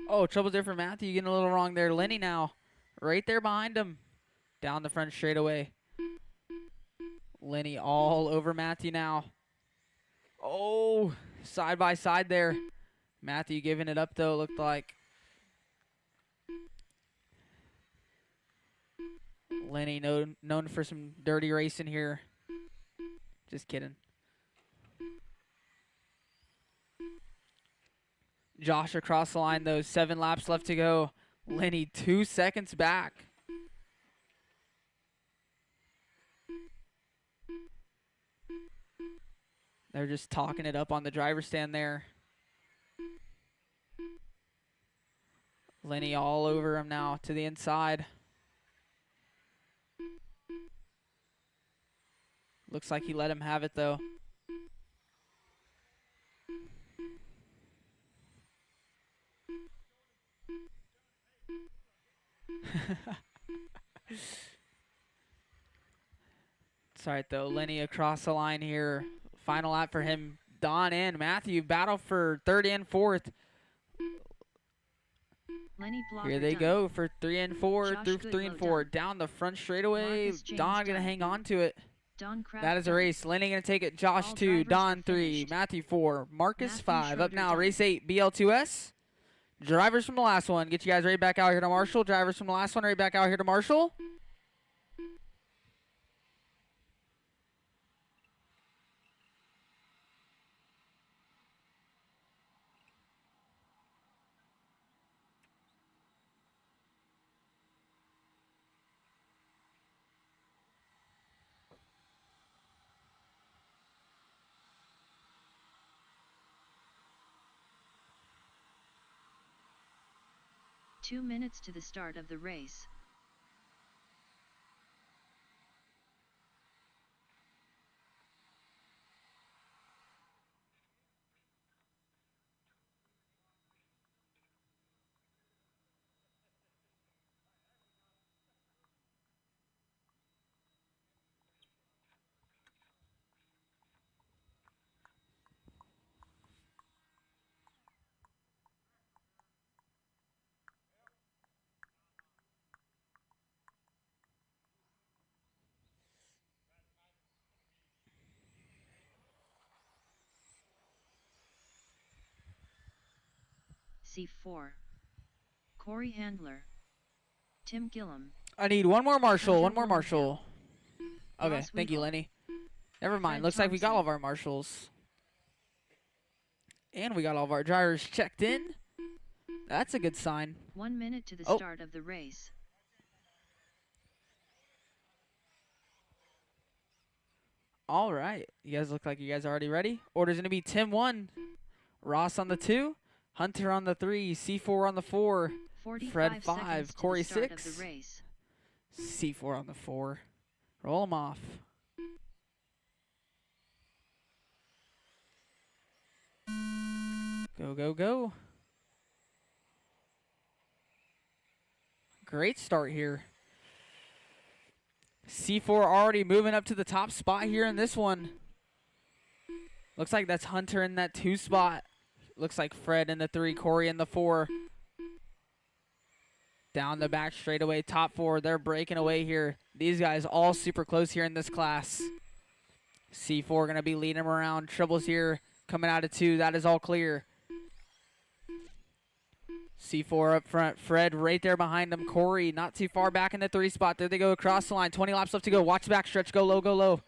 Oh, trouble's there for Matthew. Getting a little wrong there. Lenny now. Right there behind him. Down the front straightaway. Lenny all over Matthew now. Oh, side by side there. Matthew giving it up, though, it looked like. Lenny known for some dirty racing here. Just kidding. Josh across the line, though. 7 laps left to go. Lenny 2 seconds back. They're just talking it up on the driver's stand there. Lenny all over him now to the inside. Looks like he let him have it, though. It's all right, though. Lenny across the line here. Final lap for him. Don and Matthew battle for 3rd and 4th. Lenny Blocker Here they done. go for 3 and 4 Josh through 3 and 4. Goodlow Down the front straightaway. Marcus James Don going to done. hang on to it. Don Kraft That is a done. race. Lenny going to take it. Josh All 2, drivers Don are 3, finished. Matthew 4, Marcus Matthew 5. Up Schroeder now, done. race 8, BL2S. Drivers from the last one. Get you guys right back out here to Marshall. Drivers from the last one right back out here to Marshall. 2 minutes to the start of the race. C4. Corey Handler. Tim Gillum. I need one more marshal. Hunter One more Willingham. marshal. Okay, Ross thank you, Weigel. Lenny. Never mind. Fred Looks like we got all of Thompson. our marshals. And we got all of our drivers checked in. That's a good sign. 1 minute to the Oh. start of the race. All right. You guys look like you guys are already ready. Order's going to be Tim 1, Ross on the 2, Hunter on the 3, C4 on the 4, 45 Fred 5, seconds to Corey the start 6. of the race. C4 on the 4. Roll them off. Go, go, go. Great start here. C4 already moving up to the top spot here in this one. Looks like that's Hunter in that 2 spot. Looks like Fred in the 3, Corey in the 4. Down the back straightaway, top 4. They're breaking away here. These guys all super close here in this class. C4 going to be leading them around. Tribbles here coming out of 2. That is all clear. C4 up front. Fred right there behind him. Corey not too far back in the 3 spot. There they go across the line. 20 laps left to go. Watch the back stretch. Go low, go low.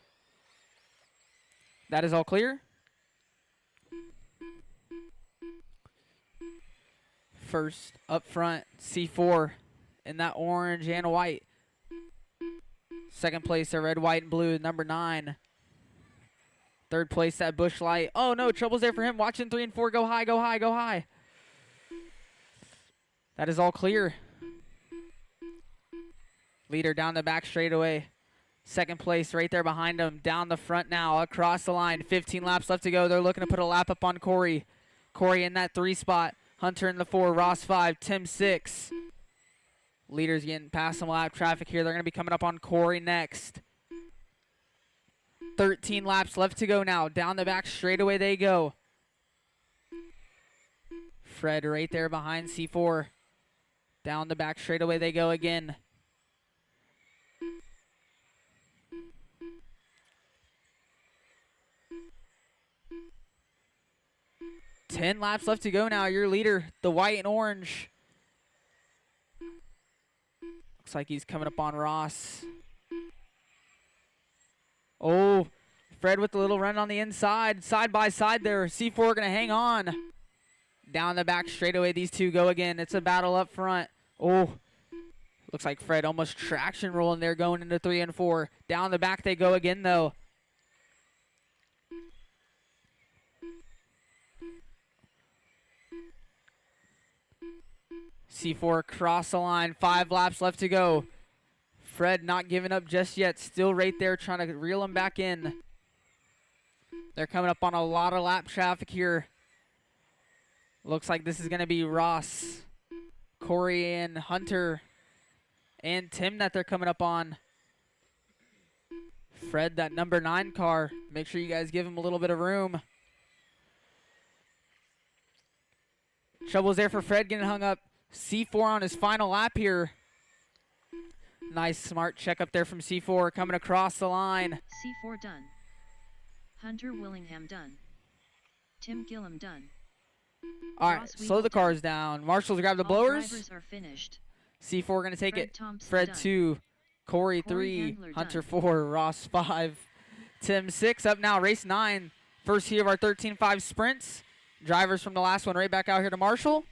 That is all clear. First up front, C4 in that orange and white. Second place, the red, white, and blue, number 9. Third place, that bush light. Oh no, trouble's there for him. Watching 3 and 4. Go high, go high, go high. That is all clear. Leader down the back straightaway. Second place right there behind him. Down the front now, across the line. 15 laps left to go. They're looking to put a lap up on Corey. Corey in that 3 spot. Hunter in the 4, Ross 5, Tim 6. Leaders getting past some lap traffic here. They're going to be coming up on Corey next. 13 laps left to go now. Down the back straightaway they go. Fred right there behind C4. Down the back straightaway they go again. Ten laps left to go now. Your leader, the white and orange. Looks like he's coming up on Ross. Oh, Fred with the little run on the inside. Side by side there. C4 going to hang on. Down the back straightaway, these two go again. It's a battle up front. Oh, looks like Fred almost traction rolling there going into 3 and 4. Down the back they go again, though. C4 across the line. 5 laps left to go. Fred not giving up just yet. Still right there trying to reel him back in. They're coming up on a lot of lap traffic here. Looks like this is going to be Ross, Corey, and Hunter, and Tim that they're coming up on. Fred, that number 9 car. Make sure you guys give him a little bit of room. Trouble's there for Fred getting hung up. C4 on his final lap here. Nice, smart check up there from C4 coming across the line. C4 done. Hunter Willingham done. Tim Gillum done. All right, Ross slow Weigel the cars down. Marshals grab the All blowers. drivers are finished. C4 going to take Fred it. Thompson Fred done. 2, Corey Corey 3, Handler Hunter done. 4, Ross 5, Tim 6. Up now, race 9. First heat of our 13.5 sprints. Drivers from the last one right back out here to Marshall.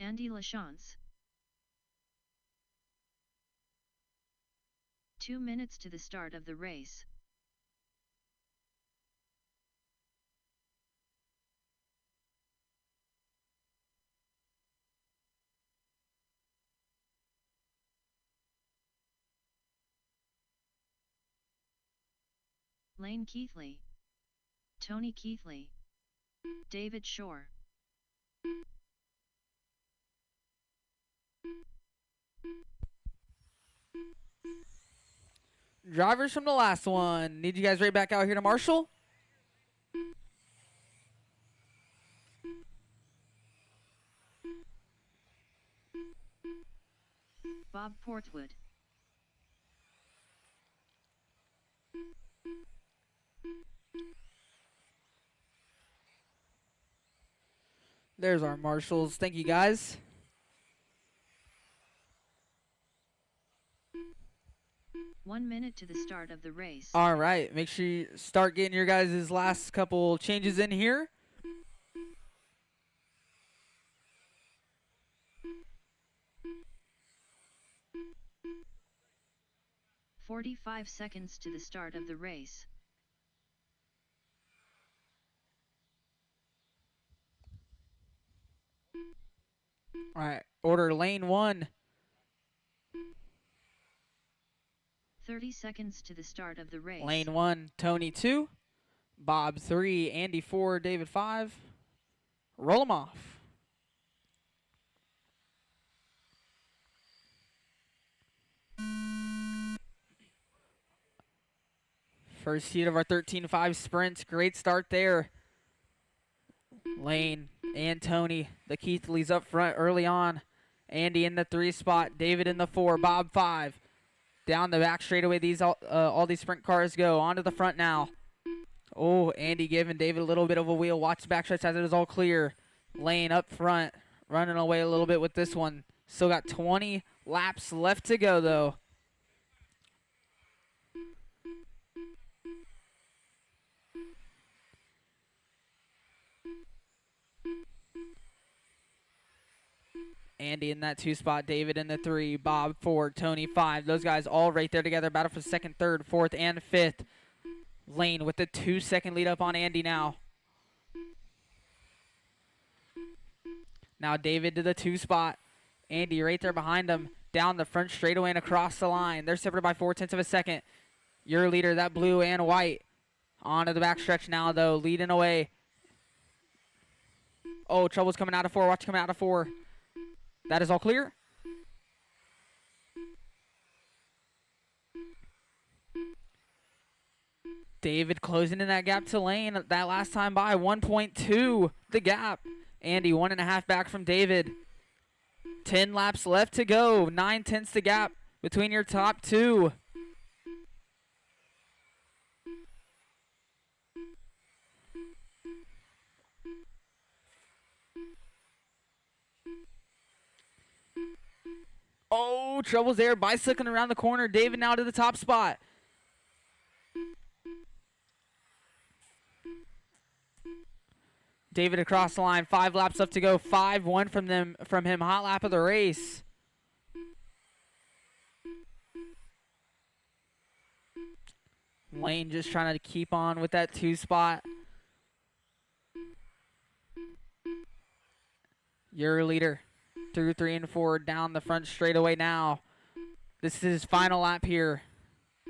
Andy Lachance. 2 minutes to the start of the race. Lane Keithley, Tony Keithley, David Shore. Drivers from the last one. Need you guys right back out here to Marshall. Bob Portwood. There's our marshals. Thank you, guys. One minute to the start of the race. All right. Make sure you start getting your guys' last couple changes in here. "45 seconds to the start of the race. All right. Order lane 1. 30 seconds to the start of the race. Lane 1, Tony 2. Bob 3, Andy 4, David 5. Roll them off. First heat of our 13.5 sprints. Great start there. Lane and Tony, the Keithleys up front early on. Andy in the 3 spot. David in the 4. Bob 5. Down the back straightaway. All these sprint cars go onto the front now. Oh, Andy giving David a little bit of a wheel. Watch the backstretch as it is all clear. Lane up front, running away a little bit with this one. Still got 20 laps left to go, though. Andy in that 2 spot, David in the 3, Bob 4, Tony 5. Those guys all right there together. Battle for 2nd, 3rd, 4th, and 5th. Lane with the 2-second lead up on Andy now. Now David to the 2 spot. Andy right there behind him. Down the front straightaway and across the line. They're separated by 0.4 of a second. Your leader, that blue and white. Onto the back stretch now, though. Leading away. Oh, trouble's coming out of 4. Watch coming out of 4. That is all clear. David closing in that gap to Lane. That last time by 1.2 the gap. Andy 1.5 back from David. 10 laps left to go. 9/10 the gap between your top 2. Oh, trouble's there. Bicycling around the corner. David now to the top spot. David across the line. 5 laps left to go. 5-1 from him. Hot lap of the race. Lane just trying to keep on with that 2 spot. Your leader. Through 3 and 4 down the front straightaway now. This is his final lap here.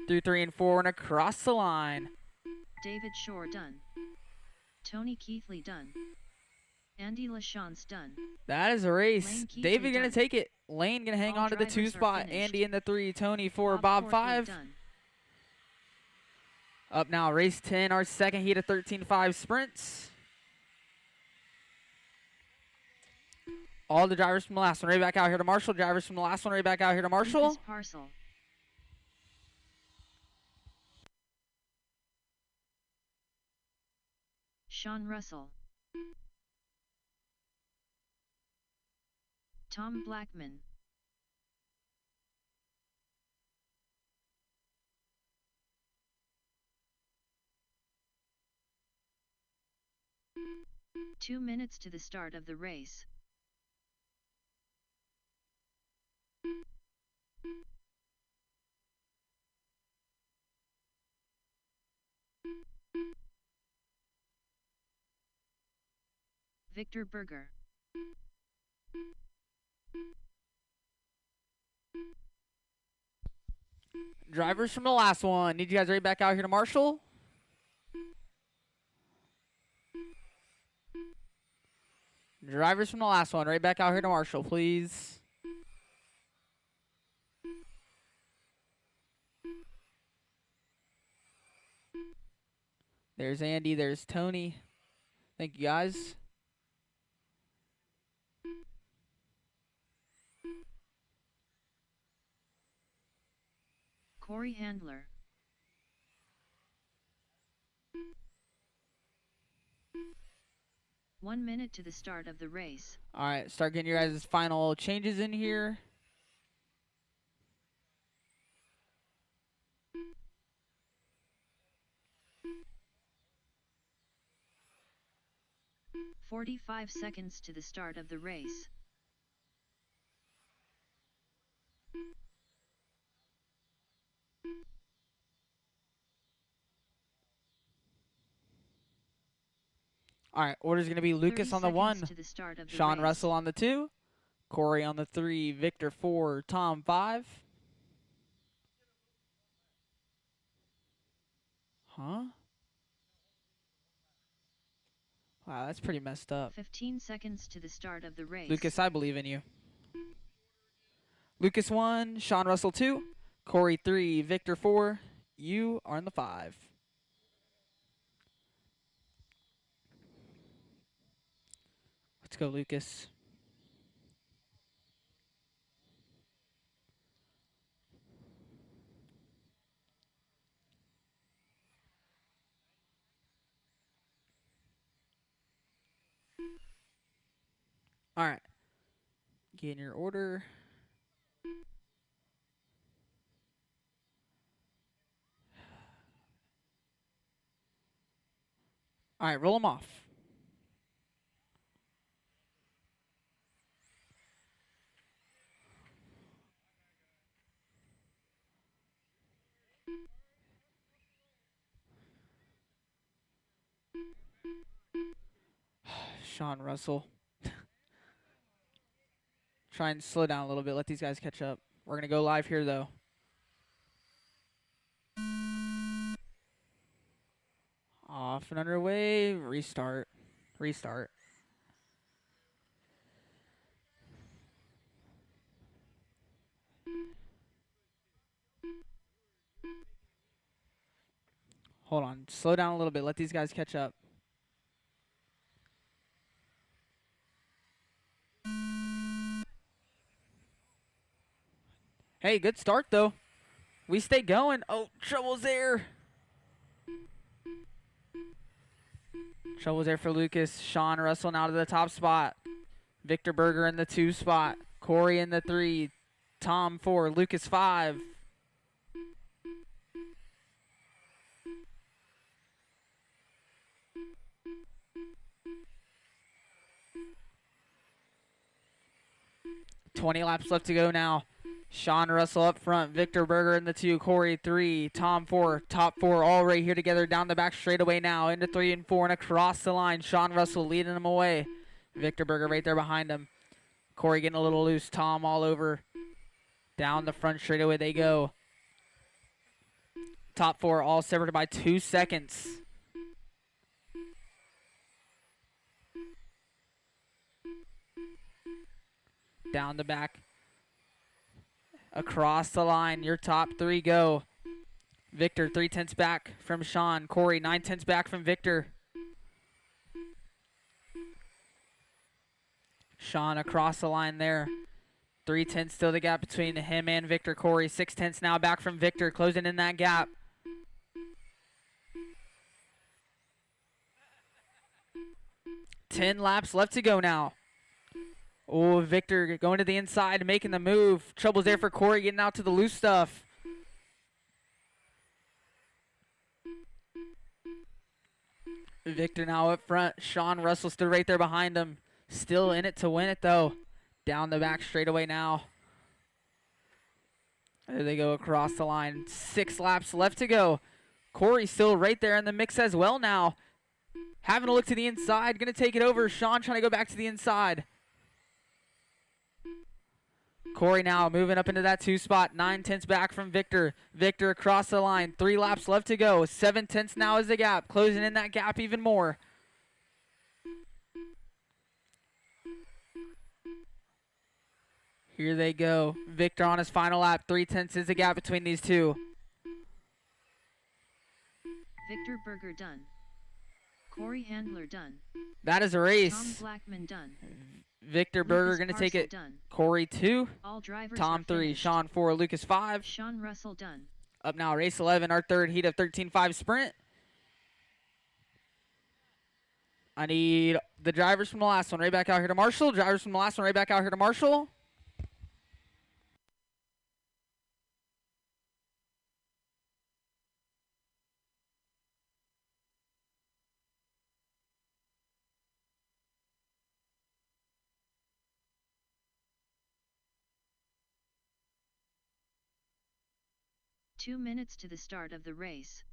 Through 3 and 4 and across the line. David Shore done. Tony Keithley done. Andy Lachance done. That is a race. Lane Keithley David going done. to take it. Lane going to hang All on to the 2 drivers are spot. finished. Andy in the 3. Tony 4. Bob Portwood 5. done. Up now, race 10, our second heat of 13.5 sprints. All the drivers from the last one right back out here to Marshall. Drivers from the last one right back out here to Marshall. Lucas Parcel. Sean Russell. Tom Blackman. "2 minutes to the start of the race. Victor Berger. Drivers from the last one. Need you guys right back out here to Marshall. Drivers from the last one. Right back out here to Marshall, please. There's Andy. There's Tony. Thank you, guys. Corey Handler. One minute to the start of the race. All right, start getting your guys' final changes in here. "45 seconds to the start of the race. All right, order's going to be Lucas 30 on the 1, seconds to the start of the Sean race. Russell on the 2, Corey on the 3, Victor 4, Tom 5. Huh? Wow, that's pretty messed up. 15 seconds to the start of the race. Lucas, I believe in you. Lucas 1, Sean Russell 2, Corey 3, Victor 4. You are in the 5. Let's go, Lucas. All right. Get in your order. All right, roll them off. Sean Russell. Try and slow down a little bit. Let these guys catch up. We're going to go live here, though. Off and underway. Restart. Restart. Hold on. Slow down a little bit. Let these guys catch up. Hey, good start, though. We stay going. Oh, trouble's there. Trouble's there for Lucas. Sean Russell now to the top spot. Victor Berger in the 2 spot. Corey in the 3. Tom 4. Lucas 5. $20 laps left to go now. Sean Russell up front, Victor Berger in the 2, Corey 3, Tom 4, top 4 all right here together down the back straightaway now into 3 and 4 and across the line. Sean Russell leading them away. Victor Berger right there behind him. Corey getting a little loose, Tom all over. Down the front straightaway they go. Top 4 all separated by 2 seconds. Down the back. Across the line, your top 3 go. Victor 3/10 back from Sean. Corey 9/10 back from Victor. Sean across the line there. 3/10 still the gap between him and Victor. Corey 6/10 now back from Victor, closing in that gap. Ten laps left to go now. Oh, Victor going to the inside, making the move. Trouble's there for Corey, getting out to the loose stuff. Victor now up front. Sean Russell stood right there behind him. Still in it to win it, though. Down the back straightaway now. There they go across the line. 6 laps left to go. Corey still right there in the mix as well now. Having a look to the inside. Going to take it over. Sean trying to go back to the inside. Corey now moving up into that 2 spot. 9/10 back from Victor. Victor across the line. 3 laps left to go. 7/10 now is the gap. Closing in that gap even more. Here they go. Victor on his final lap. 3/10 is the gap between these two. Victor Berger done. Corey Handler done. That is a Tom race. Blackman done. Victor Berger Lucas going to take Parcel it. done. Corey 2. All drivers Tom are 3. finished. Sean 4. Lucas 5. Sean Russell done. Up now, race 11, our third heat of 13.5 sprint. I need the drivers from the last one right back out here to Marshall. Drivers from the last one right back out here to Marshall. Two minutes to the start of the race.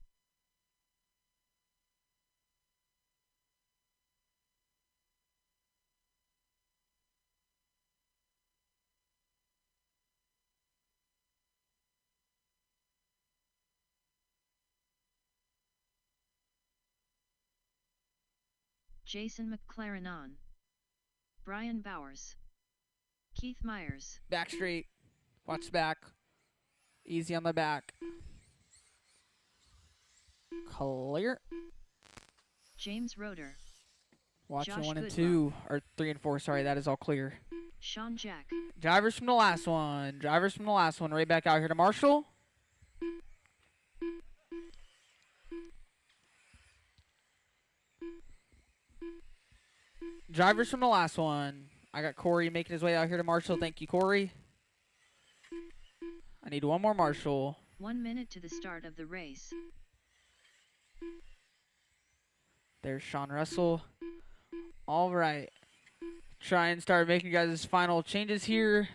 Jason McLaren on. Brian Bowers. Keith Myers. Back straight. Watch the back. Easy on the back. Clear. James Roeder. Watching Josh 1 and Goodlaw. 2, or 3 and 4, sorry, that is all clear. Sean Jack. Drivers from the last one. Drivers from the last one right back out here to Marshall. Drivers from the last one. I got Corey making his way out here to Marshall. Thank you, Corey. I need one more Marshall. 1 minute to the start of the race. There's Sean Russell. All right. Try and start making you guys' final changes here.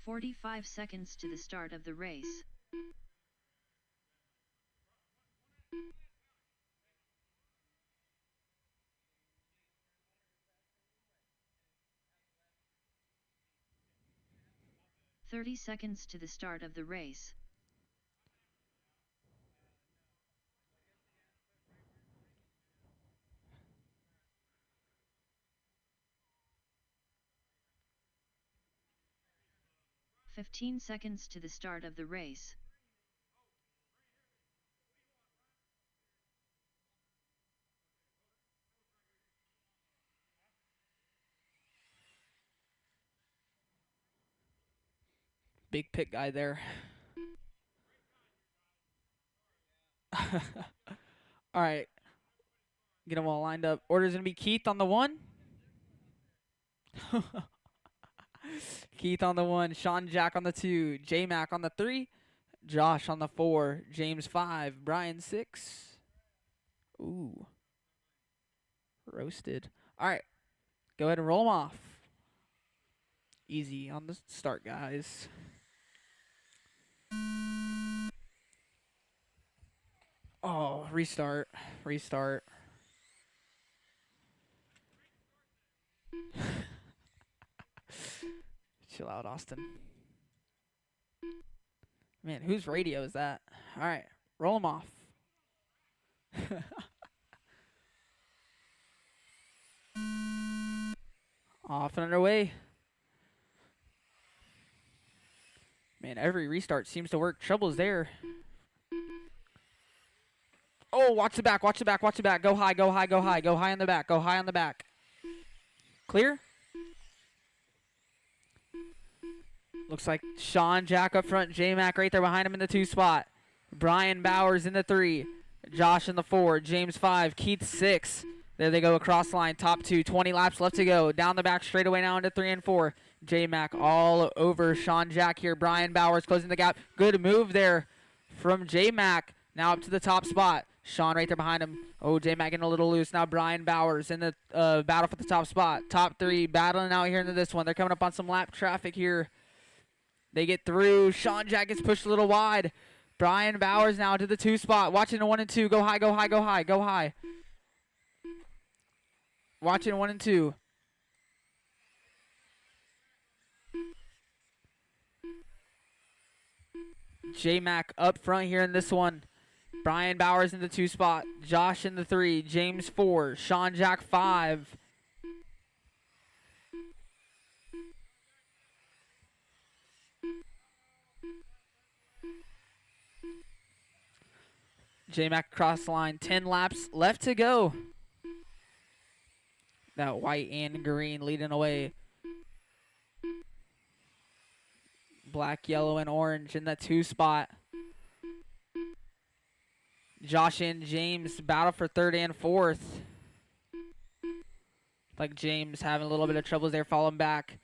45 seconds to the start of the race. "30 seconds to the start of the race. "15 seconds to the start of the race. Big pit guy there. All right. Get them all lined up. Order's going to be Keith on the 1. Keith on the 1. Sean Jack on the 2. J Mac on the 3. Josh on the 4. James 5. Brian 6. Ooh. Roasted. All right. Go ahead and roll them off. Easy on the start, guys. Oh, restart. Restart. Chill out, Austin. Man, whose radio is that? All right, roll them off. Off and underway. Man, every restart seems to work. Trouble's there. Oh, watch the back, watch the back, watch the back. Go high, go high, go high. Go high on the back, go high on the back. Clear? Looks like Sean Jack up front. J-Mac right there behind him in the 2 spot. Brian Bowers in the 3. Josh in the 4. James 5. Keith 6. There they go across the line. Top 2. 20 laps left to go. Down the back straightaway now into 3 and 4. J-Mac all over Sean Jack here. Brian Bowers closing the gap. Good move there from J-Mac. Now up to the top spot. Sean right there behind him. Oh, J-Mac getting a little loose. Now Brian Bowers in the battle for the top spot. Top three battling out here into this one. They're coming up on some lap traffic here. They get through. Sean Jack gets pushed a little wide. Brian Bowers now to the 2 spot. Watching the 1 and 2. Go high, go high, go high, go high. Watching 1 and 2. J-Mac up front here in this one. Brian Bowers in the 2 spot. Josh in the 3. James 4. Sean Jack 5. J-Mac across the line. 10 laps left to go. That white and green leading away. Black, yellow, and orange in that 2 spot. Josh and James battle for 3rd and 4th. Like James having a little bit of troubles there falling back.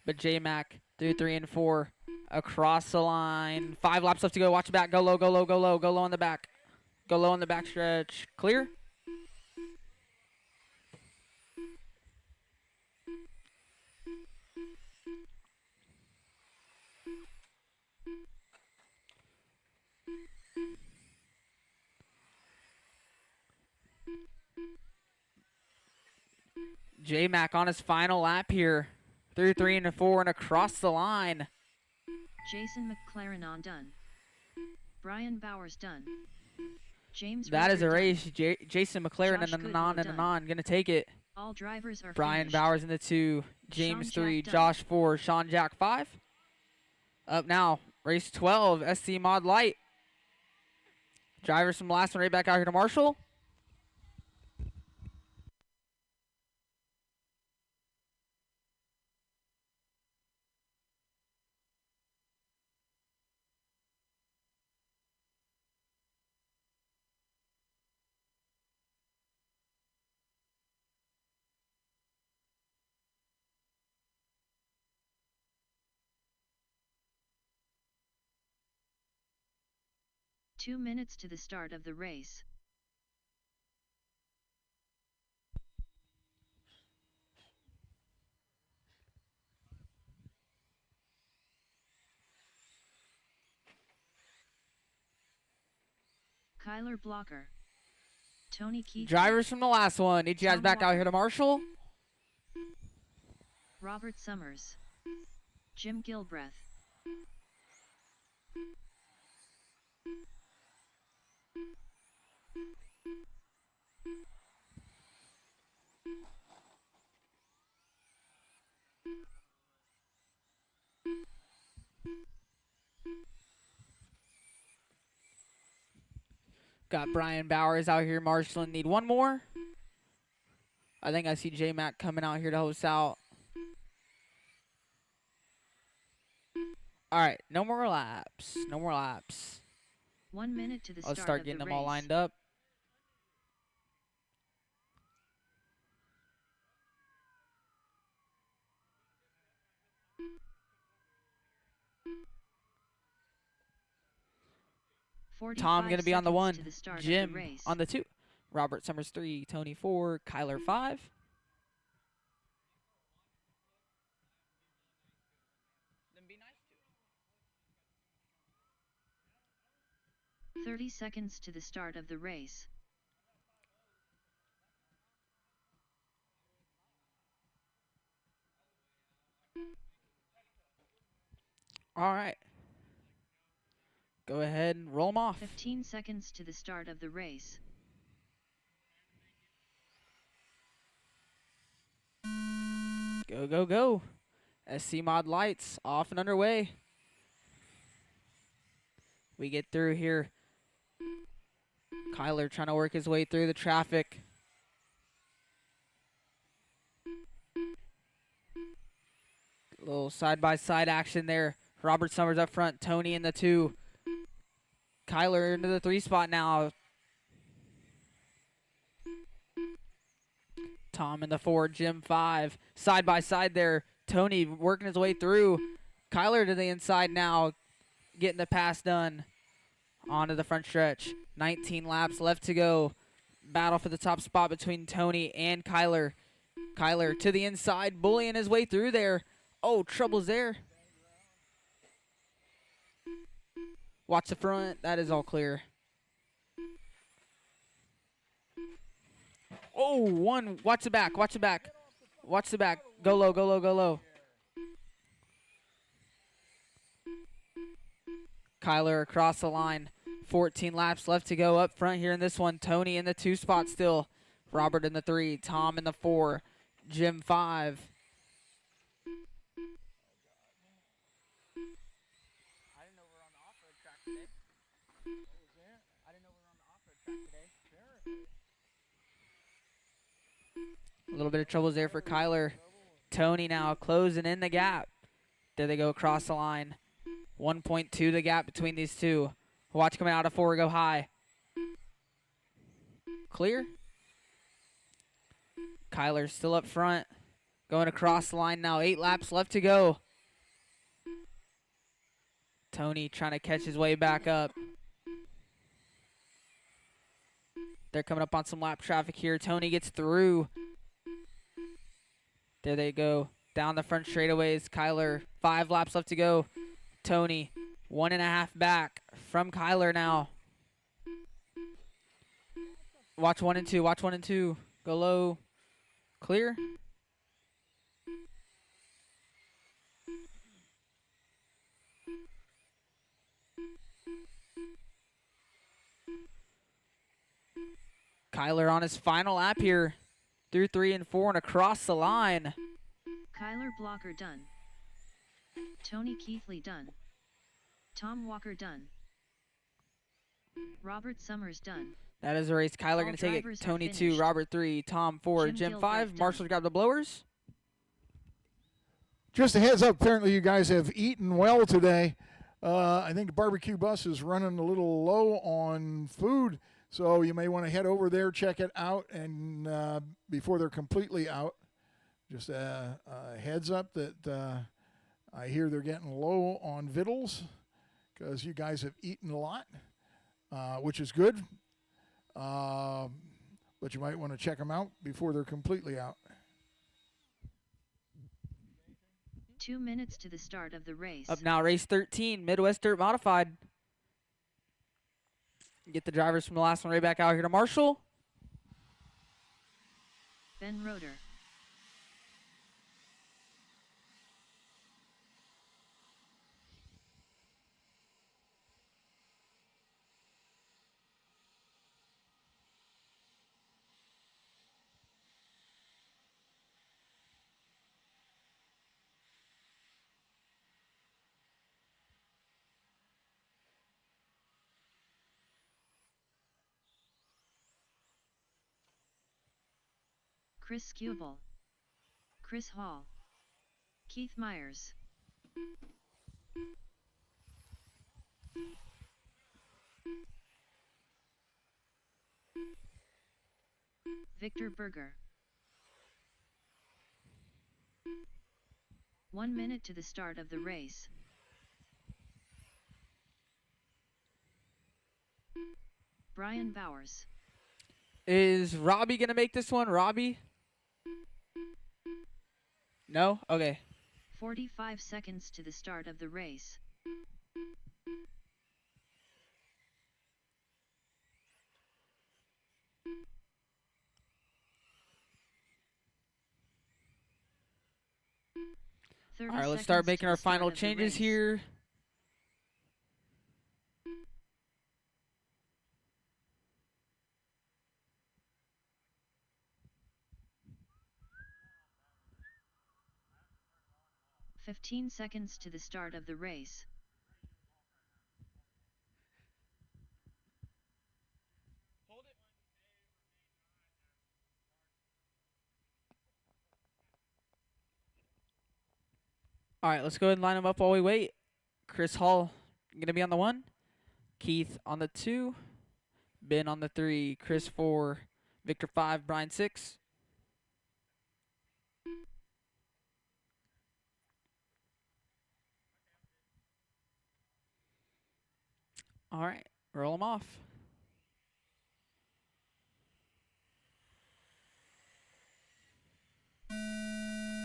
But J-Mac through 3 and 4. Across the line. 5 laps left to go. Watch the back. Go low, go low, go low. Go low on the back. Go low on the back stretch. Clear. J-Mac on his final lap here. Through 3 and 4 and across the line. Jason McLaren on done. Brian Bowers done. James That is a Richard race. done. Jason McLaren Josh and Goodwill Anon and done. Anon gonna take it. All drivers are Brian finished. Bowers in the 2. James Sean 3. Jack done. Josh 4. Sean Jack 5. Up now. Race 12. SC Mod Light. Drivers from the last one right back out here to Marshall. Two minutes to the start of the race. Kyler Blocker. Tony Keith. Drivers from the last one. Need you guys Tom back out Walker. here to Marshall. Robert Summers. Jim Gilbreth. Got Brian Bowers out here marshalling. Need one more. I think I see J-Mac coming out here to host out. All right, no more laps. No more laps. 1 minute to the Let's start start of getting the them all race. lined up. Tom going to be on the 1. Jim on the 2. Robert Summers 3. Tony 4. Kyler 5. 30 seconds to the start of the race. All right. Go ahead and roll them off. 15 seconds to the start of the race. Go, go, go. SC Mod Lights off and underway. We get through here. Kyler trying to work his way through the traffic. Little side-by-side action there. Robert Summers up front. Tony in the 2. Kyler into the 3 spot now. Tom in the 4. Jim 5. Side-by-side there. Tony working his way through. Kyler to the inside now. Getting the pass done onto the front stretch. 19 laps left to go. Battle for the top spot between Tony and Kyler. Kyler to the inside, bullying his way through there. Oh, trouble's there. Watch the front. That is all clear. Oh, one. Watch the back. Watch the back. Watch the back. Go low, go low, go low. Kyler across the line. 14 laps left to go up front here in this one. Tony in the 2 spot still. Robert in the 3. Tom in the 4. Jim 5. I didn't know we were on the off-road track today. What was that? I didn't know we were on the off-road track today. A little bit of troubles there for Kyler. Tony now closing in the gap. There they go across the line. 1.2 the gap between these two. Watch coming out of 4 go high. Clear. Kyler still up front. Going across the line now. 8 laps left to go. Tony trying to catch his way back up. They're coming up on some lap traffic here. Tony gets through. There they go. Down the front straightaways. Kyler, 5 laps left to go. Tony, 1.5 back from Kyler now. Watch 1 and 2. Watch 1 and 2. Go low. Clear. Kyler on his final lap here. Through 3 and 4 and across the line. Kyler Blocker done. Tony Keithley done. Tom Walker done. Robert Summers done. That is a race. Kyler All going to take it. drivers are Tony 2, finished. Robert 3, Tom 4, Jim Jim Gilbert 5. done. Marshall's got the blowers. Just a heads up, apparently you guys have eaten well today. I think the barbecue bus is running a little low on food, so you may want to head over there, check it out, and before they're completely out. Just a heads up that I hear they're getting low on victuals because you guys have eaten a lot, which is good. But you might want to check them out before they're completely out. 2 minutes to the start of the race. Up now, race 13, Midwest Dirt Modified. Get the drivers from the last one right back out here to Marshall. Ben Roeder. Chris Skubal. Chris Hall. Keith Myers. Victor Berger. 1 minute to the start of the race. Brian Bowers. Is Robbie going to make this one? Robbie? No? Okay. 45 seconds to the start of the race. All right, let's start making our final changes here. "15 seconds to the start of the race. All right, let's go ahead and line them up while we wait. Chris Hall going to be on the 1. Keith on the 2. Ben on the 3. Chris 4. Victor 5. Brian 6. All right. Roll them off.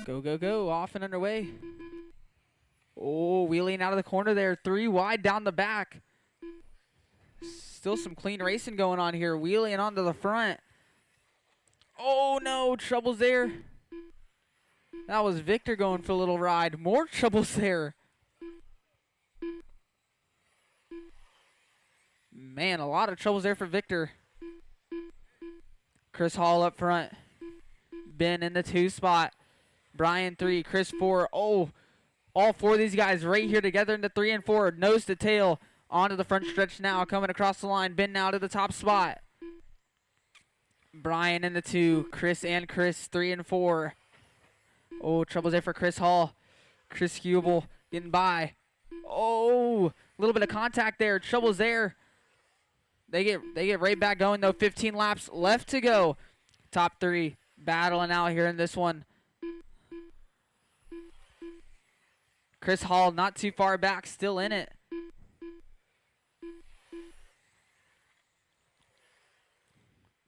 Go, go, go. Off and underway. Oh, wheeling out of the corner there. 3 wide down the back. Still some clean racing going on here. Wheeling onto the front. Oh, no. Troubles there. That was Victor going for a little ride. More troubles there. Man, a lot of troubles there for Victor. Chris Hall up front. Ben in the 2 spot. Brian 3, Chris 4. Oh, all 4 of these guys right here together in the 3 and 4. Nose to tail onto the front stretch now. Coming across the line. Ben now to the top spot. Brian in the 2. Chris and Chris 3 and 4. Oh, troubles there for Chris Hall. Chris Hubel getting by. Oh, a little bit of contact there. Troubles there. They get right back going though. 15 laps left to go. Top 3 battling out here in this one. Chris Hall not too far back, still in it.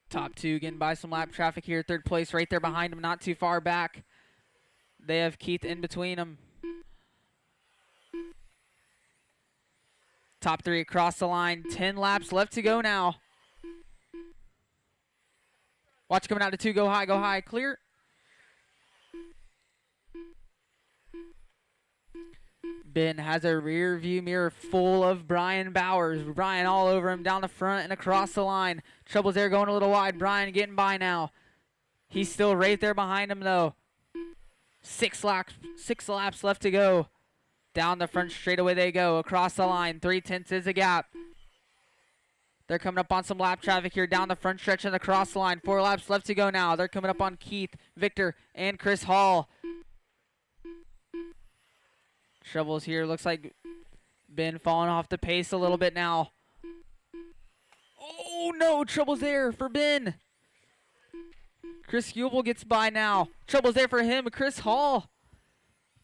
Top 2 getting by some lap traffic here. 3rd place right there behind him, not too far back. They have Keith in between them. Top 3 across the line. 10 laps left to go now. Watch coming out to 2. Go high, clear. Ben has a rear view mirror full of Brian Bowers. Brian all over him down the front and across the line. Troubles there going a little wide. Brian getting by now. He's still right there behind him though. 6 laps left to go. Down the front straightaway they go. Across the line. 3/10 is a gap. They're coming up on some lap traffic here down the front stretch and across the line. 4 laps left to go now. They're coming up on Keith, Victor, and Chris Hall. Troubles here. Looks like Ben falling off the pace a little bit now. Oh, no. Troubles there for Ben. Chris Hubel gets by now. Troubles there for him. Chris Hall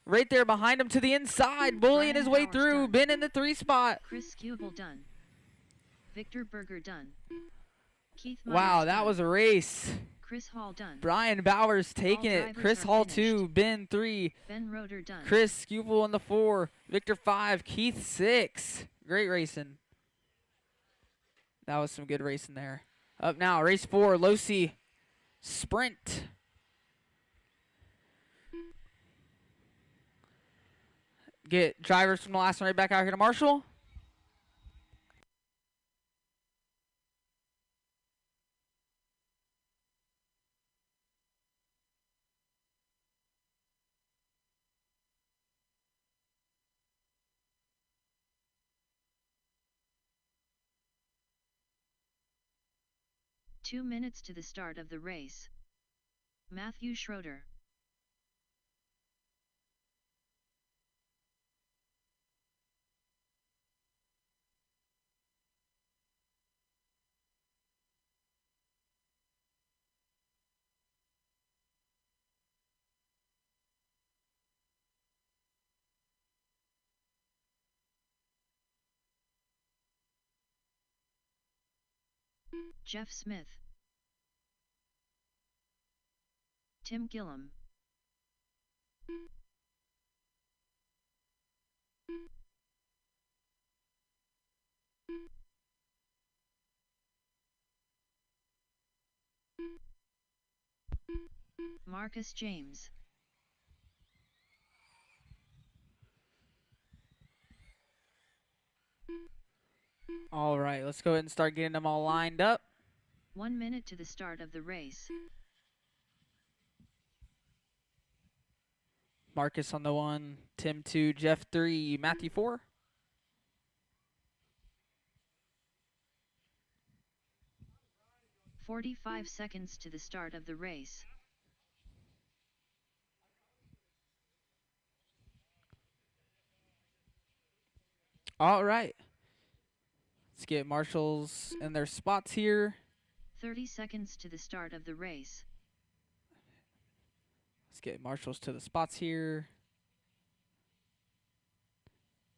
right there behind him to the inside. Bullying Brian his way Bowers through. done. Ben in the 3 spot. Chris Hubel done. Victor Berger done. Keith Wow, Myers that done. was a race. Chris Hall done. Brian Bowers taking it. drivers Chris are Hall finished. 2. Ben 3. Ben Roeder done. Chris Hubel in the 4. Victor 5. Keith 6. Great racing. That was some good racing there. Up now, race 4. Losi Sprint. Get drivers from the last one right back out here to Marshall. Two minutes to the start of the race. Matthew Schroeder. Jeff Smith. Tim Gillum. Marcus James. All right, let's go ahead and start getting them all lined up. 1 minute to the start of the race. Marcus on the 1, Tim 2, Jeff 3, Matthew 4. "45 seconds to the start of the race. All right. Let's get marshals in their spots here. 30 seconds to the start of the race. Let's get marshals to the spots here.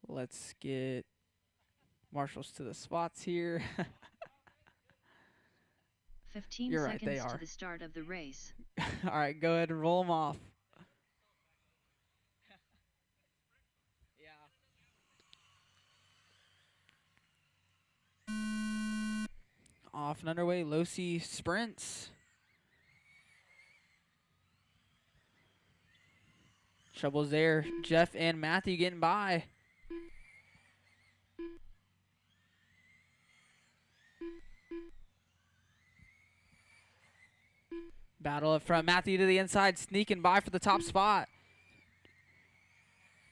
Let's get Marshall's to the spots here. 15 You're right, they seconds to are. the start of the race. All right, go ahead and roll them off. Off and underway, Losi sprints. Trouble's there. Jeff and Matthew getting by. Battle up front. Matthew to the inside, sneaking by for the top spot.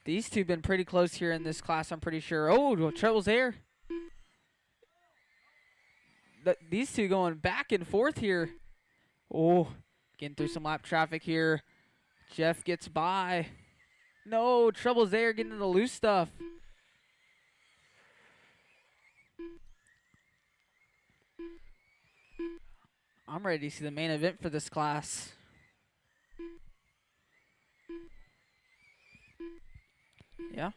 These two been pretty close here in this class, I'm pretty sure. Oh, Trouble's there. These two going back and forth here. Oh, getting through some lap traffic here. Jeff gets by. No, Trouble's there, getting into the loose stuff. I'm ready to see the main event for this class. Yeah.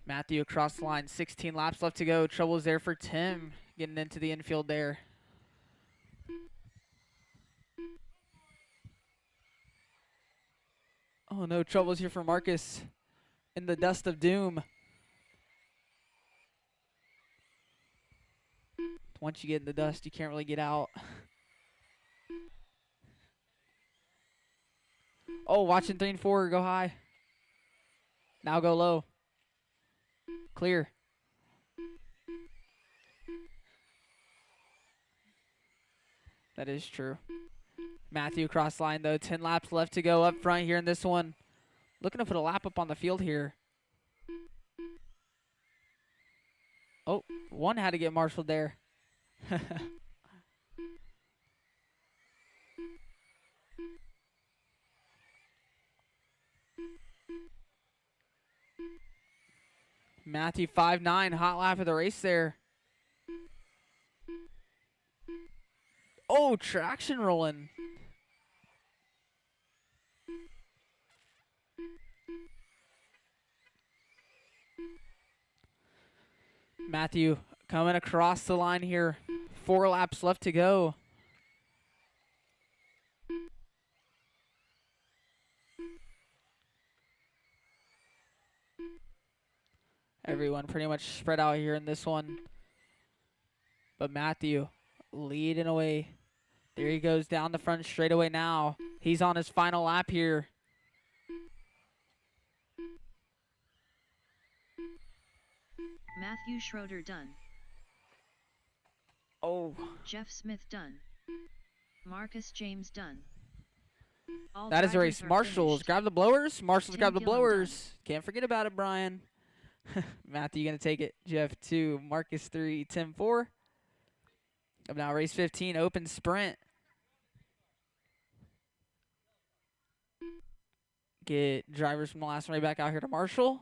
Matthew across the line, 16 laps left to go. Trouble's there for Tim, getting into the infield there. Oh no, Trouble's here for Marcus in the dust of doom. Once you get in the dust, you can't really get out. Oh, watching 3 and 4 go high. Now go low. Clear. That is true. Matthew across line though. 10 laps left to go up front here in this one. Looking to put a lap up on the field here. Oh, one had to get marshaled there. Matthew 5'9", hot lap of the race there. Oh, traction rolling. Matthew coming across the line here. 4 laps left to go. Everyone pretty much spread out here in this one. But Matthew leading away. There he goes down the front straightaway now. He's on his final lap here. Matthew Schroeder done. Oh, Jeff Smith done. Marcus James done. All that is a drivers race. are Marshall's finished. grab the blowers. Marshall's Tim grab the Gillum blowers. Can't forget about it, Brian. Matthew gonna take it. Jeff 2, Marcus 3, Tim 4. Up now, race 15, open sprint. Get drivers from the last one right back out here to Marshall.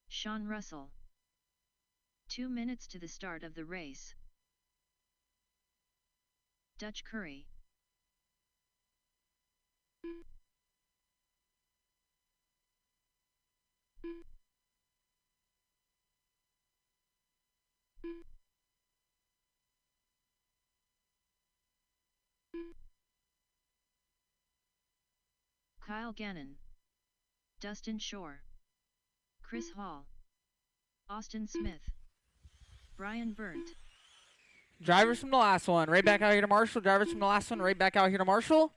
Sean Russell. 2 minutes to the start of the race. Dutch Curry. Kyle Gannon. Dustin Shore. Chris Hall. Austin Smith. Brian Burnt. Drivers from the last one right back out here to Marshall. Drivers from the last one right back out here to Marshall.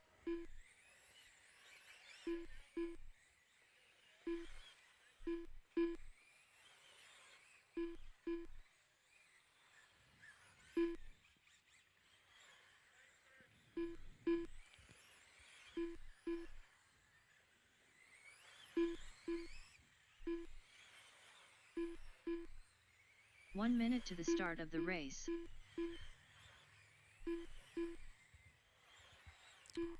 One minute to the start of the race.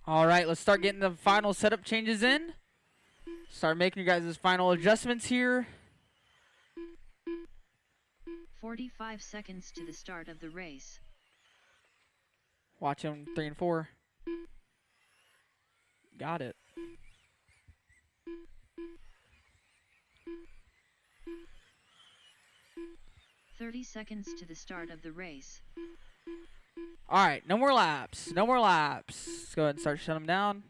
All right, let's start getting the final setup changes in. Start making your guys' final adjustments here. 45 seconds to the start of the race. Watch them 3 and 4. Got it. Seconds to the start of the race. All right, no more laps. No more laps. Let's go ahead and start shutting them down.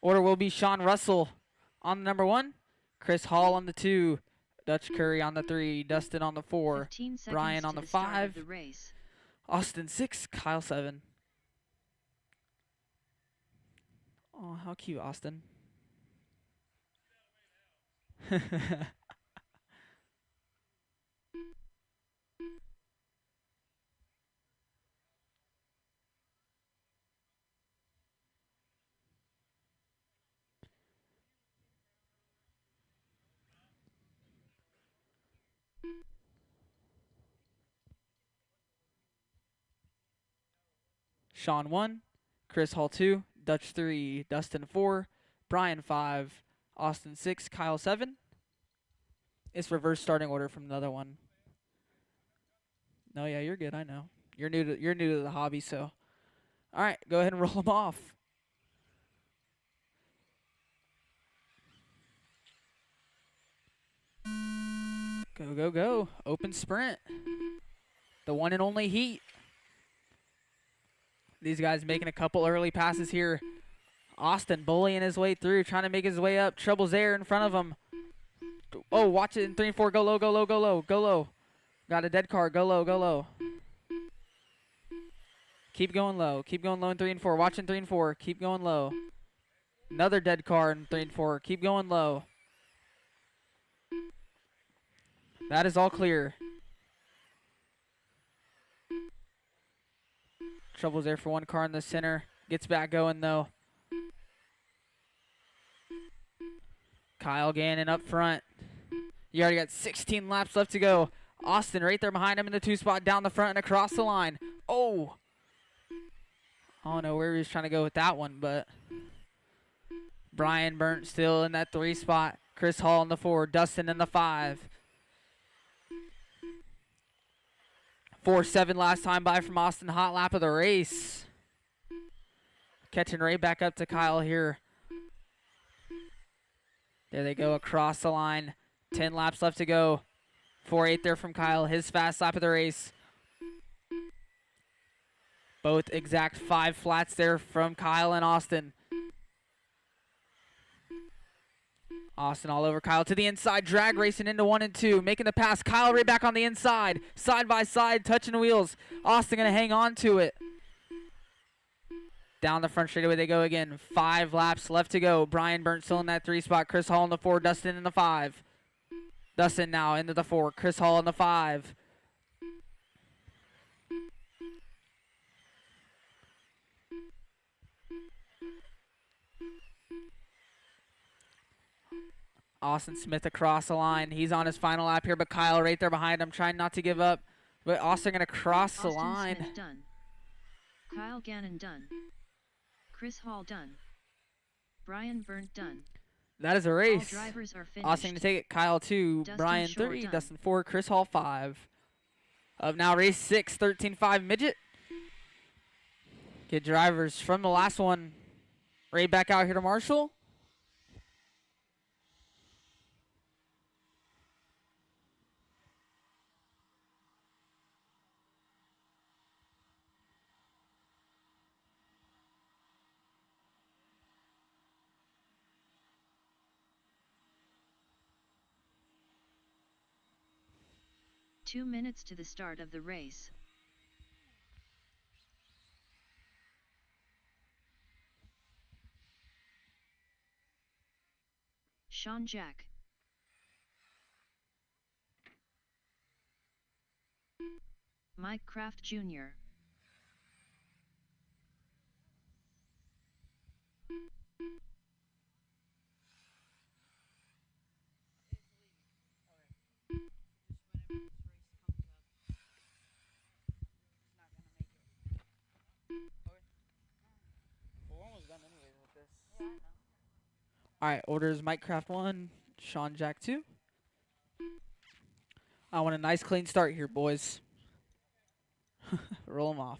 Order will be Sean Russell on the number 1, Chris Hall on the 2, Dutch Curry on the 3, Dustin on the 4, 15 seconds Brian on to the start of 5, the race. Austin 6, Kyle 7. Oh, how cute, Austin. Sean 1, Chris Hall 2, Dutch 3, Dustin 4, Brian 5, Austin 6, Kyle 7. It's reverse starting order from the other one. No, yeah, you're good. I know. You're new to the hobby, so. All right, go ahead and roll them off. Go, go, go. Open sprint. The one and only heat. These guys making a couple early passes here. Austin bullying his way through, trying to make his way up. Trouble's there in front of him. Oh, watch it in 3 and 4. Go low, go low, go low, go low. Got a dead car. Go low, go low. Keep going low. Keep going low in 3 and 4. Watch in 3 and 4. Keep going low. Another dead car in 3 and 4. Keep going low. That is all clear. Trouble's there for one car in the center. Gets back going, though. Kyle Gannon up front. You already got 16 laps left to go. Austin right there behind him in the 2 spot, down the front and across the line. Oh! I don't know where he was trying to go with that one, but Brian Burnt still in that 3 spot. Chris Hall in the 4. Dustin in the 5. 4-7 last time by from Austin. Hot lap of the race. Catching right back up to Kyle here. There they go across the line. 10 laps left to go. 4-8 there from Kyle. His fast lap of the race. Both exact 5 flats there from Kyle and Austin. Austin all over Kyle to the inside, drag racing into 1 and 2, making the pass. Kyle right back on the inside, side by side, touching wheels. Austin gonna hang on to it. Down the front straightaway they go again. 5 laps left to go. Brian Burnt still in that 3 spot. Chris Hall in the 4, Dustin in the 5. Dustin now into the 4, Chris Hall in the 5. Austin Smith across the line. He's on his final lap here, but Kyle right there behind him, trying not to give up. But Austin going to cross the line. Smith done. Kyle Gannon done. Chris Hall done. Brian Burnt done. That is a All race. drivers are finished. Austin going to take it. Kyle 2, Dustin Brian Shore 3, done. Dustin 4, Chris Hall 5. Up now, race 6, 13.5 midget. Get drivers from the last one right back out here to Marshall. Two minutes to the start of the race. Sean Jack. Mike Kraft Jr. Yeah, I know. All right, orders Mike Craft 1, Sean Jack 2. I want a nice clean start here, boys. Roll them off.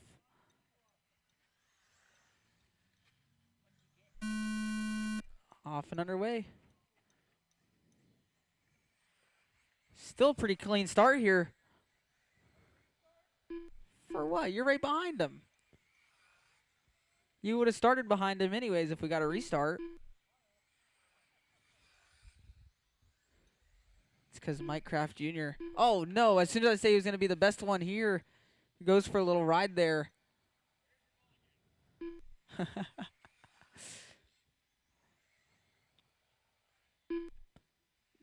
Off and underway. Still pretty clean start here. For what? You're right behind him. You would have started behind him anyways if we got a restart. It's because Mike Kraft Jr. Oh, no. As soon as I say he was going to be the best one here, he goes for a little ride there.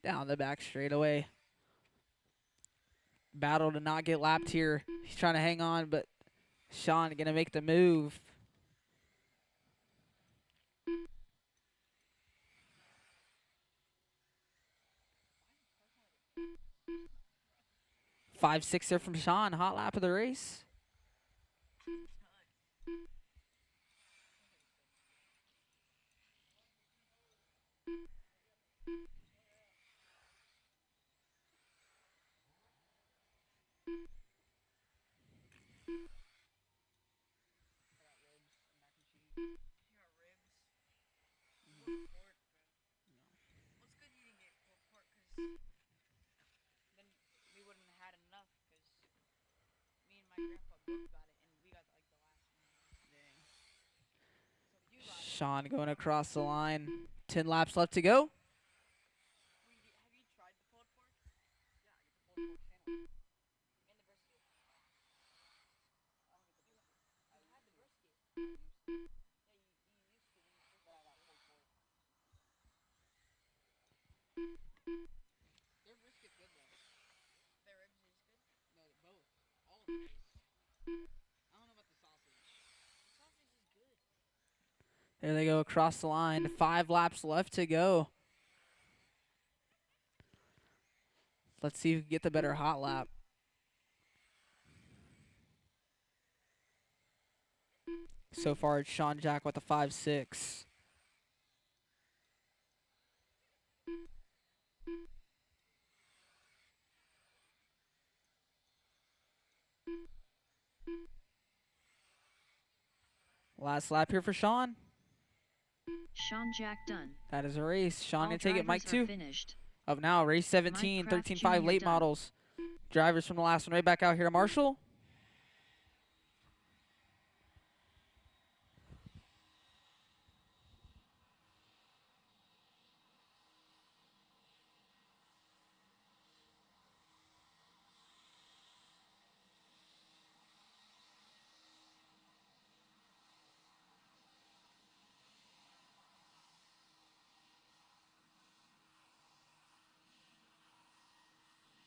Down the back straightaway. Battle to not get lapped here. He's trying to hang on, but Sean going to make the move. Five, six there from Sean. Hot lap of the race. You got ribs. Pork. Well, it's good you didn't get pork because then we wouldn't have had enough because me and my grandpa both got it and we got like the last one. Dang. So you got it. Sean going across the line. 10 laps left to go. Have you tried the pulled pork? Yeah, I get the pulled pork sandwich. And the brisket. I don't get the brisket. I had the brisket. Yeah, you used to when you first got that pulled pork. Their brisket's good though. Their ribs is good. No, both. All of it is. I don't know about the sausage. The sausage is good. There they go across the line. 5 laps left to go. Let's see who can get the better hot lap. So far, it's Sean Jack with a 5.6. Last lap here for Sean. Sean Jack done. That is a race. Sean All gonna take it. Mike drivers are 2. finished. Up now, race 17, Mike Kraft 13.5 Jr. late done. models. Drivers from the last one right back out here to Marshall.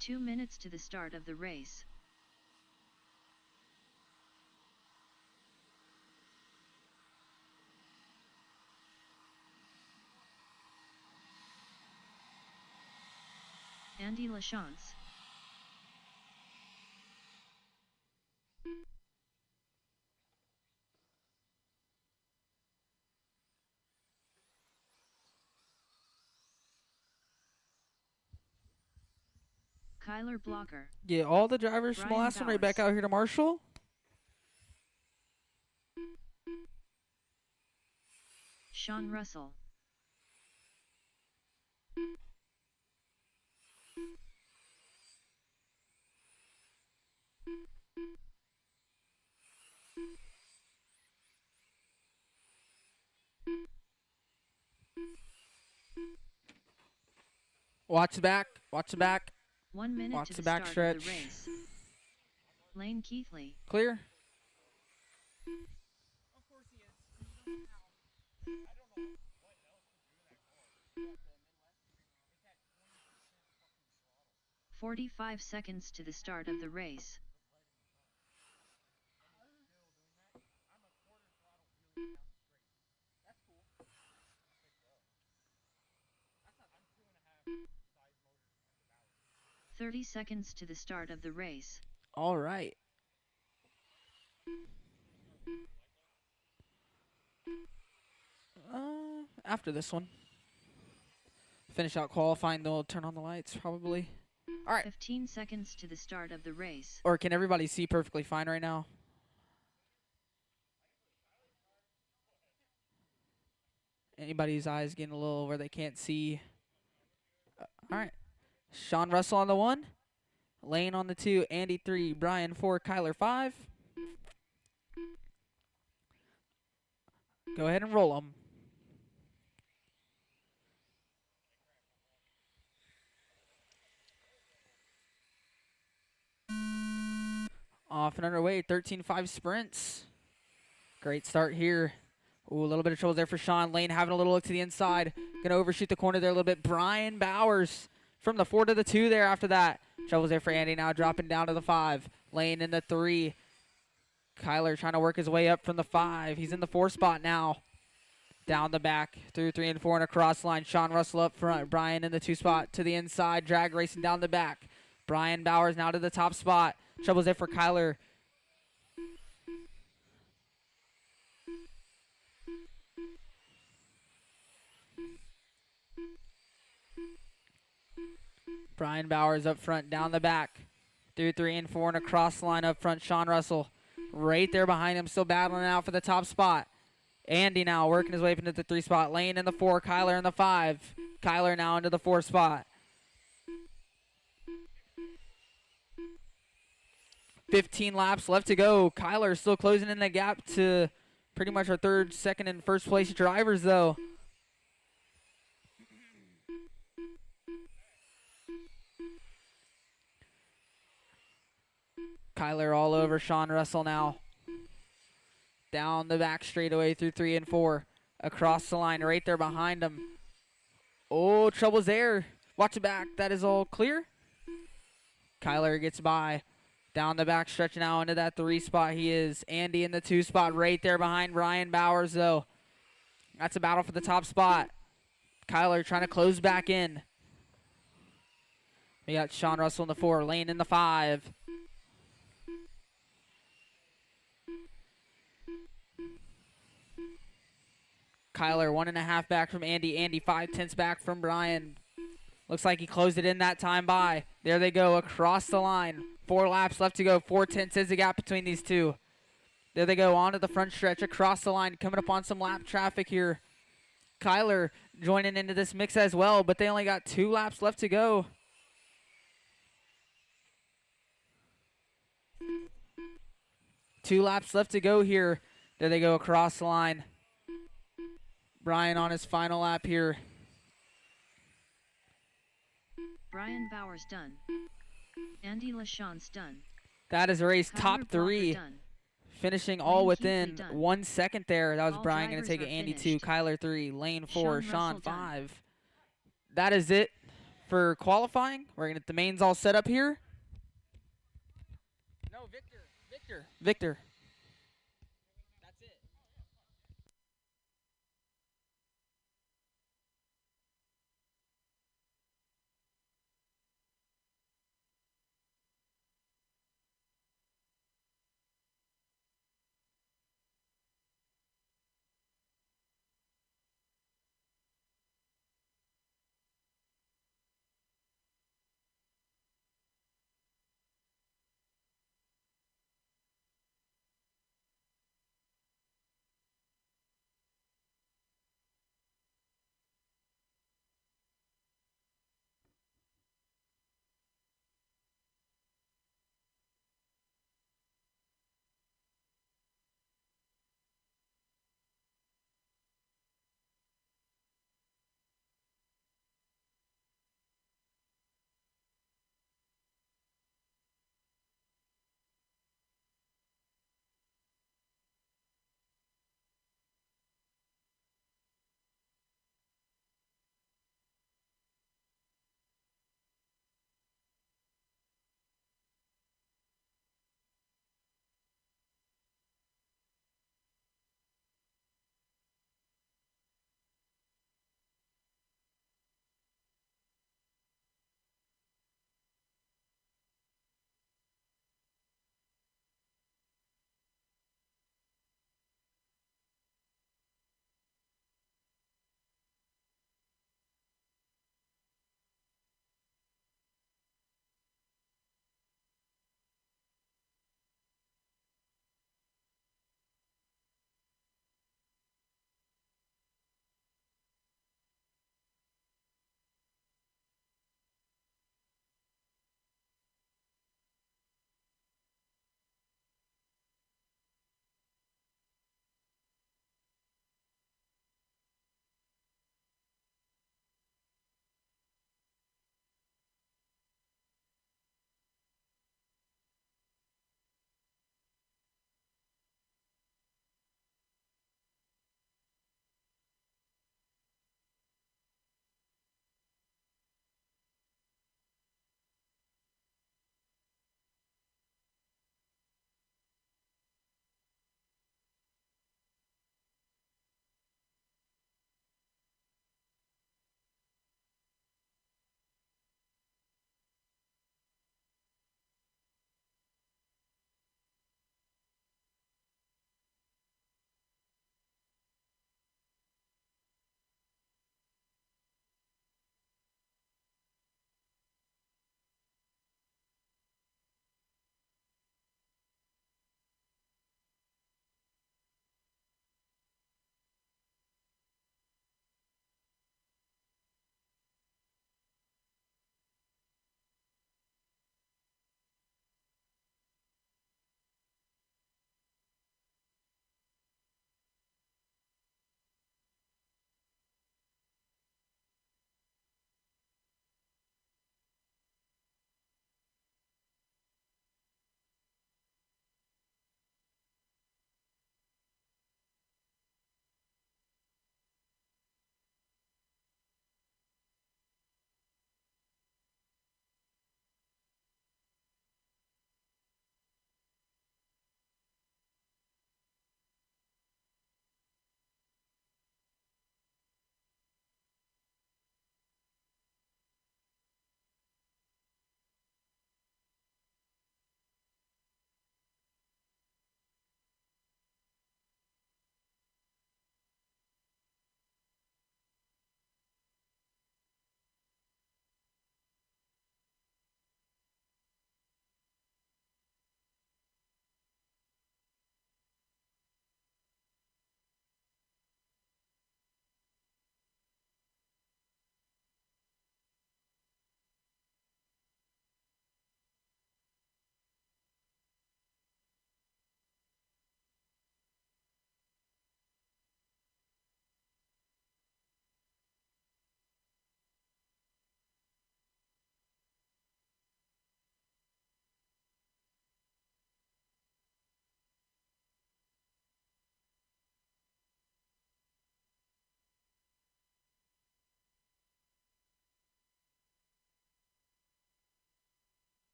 Two minutes to the start of the race. Andy LaChance. Kyler Blocker. Get all the drivers from the Ryan last one right back Bowers. out here to Marshall. Sean Russell. Watch the back. Watch the back. 1 minute Watch to the the back start of stretch. the race. Lane Keithley. Clear. Of course he is. You don't know how. 45 seconds to the start of the race. I'm a quarter throttle wheeling down the straight. That's cool. I'm 2.5 side motors and the ballast. 30 seconds to the start of the race. All right. after this one. Finish out qualifying, they'll turn on the lights probably. All right. 15 seconds to the start of the race. Or can everybody see perfectly fine right now? Anybody's eyes getting a little where they can't see. All right. Sean Russell on the 1. Lane on the 2. Andy 3. Brian 4. Kyler 5. Go ahead and roll them. Off and underway. 13.5 sprints. Great start here. Ooh, a little bit of trouble there for Sean. Lane having a little look to the inside. Going to overshoot the corner there a little bit. Brian Bowers from the 4 to the 2 there after that. Troubles there for Andy now dropping down to the 5. Lane in the 3. Kyler trying to work his way up from the 5. He's in the 4 spot now. Down the back through 3 and 4 and across line. Sean Russell up front. Brian in the 2 spot to the inside. Drag racing down the back. Brian Bowers now to the top spot. Troubles there for Kyler. Brian Bowers up front, down the back. Through 3 and 4 and across line up front. Sean Russell right there behind him, still battling out for the top spot. Andy now working his way up into the 3 spot. Lane in the 4, Kyler in the 5. Kyler now into the 4 spot. 15 laps left to go. Kyler still closing in the gap to pretty much our 3rd, 2nd, and 1st place drivers, though. Kyler all over Sean Russell now. Down the back straightaway through 3 and 4. Across the line right there behind him. Oh, trouble's there. Watch it back. That is all clear. Kyler gets by. Down the back stretch now into that 3 spot he is. Andy in the 2 spot right there behind Brian Bowers, though. That's a battle for the top spot. Kyler trying to close back in. We got Sean Russell in the 4. Lane in the 5. Kyler 1.5 back from Andy. Andy 5/10 back from Brian. Looks like he closed it in that time by. There they go across the line. 4 laps left to go. 4/10 is the gap between these two. There they go onto the front stretch across the line. Coming up on some lap traffic here. Kyler joining into this mix as well, but they only got 2 laps left to go. Two laps left to go here. There they go across the line. Brian on his final lap here. Brian Bowers done. Andy LaChance done. That is a race Kyler top Blocker 3. done. Finishing all Lane within Keithley done. 1 second there. That was All Brian going to drivers take it. are Andy 2, finished. Kyler 3, Lane 4, Sean Sean Russell done. 5. That is it for qualifying. We're going to get the mains all set up here. No, Victor.